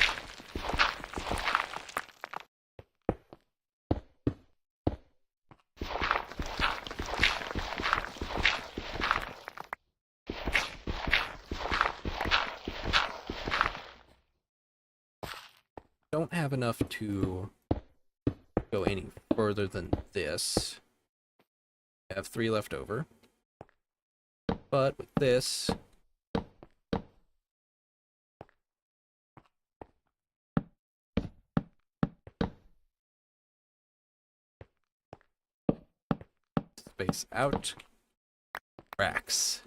Don't have enough to go any further than this. I have 3 left over. But with this, space out, racks.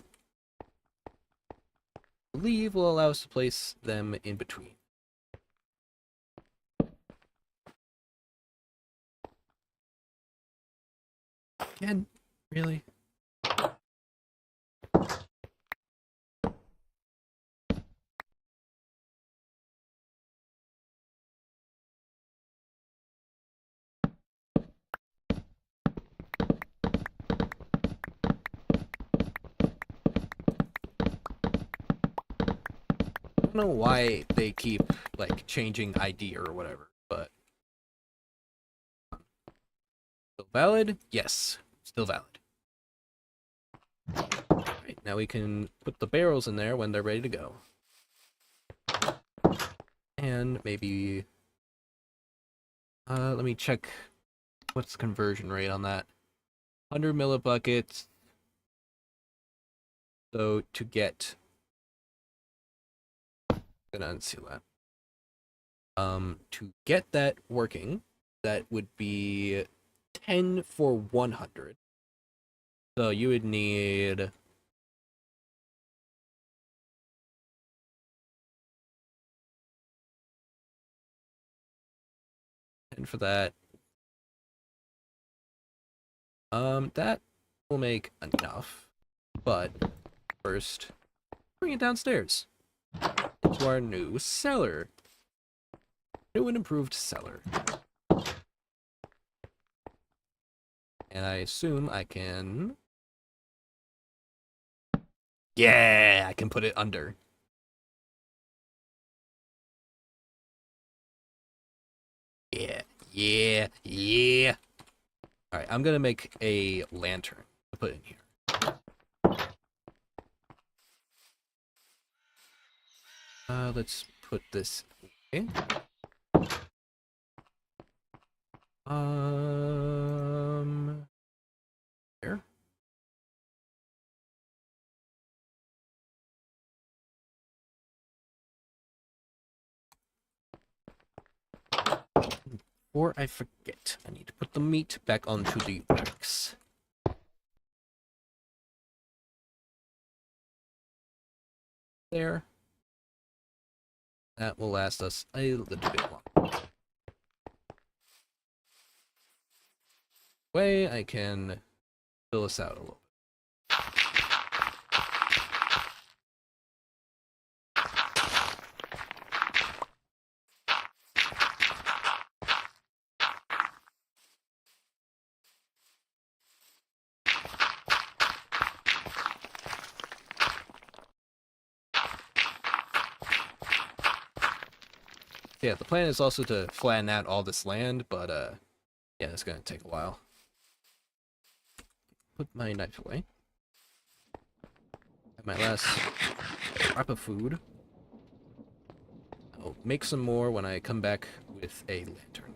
I believe will allow us to place them in between. Again, really? I don't know why they keep, like, changing ID or whatever, but... Still valid? Yes, still valid. Right, now we can put the barrels in there when they're ready to go. And maybe... let me check what's the conversion rate on that. 100 millibuckets. So to get... I'm gonna unseal that. To get that working, that would be 10 for 100. So you would need... And for that, that will make enough. But first, bring it downstairs to our new cellar. New and improved cellar. And I assume I can... Yeah, I can put it under. Yeah, yeah, yeah. Alright, I'm gonna make a lantern to put in here. Let's put this away. There. Before I forget, I need to put the meat back onto the racks. There. That will last us a little bit longer. Way I can fill this out a little bit. Yeah, the plan is also to flatten out all this land, but yeah, it's gonna take a while. Put my knife away. Have my last drop of food. I'll make some more when I come back with a lantern.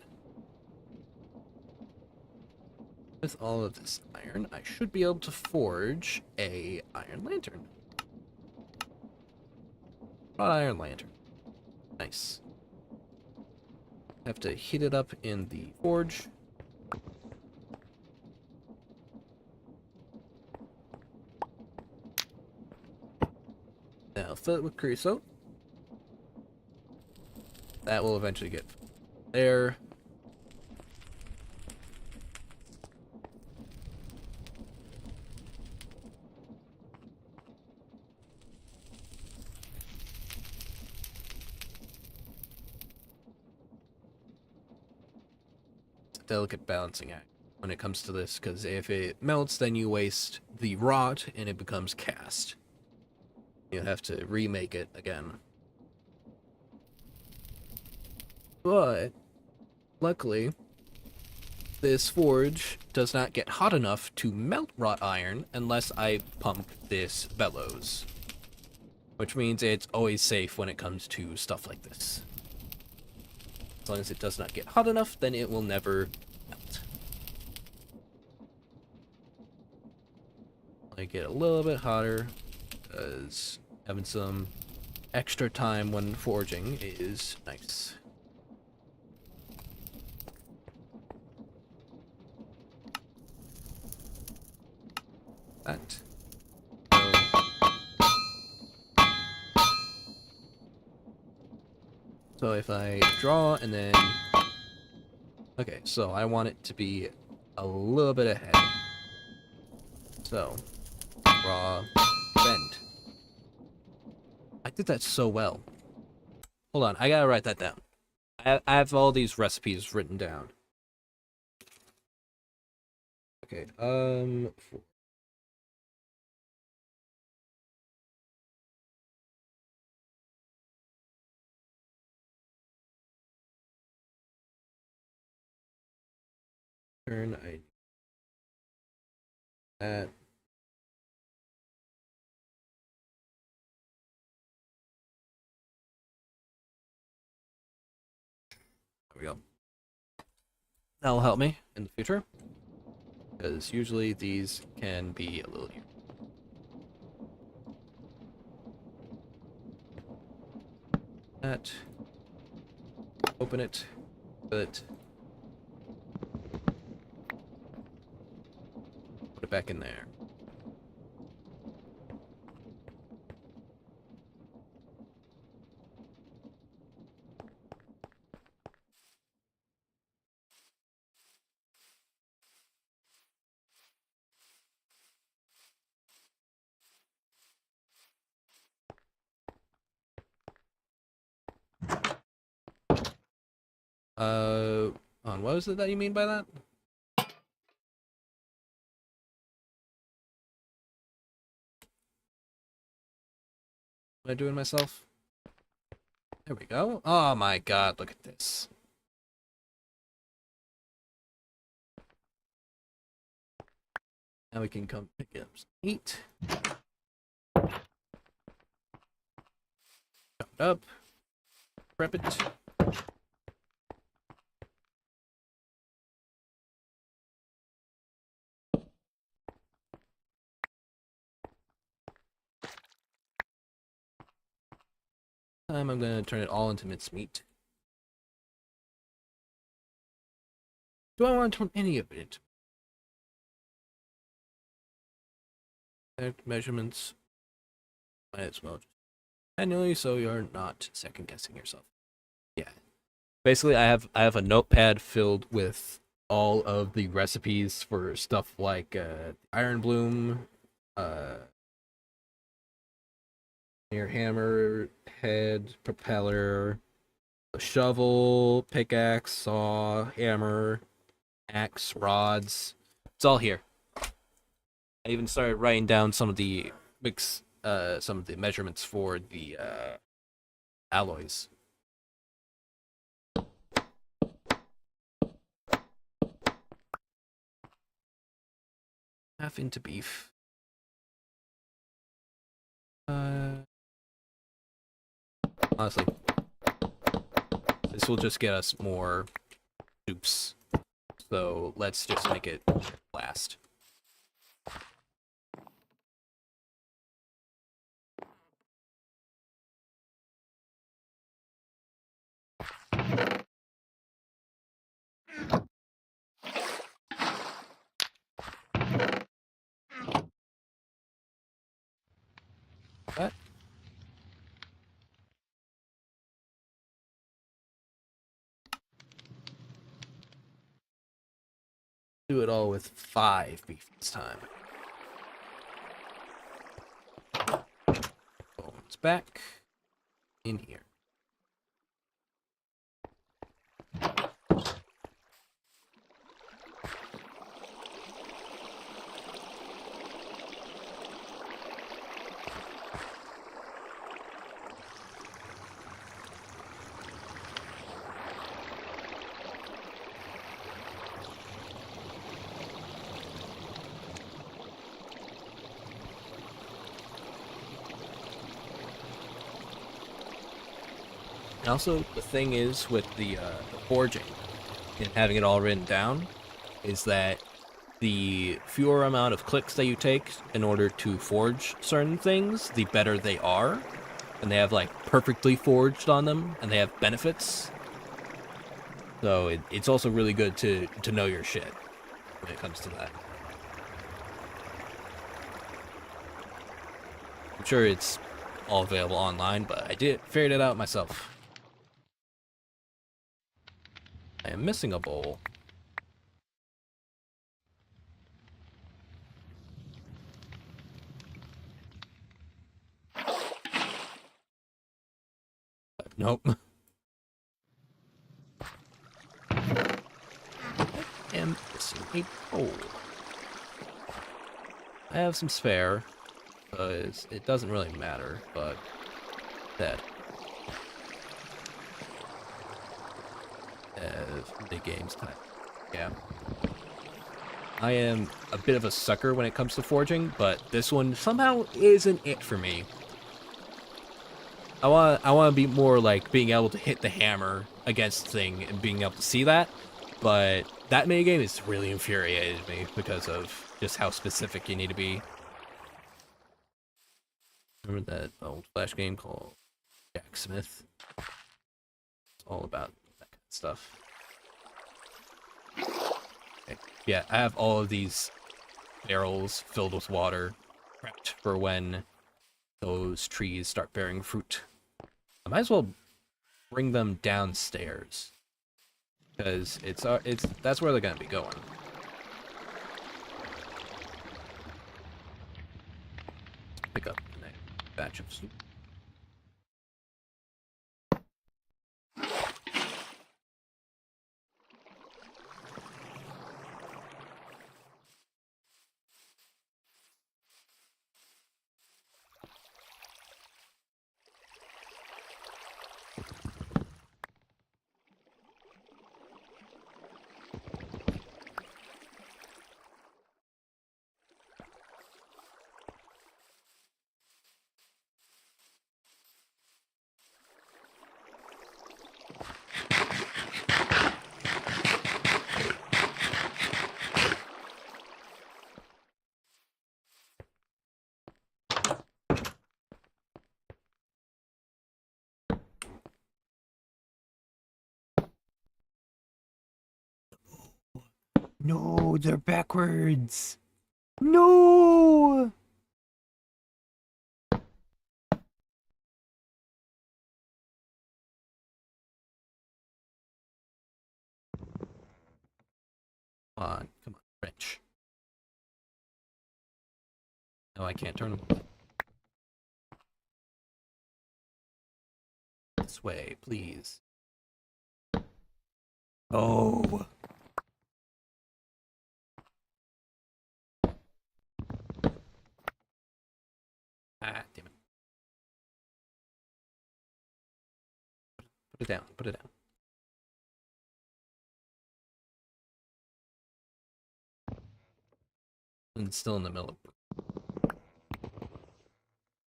With all of this iron, I should be able to forge a iron lantern. Wrought iron lantern. Nice. Have to heat it up in the forge. Now fill it with creosote. That will eventually get there. delicate balancing act when it comes to this, because if it melts, then you waste the rot and it becomes cast. You have to remake it again. But luckily, this forge does not get hot enough to melt wrought iron unless I pump this bellows. Which means it's always safe when it comes to stuff like this. As long as it does not get hot enough, then it will never melt. I get a little bit hotter, because having some extra time when forging is nice. That. So if I draw and then... Okay, so I want it to be a little bit ahead. So, draw, bend. I did that so well. Hold on, I gotta write that down. I have all these recipes written down. Okay, turn I that. There we go. That'll help me in the future, because usually these can be a little here. That. Open it. Put it back in there. What was it that you mean by that? Am I doing myself? There we go. Oh my god, look at this. Now we can come pick up some meat. Chop it up. Prep it. I'm gonna turn it all into mincemeat. Do I want to turn any of it? Measurements. Might as well just manually, so you're not second guessing yourself. Yeah. Basically, I have a notepad filled with all of the recipes for stuff like iron bloom, near hammer, head, propeller, a shovel, pickaxe, saw, hammer, axe, rods. It's all here. I even started writing down some of the measurements for the alloys. Half into beef. Honestly, this will just get us more soups. So let's just make it last. That. Do it all with 5 beef this time. Bones back in here. And also, the thing is with the forging and having it all written down is that the fewer amount of clicks that you take in order to forge certain things, the better they are. And they have like perfectly forged on them, and they have benefits. So it's also really good to know your shit when it comes to that. I'm sure it's all available online, but I figured it out myself. I am missing a bowl. Nope. I am missing a bowl. I have some spare. It doesn't really matter, but that the game's time. Yeah. I am a bit of a sucker when it comes to forging, but this one somehow isn't it for me. I want to be more like being able to hit the hammer against the thing and being able to see that, but that minigame has really infuriated me because of just how specific you need to be. Remember that old Flash game called Jack Smith? It's all about that kind of stuff. Okay. Yeah, I have all of these barrels filled with water, prepped for when those trees start bearing fruit. I might as well bring them downstairs, because it's that's where they're gonna be going. Pick up the next batch of soup. No, they're backwards. No. Come on, wrench. No, I can't turn them. This way, please. Oh. Ah, damn it. Put it down. Put it down. And still in the middle of...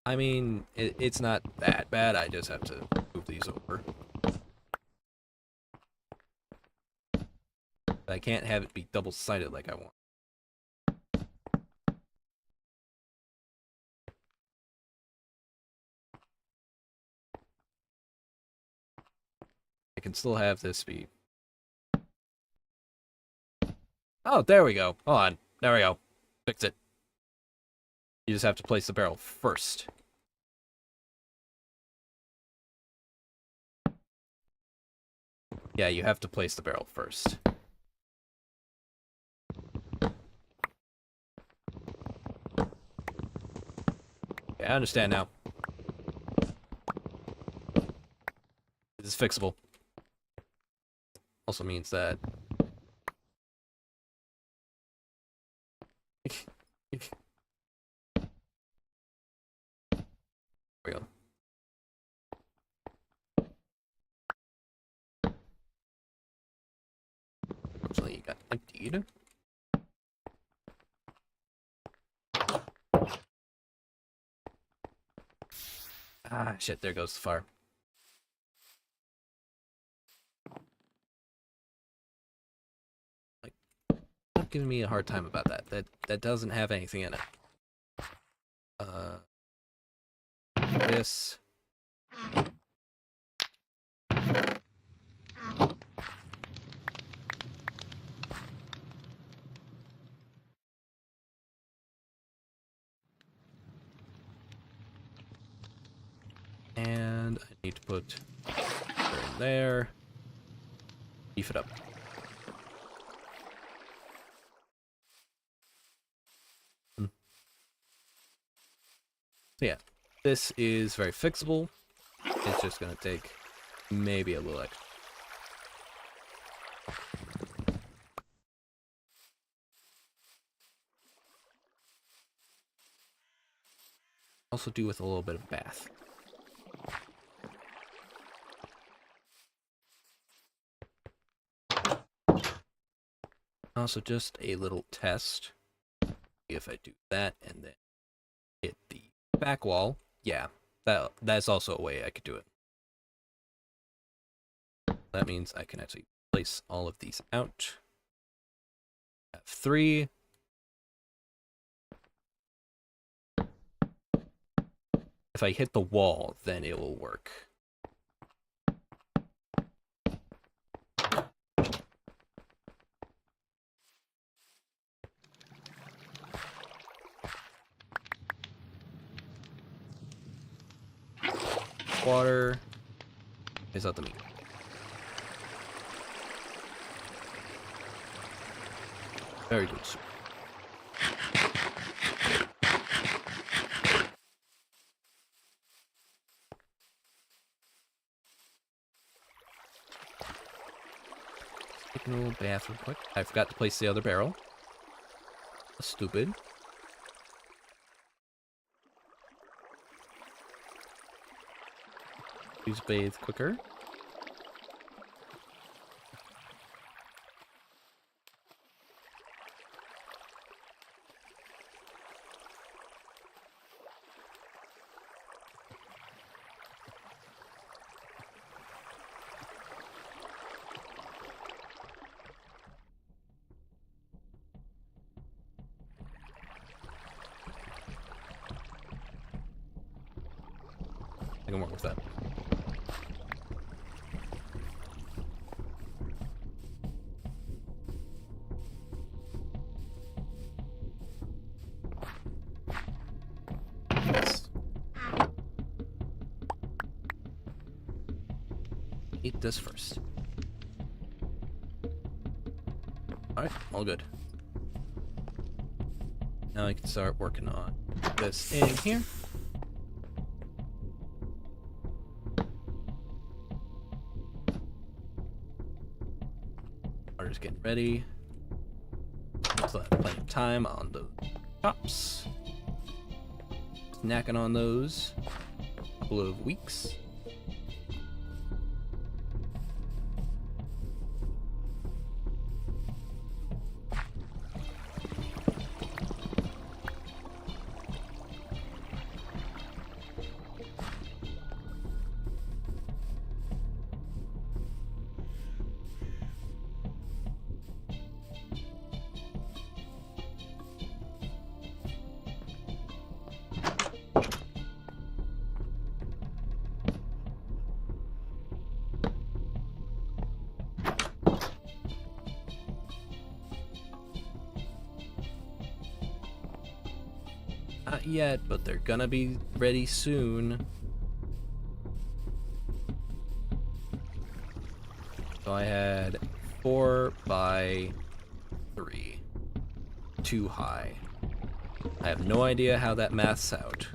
I mean, it's not that bad. I just have to move these over. But I can't have it be double-sided like I want. I can still have this be... Oh, there we go. Hold on. There we go. Fix it. You just have to place the barrel first. Yeah, you have to place the barrel first. Okay, I understand now. This is fixable. Also means that... There we go. Unfortunately, you got emptied. Ah, shit, there goes the fire. Stop giving me a hard time about that. That doesn't have anything in it. This. And I need to put in there. Beef it up. So yeah, this is very fixable. It's just gonna take maybe a little extra. Also do with a little bit of bath. Also just a little test. If I do that and then hit the back wall, yeah, that's also a way I could do it. That means I can actually place all of these out. I have 3. If I hit the wall, then it will work. Water is out the meat. Very good soup. Take a little bath real quick. I forgot to place the other barrel. Stupid. Please bathe quicker. I can work with that. Eat this first. Alright, all good. Now I can start working on this in here. Water's getting ready. Still have plenty of time on the tops. Snacking on those. A couple of weeks. Not yet, but they're gonna be ready soon. So I had 4 by 3. Too high. I have no idea how that maths out.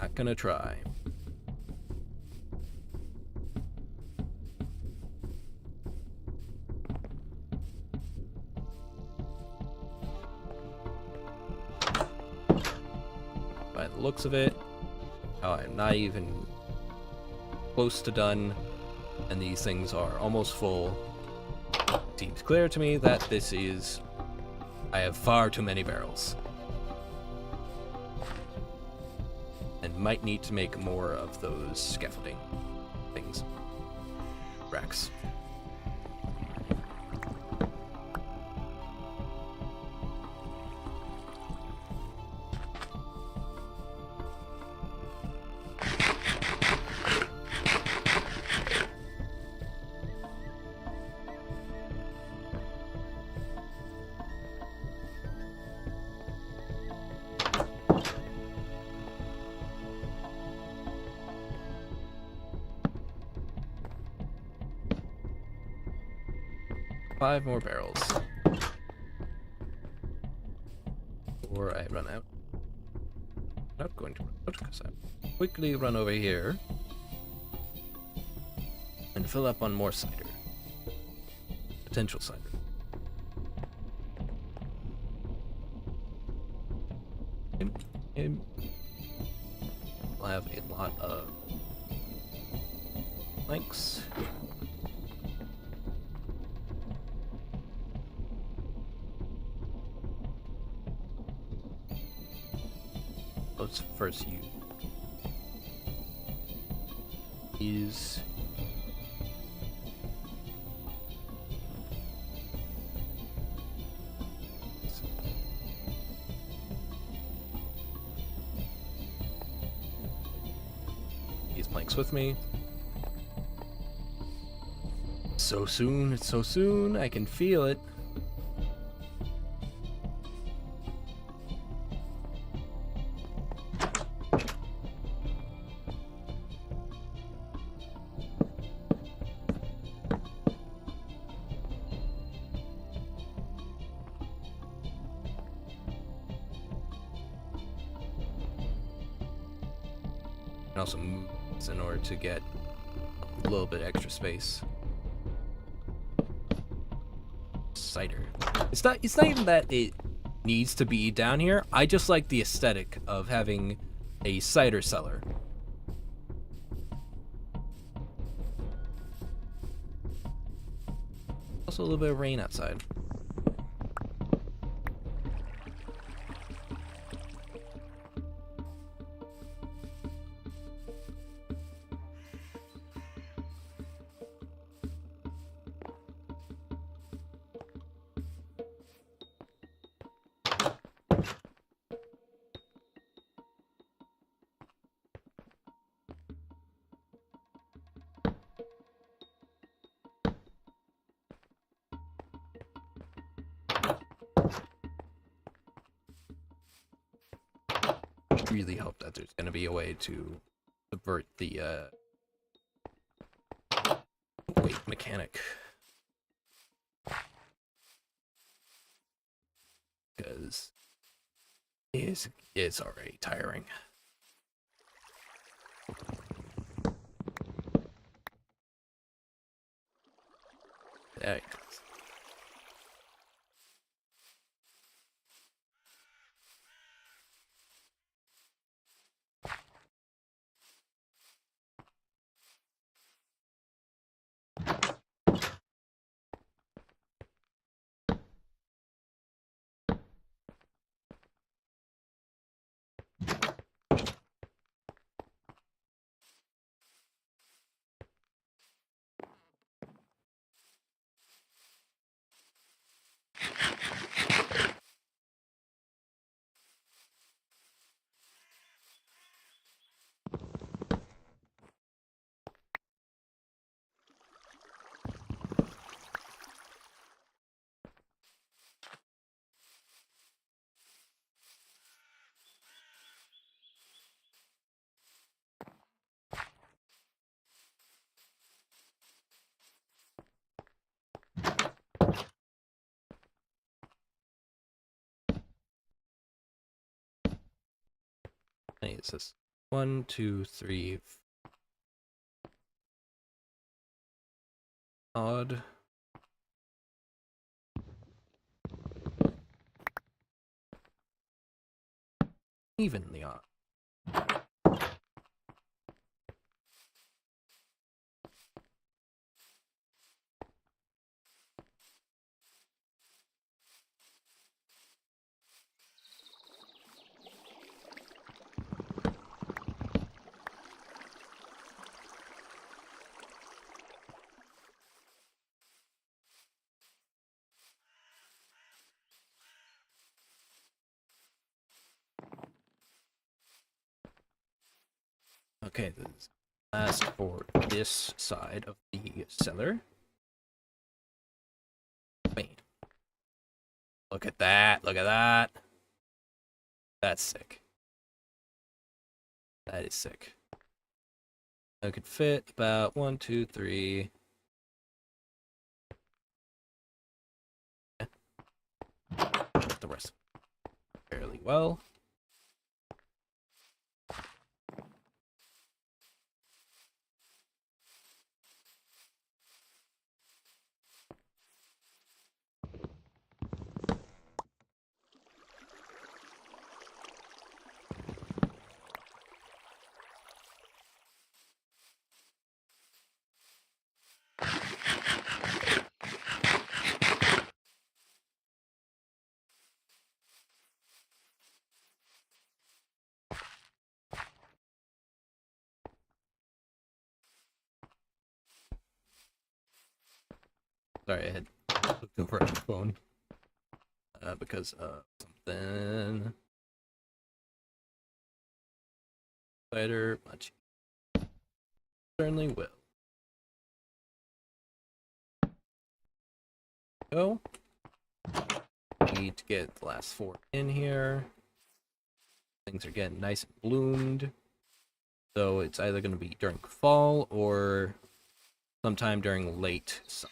Not gonna try. By the looks of it, I'm not even close to done, and these things are almost full. Seems clear to me that this is... I have far too many barrels. And might need to make more of those scaffolding things. racks. Five more barrels. Before I run out. Not going to run out because I quickly run over here and fill up on more cider. Potential cider. I'll have a lot of planks. Let's first use these. These planks with me. So soon, it's so soon, I can feel it. And also move this in order to get a little bit extra space. Cider. It's not even that it needs to be down here. I just like the aesthetic of having a cider cellar. Also a little bit of rain outside. Really hope that there's going to be a way to subvert the weight mechanic, because it's already tiring. There it goes. How many is this? 1, 2, 3. Odd. Evenly odd. Okay, this is last for this side of the cellar. Bam. Look at that. Look at that. That's sick. That is sick. I could fit about 1, 2, 3. Yeah. The rest fairly well. Sorry, I had looked over at my phone because of something. Spider much certainly will. Go. Need to get the last 4 in here. Things are getting nice and bloomed. So it's either going to be during fall or sometime during late summer.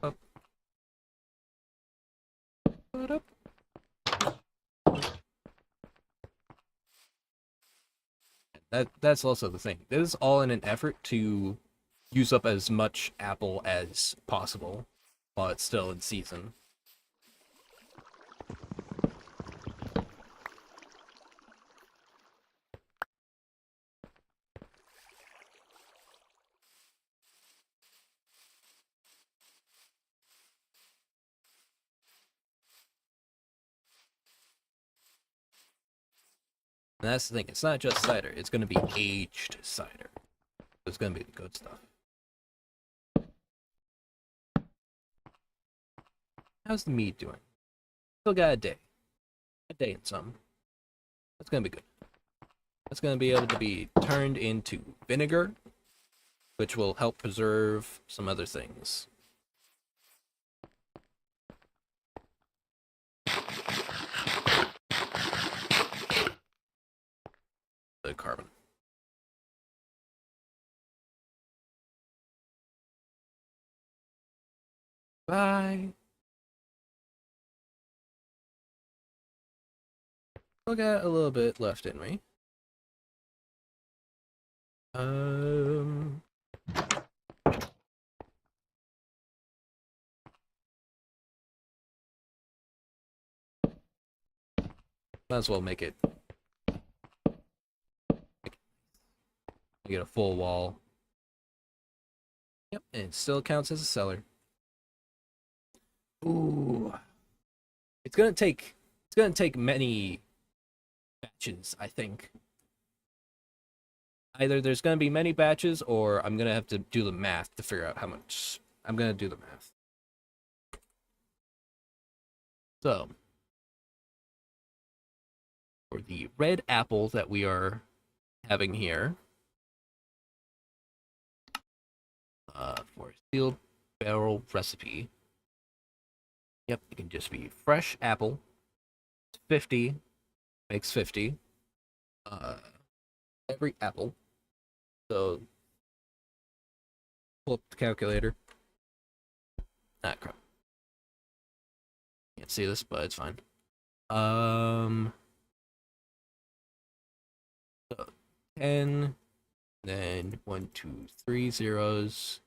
Up. Up. That's also the thing. This is all in an effort to use up as much apple as possible while it's still in season. And that's the thing. It's not just cider. It's going to be aged cider. It's going to be the good stuff. How's the mead doing? Still got a day. A day and some. That's going to be good. That's going to be able to be turned into vinegar, which will help preserve some other things. The carbon. Bye. Still got a little bit left in me. Might as well make it get a full wall. Yep, and it still counts as a cellar. Ooh. It's gonna take many batches, I think. Either there's gonna be many batches or I'm gonna have to do the math to figure out how much. I'm gonna do the math. So for the red apple that we are having here, for a sealed barrel recipe. Yep, it can just be fresh apple. 50 makes 50. Every apple. So pull up the calculator. Ah, crap. Can't see this, but it's fine. So 10, then 1, 2, 3 zeros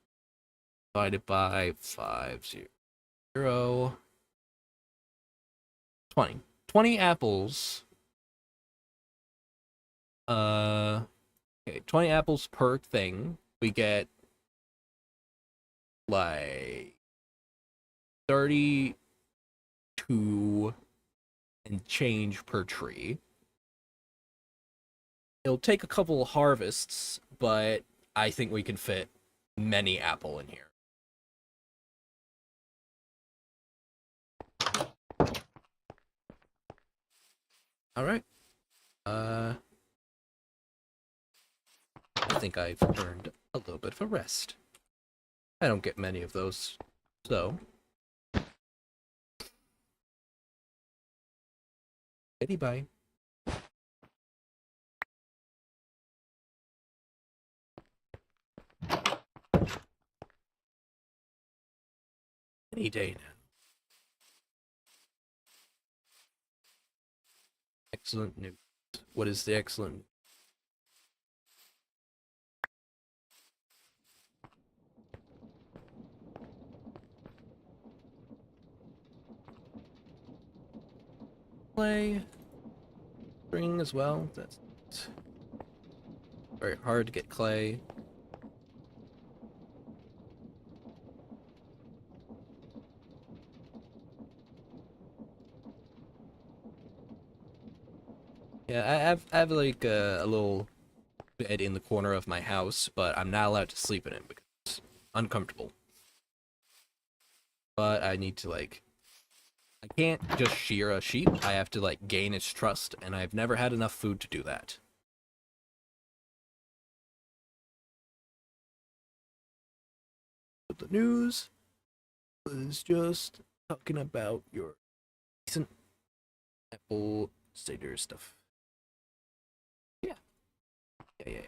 divided by 5, 0. 20. 20 apples. Okay, 20 apples per thing. We get like 32 and change per tree. It'll take a couple harvests, but I think we can fit many apple in here. All right. I think I've earned a little bit of a rest. I don't get many of those, so. Bye. Any day now. Excellent news. What is the excellent? Clay string as well. That's very hard to get clay. Yeah, I have like a little bed in the corner of my house, but I'm not allowed to sleep in it because it's uncomfortable. But I need to like, I can't just shear a sheep. I have to like gain its trust, and I've never had enough food to do that. But the news was just talking about your recent apple cider stuff. Yeah. Yeah.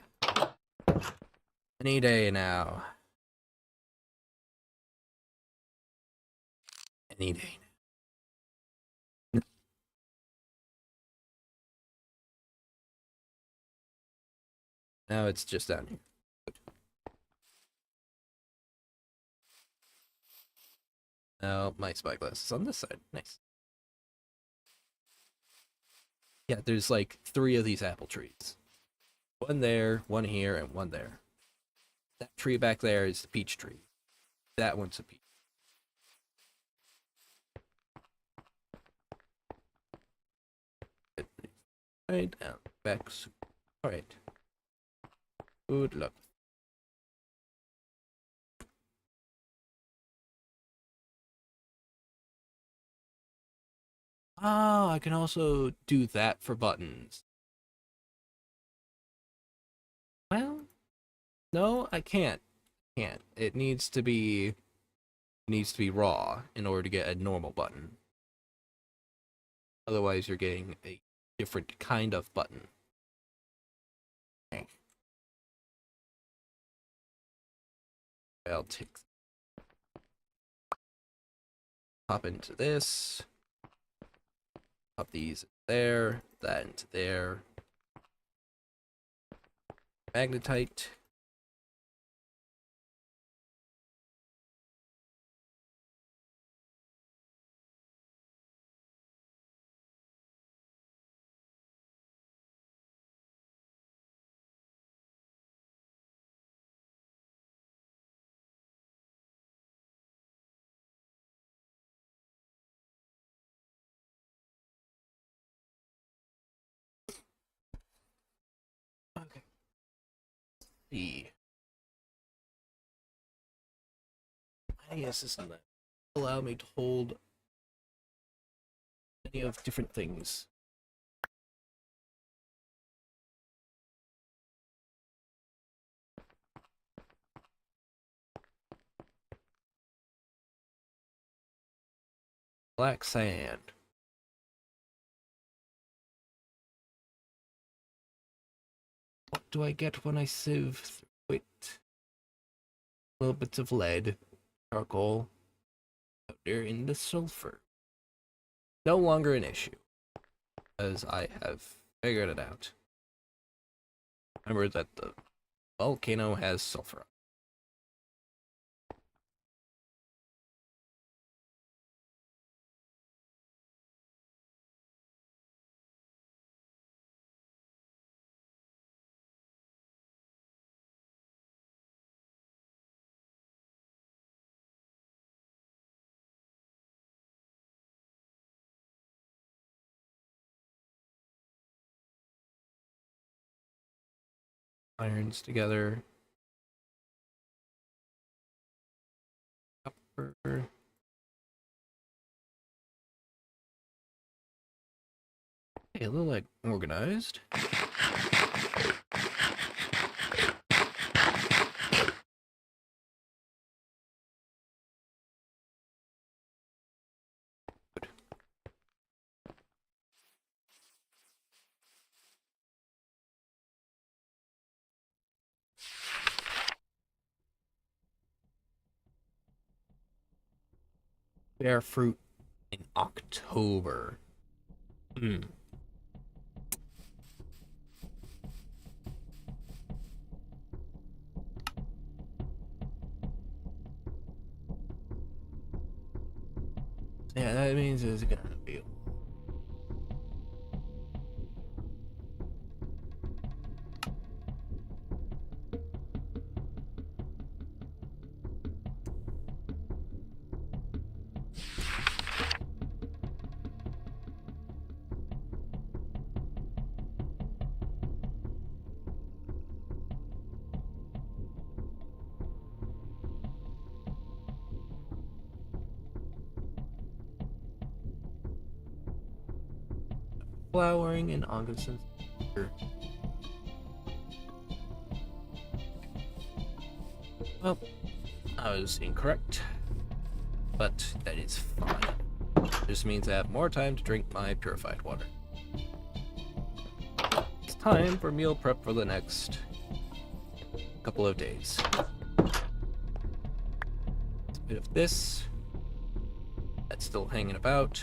Any day now. Any day now. Now it's just down here. Now my spyglass is on this side. Nice. Yeah, there's like 3 of these apple trees. One there, one here, and one there. That tree back there is the peach tree. That one's a peach. Right down, back. Alright. Good luck. Ah, I can also do that for buttons. Well, no, I can't. Can't. It needs to be raw in order to get a normal button. Otherwise, you're getting a different kind of button. Okay. I'll take pop into this. Pop these there, that into there. Magnetite. Okay. See. My system that allow me to hold many of different things. Black sand. What do I get when I sieve through it? A little bits of lead, charcoal, powder in the sulfur. No longer an issue, as I have figured it out. Remember that the volcano has sulfur. irons together. Copper. Hey, a little like organized. Bear fruit in October. Hmm. Yeah, that means it's gonna be. Flowering in August and September. Well, I was incorrect, but that is fine. This means I have more time to drink my purified water. It's time for meal prep for the next couple of days. A bit of this. That's still hanging about.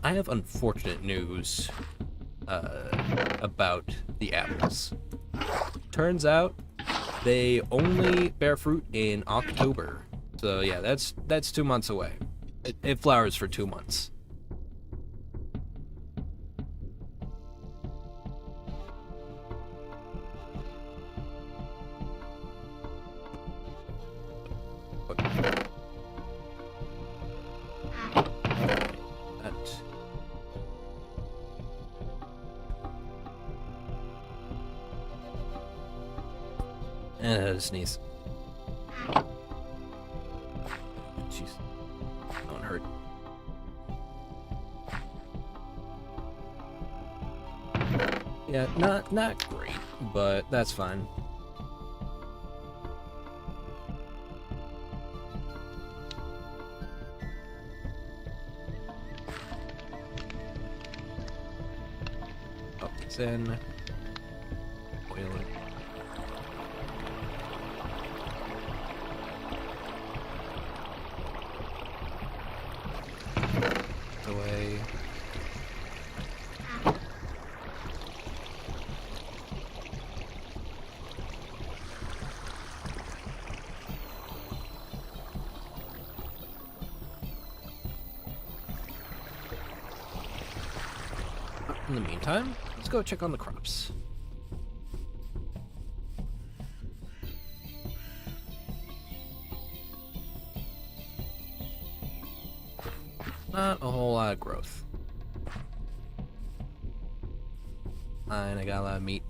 I have unfortunate news about the apples. Turns out they only bear fruit in October. So yeah, that's 2 months away. It flowers for 2 months. And I had a sneeze. Jeez. That one hurt. Yeah, not great, but that's fine. Oh, then boil it. Away. In the meantime, let's go check on the crops. Not a whole lot of growth. And I got a lot of meat.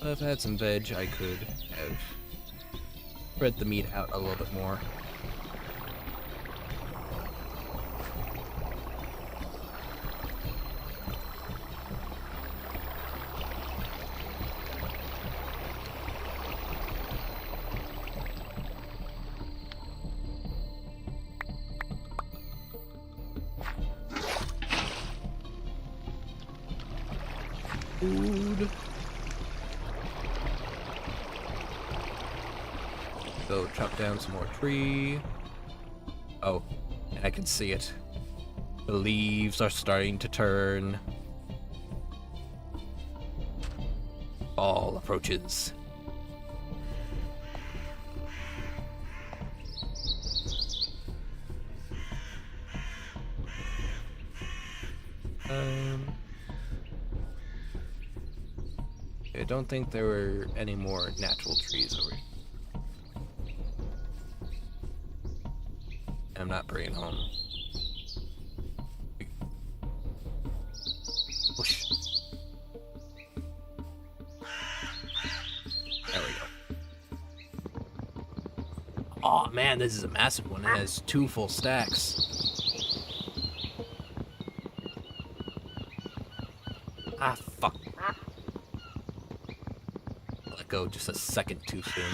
But if I had some veg, I could have spread the meat out a little bit more. Food. Go chop down some more tree. Oh, and I can see it. The leaves are starting to turn. Fall approaches. I don't think there were any more natural trees over here. I'm not bringing home. Whoosh. There we go. Oh man, this is a massive one. It has 2 full stacks. Ah, fuck. Let go just a second too soon.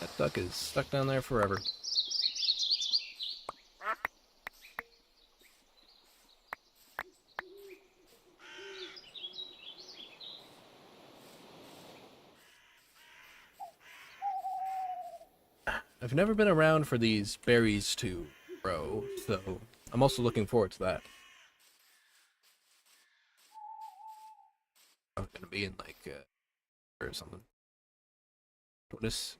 That duck is stuck down there forever. I've never been around for these berries to grow, so I'm also looking forward to that. I'm gonna be in like or something. Notice.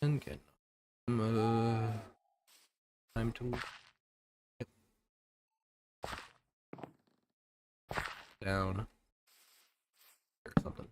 And get time to get down or something.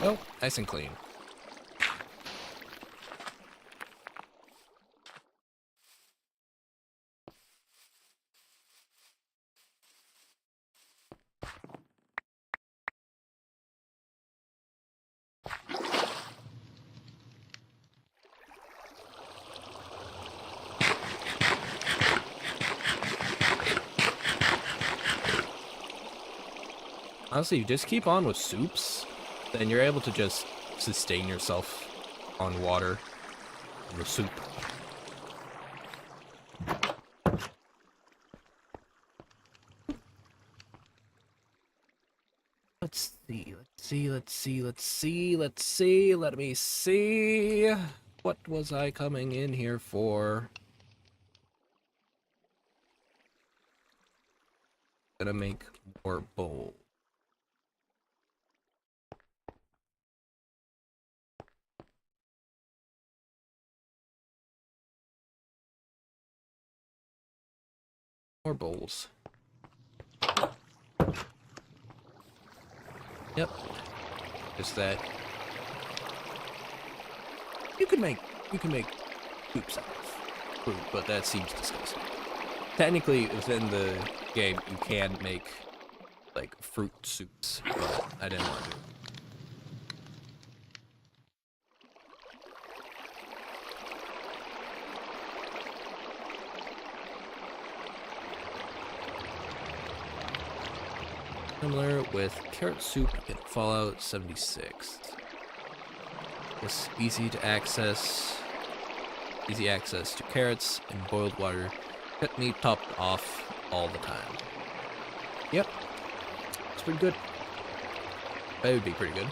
Oh, nice and clean. Honestly, you just keep on with soups, then you're able to just sustain yourself on water and the soup. Let's see. Let me see. What was I coming in here for? Gonna make more bowls. More bowls. Yep. Just that. You can make soups out of fruit, but that seems disgusting. Technically, within the game, you can make like fruit soups, but I didn't want to. Similar with carrot soup in Fallout 76. Just easy access to carrots and boiled water. Get me topped off all the time. Yep, it's pretty good. That would be pretty good.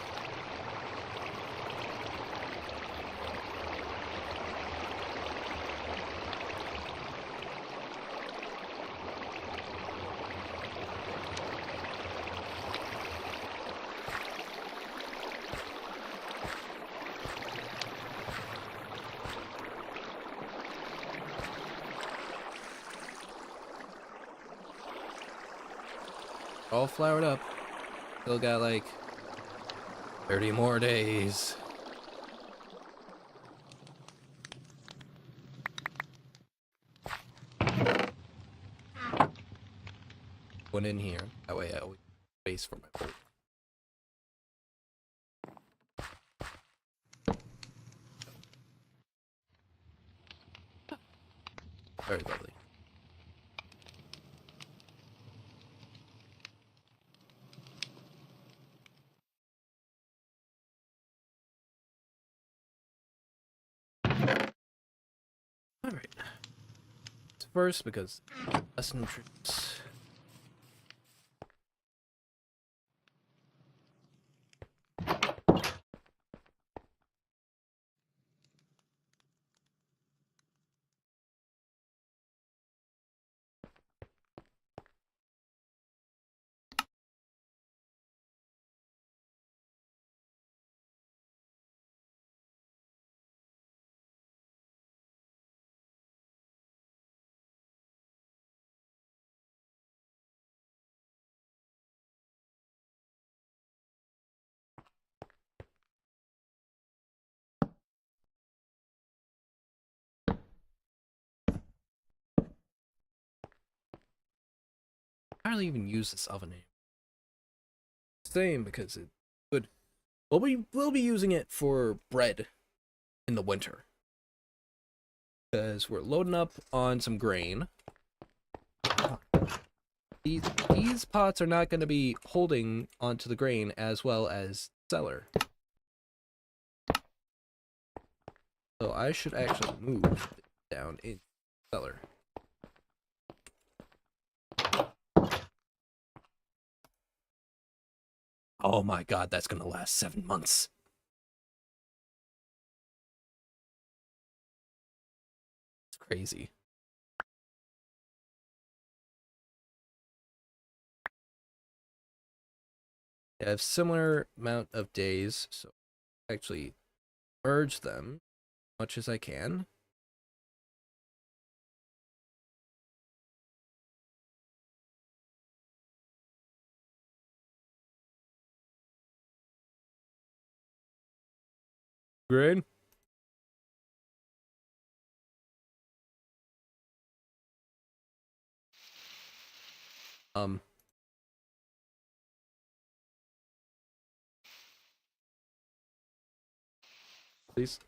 All flowered up. Still got like 30 more days. One in here. That way I always have space for my bolt. Very lovely. Alright. First, because less nutrients. I hardly even use this oven anymore. Same, because it's good. Well, we will be using it for bread in the winter. Because we're loading up on some grain. These pots are not going to be holding onto the grain as well as cellar. So I should actually move down in cellar. Oh my god, that's going to last 7 months. It's crazy. I have similar amount of days, so actually merge them as much as I can. Grain. Please.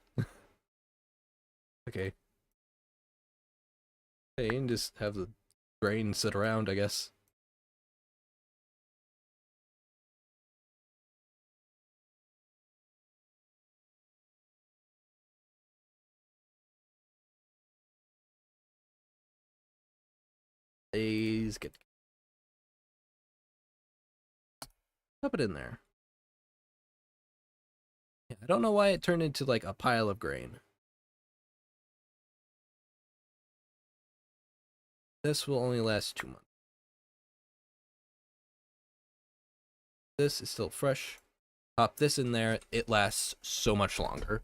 Okay. Hey, and just have the grain sit around, I guess. Please get up it in there. Yeah, I don't know why it turned into like a pile of grain. This will only last 2 months. This is still fresh. Pop this in there, it lasts so much longer.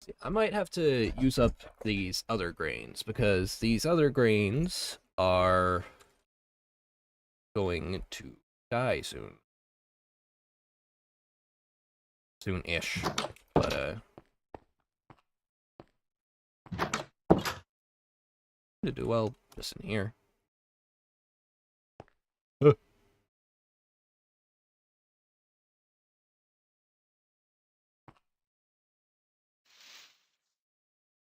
See, I might have to use up these other grains because these other grains are going to die soon. Soon-ish. But to do well just in here.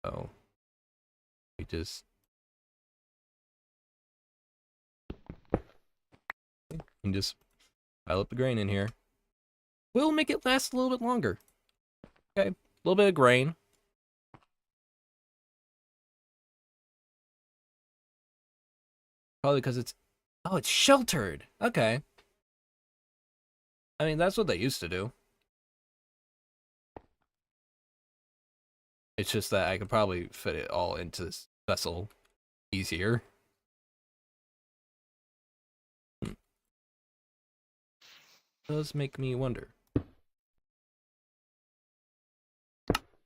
Oh, we just pile up the grain in here. we'll make it last a little bit longer. Okay, a little bit of grain. Probably because it's... Oh, it's sheltered. Okay. I mean, that's what they used to do. It's just that I could probably fit it all into this vessel easier. Does make me wonder.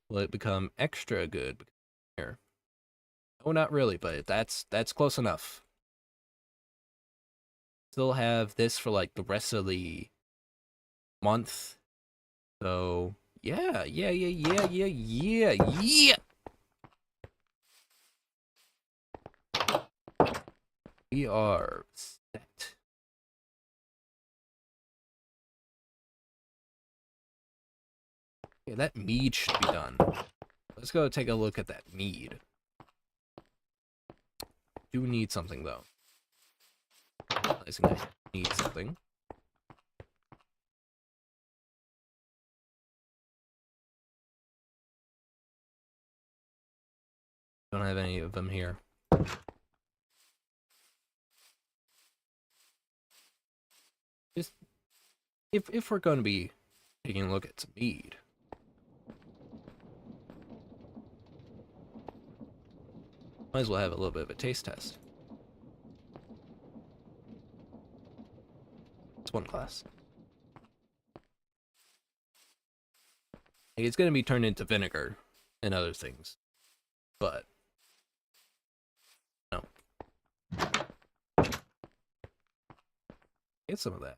Will it become extra good here? Oh, not really, but that's close enough. Still have this for like the rest of the month. So yeah. We are set. Yeah, that mead should be done. Let's go take a look at that mead. Do need something though. I need something. Don't have any of them here. Just if we're going to be taking a look at some mead, might as well have a little bit of a taste test. It's one glass. It's going to be turned into vinegar and other things, but no. Get some of that.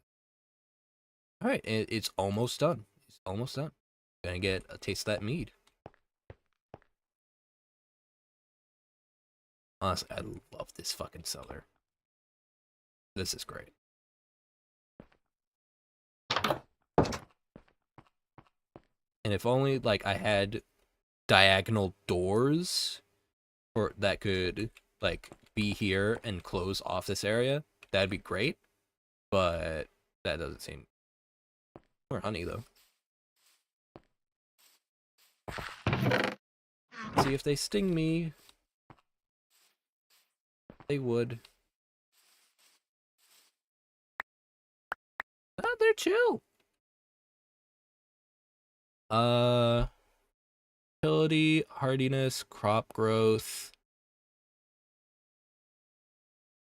All right, it's almost done. It's almost done. Gonna get a taste of that mead. Honestly, I love this fucking cellar. This is great. And if only like I had diagonal doors or that could like be here and close off this area, that'd be great. But that doesn't seem... More honey though. See if they sting me. They would. Ah, they're chill. Utility, hardiness, crop growth.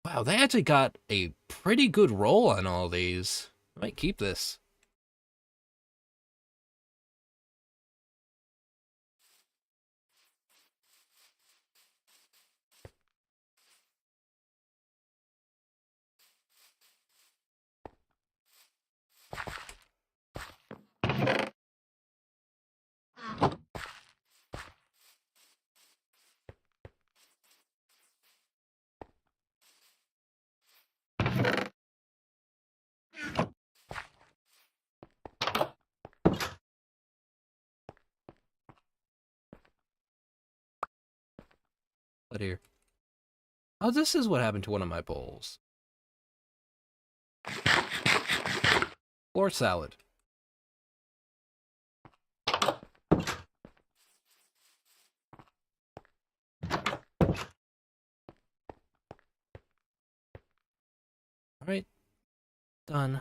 Wow, they actually got a pretty good roll on all these. I might keep this. But here. Oh, this is what happened to one of my bowls. Or salad. Alright. Done.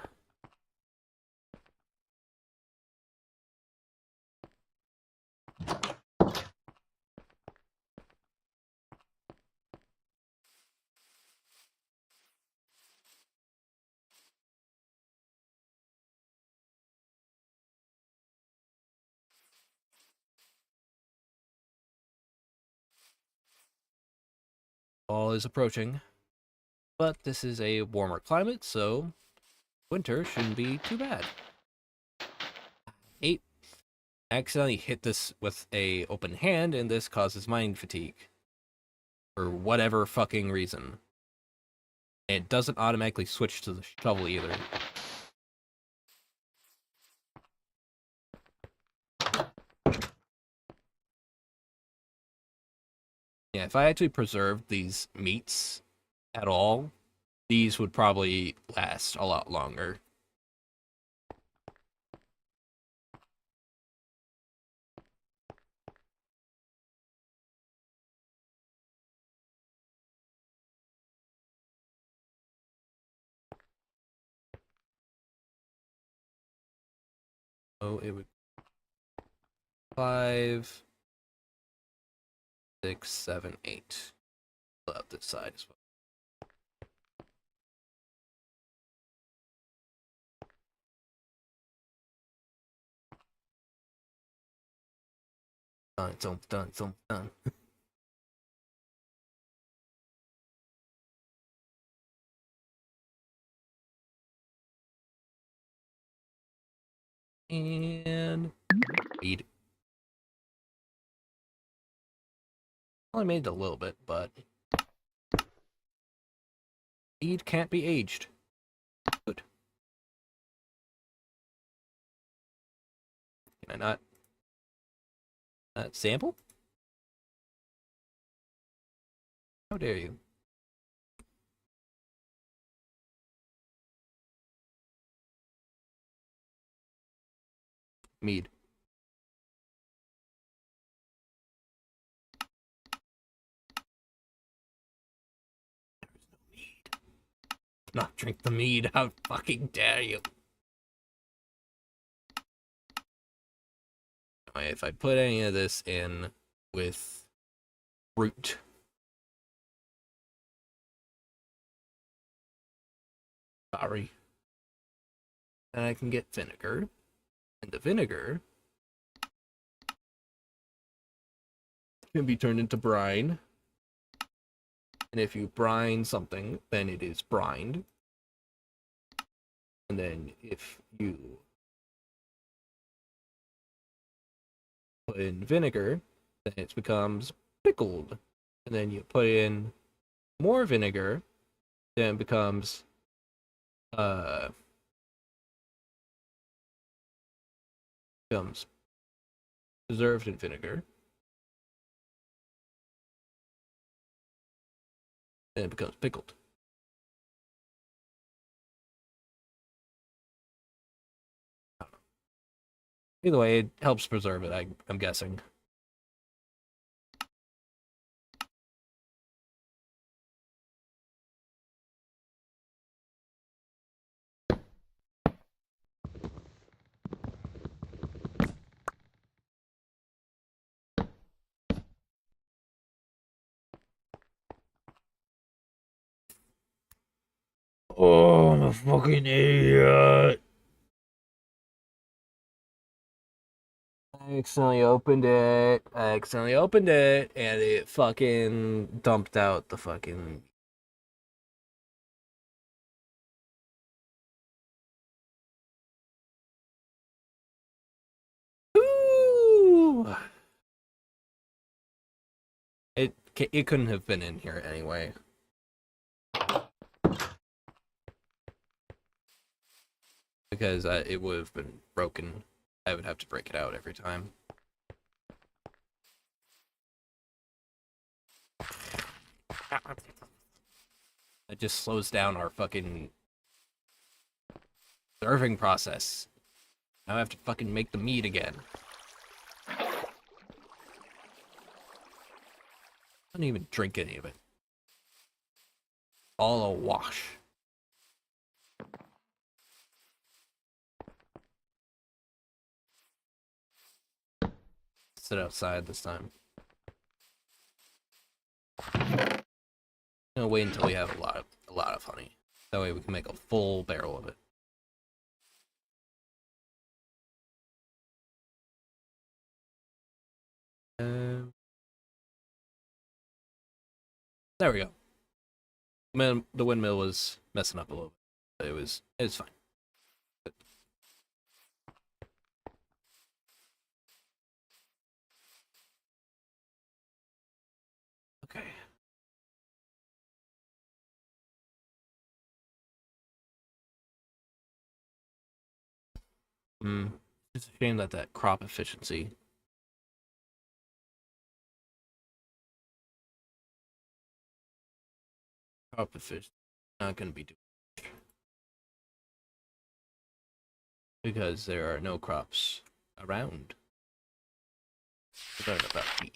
Fall is approaching. But this is a warmer climate, so winter shouldn't be too bad. 8. I accidentally hit this with a open hand, and this causes mind fatigue. For whatever fucking reason. It doesn't automatically switch to the shovel either. Yeah, if I actually preserved these meats at all, these would probably last a lot longer. So it would 5, 6, 7, 8. Fill out this side as well. Done. And feed. Only made it a little bit, but feed can't be aged. Good. Can I not sample? How dare you? Mead. Not drink the mead. How fucking dare you? If I put any of this in with fruit, sorry, then I can get vinegar, and the vinegar can be turned into brine. And if you brine something, then it is brined. And then if you put in vinegar, then it becomes pickled. And then you put in more vinegar, then it becomes preserved in vinegar. Then it becomes pickled. Either way, it helps preserve it, I'm guessing. Oh, I'm a fucking idiot. I accidentally opened it, and it fucking dumped out the fucking. Ooh! It couldn't have been in here anyway. Because it would have been broken. I would have to break it out every time. It just slows down our fucking serving process. Now I have to fucking make the meat again. I don't even drink any of it. All a wash. Sit outside this time. I'm gonna wait until we have a lot of honey. That way we can make a full barrel of it. There we go. Man, the windmill was messing up a little bit. It was fine. Okay. It's a shame that crop efficiency. Crop efficiency not going to be doing because there are no crops around. Learn about wheat.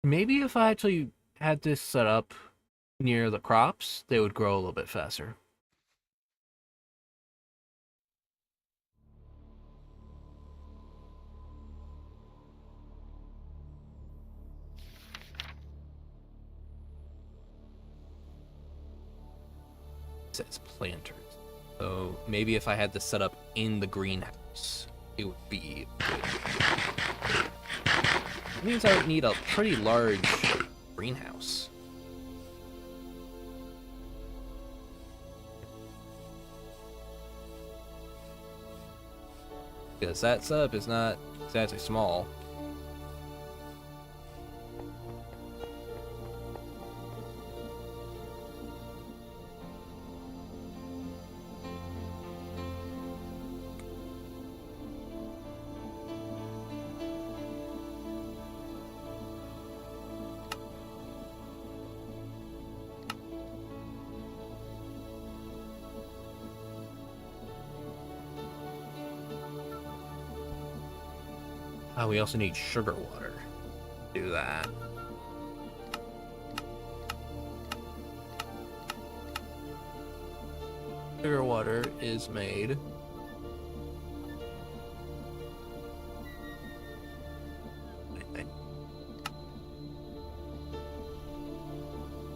Maybe if I actually had this set up near the crops, they would grow a little bit faster. It says planters. So maybe if I had this set up in the greenhouse, it would be good. It means I would need a pretty large greenhouse. Because that setup is not exactly small. Oh, we also need sugar water. Do that. Sugar water is made.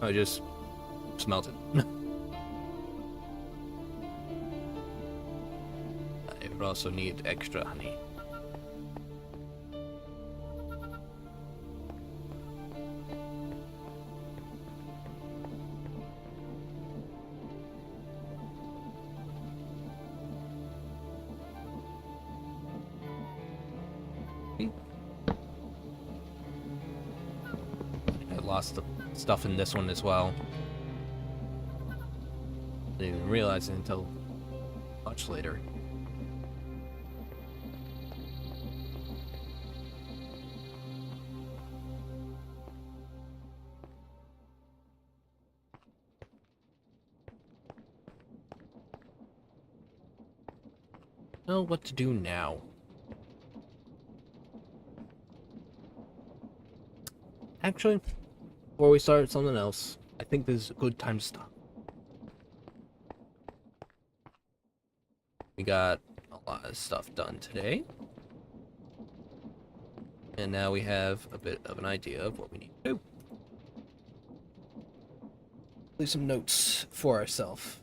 I just smelt it. I would also need extra honey. I lost the stuff in this one as well. Didn't even realize it until much later. Know what to do now. Actually, before we start something else, I think this is a good time to stop. We got a lot of stuff done today. And now we have a bit of an idea of what we need to do. Leave some notes for ourselves.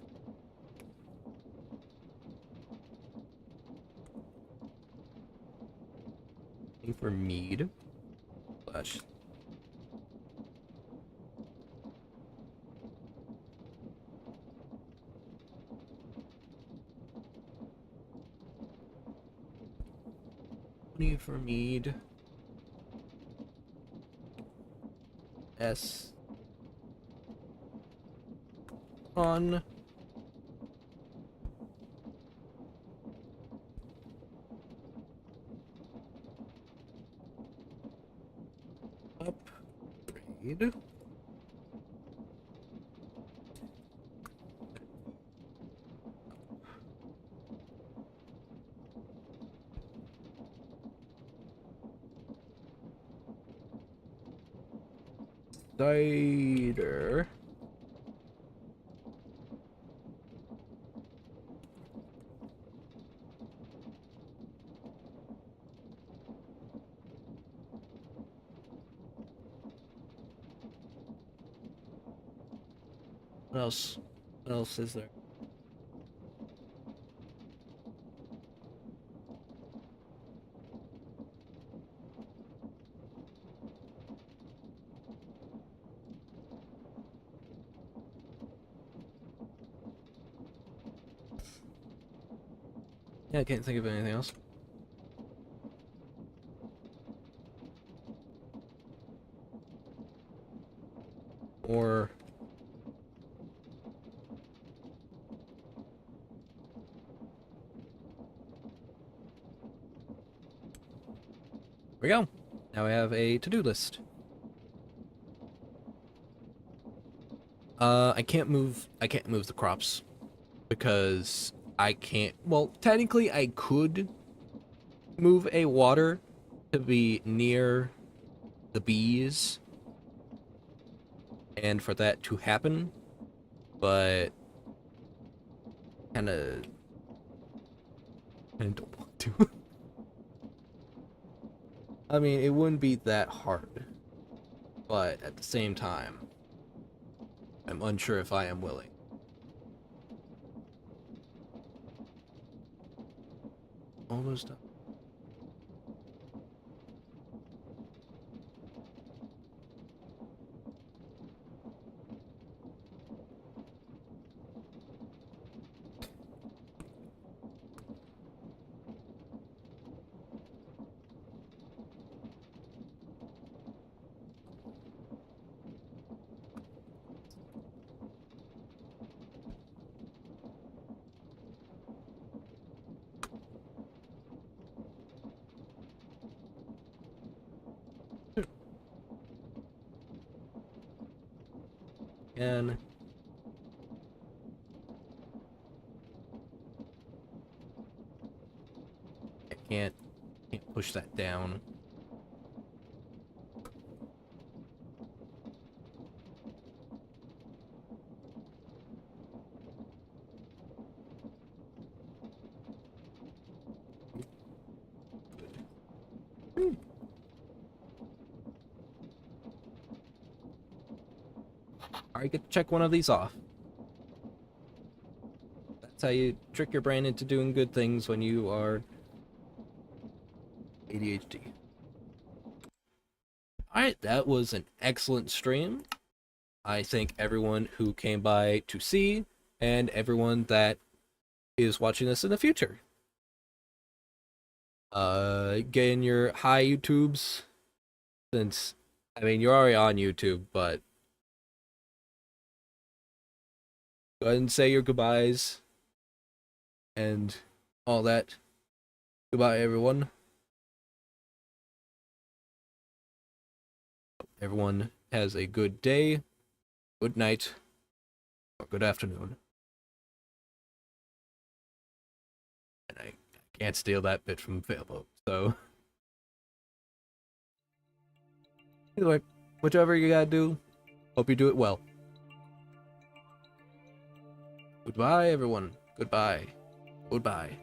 Looking for mead. Slash. Need for mead. S. On. Upgrade. Cider. What else? What else is there? Yeah, I can't think of anything else. Or there we go. Now we have a to-do list. I can't move the crops because I can't. Well, technically I could move a water to be near the bees, and for that to happen, but kinda don't want to. I mean, it wouldn't be that hard, but at the same time, I'm unsure if I am willing. Almost done. And I can't push that down. Alright, get to check one of these off. That's how you trick your brain into doing good things when you are ADHD. Alright, that was an excellent stream. I thank everyone who came by to see, and everyone that is watching this in the future. Get in your hi YouTubes, since, I mean, you're already on YouTube, but go ahead and say your goodbyes and all that. Goodbye, everyone. Everyone has a good day, good night, or good afternoon. And I can't steal that bit from Failboat, so either way, whichever you gotta do, hope you do it well. Goodbye, everyone. Goodbye. Goodbye.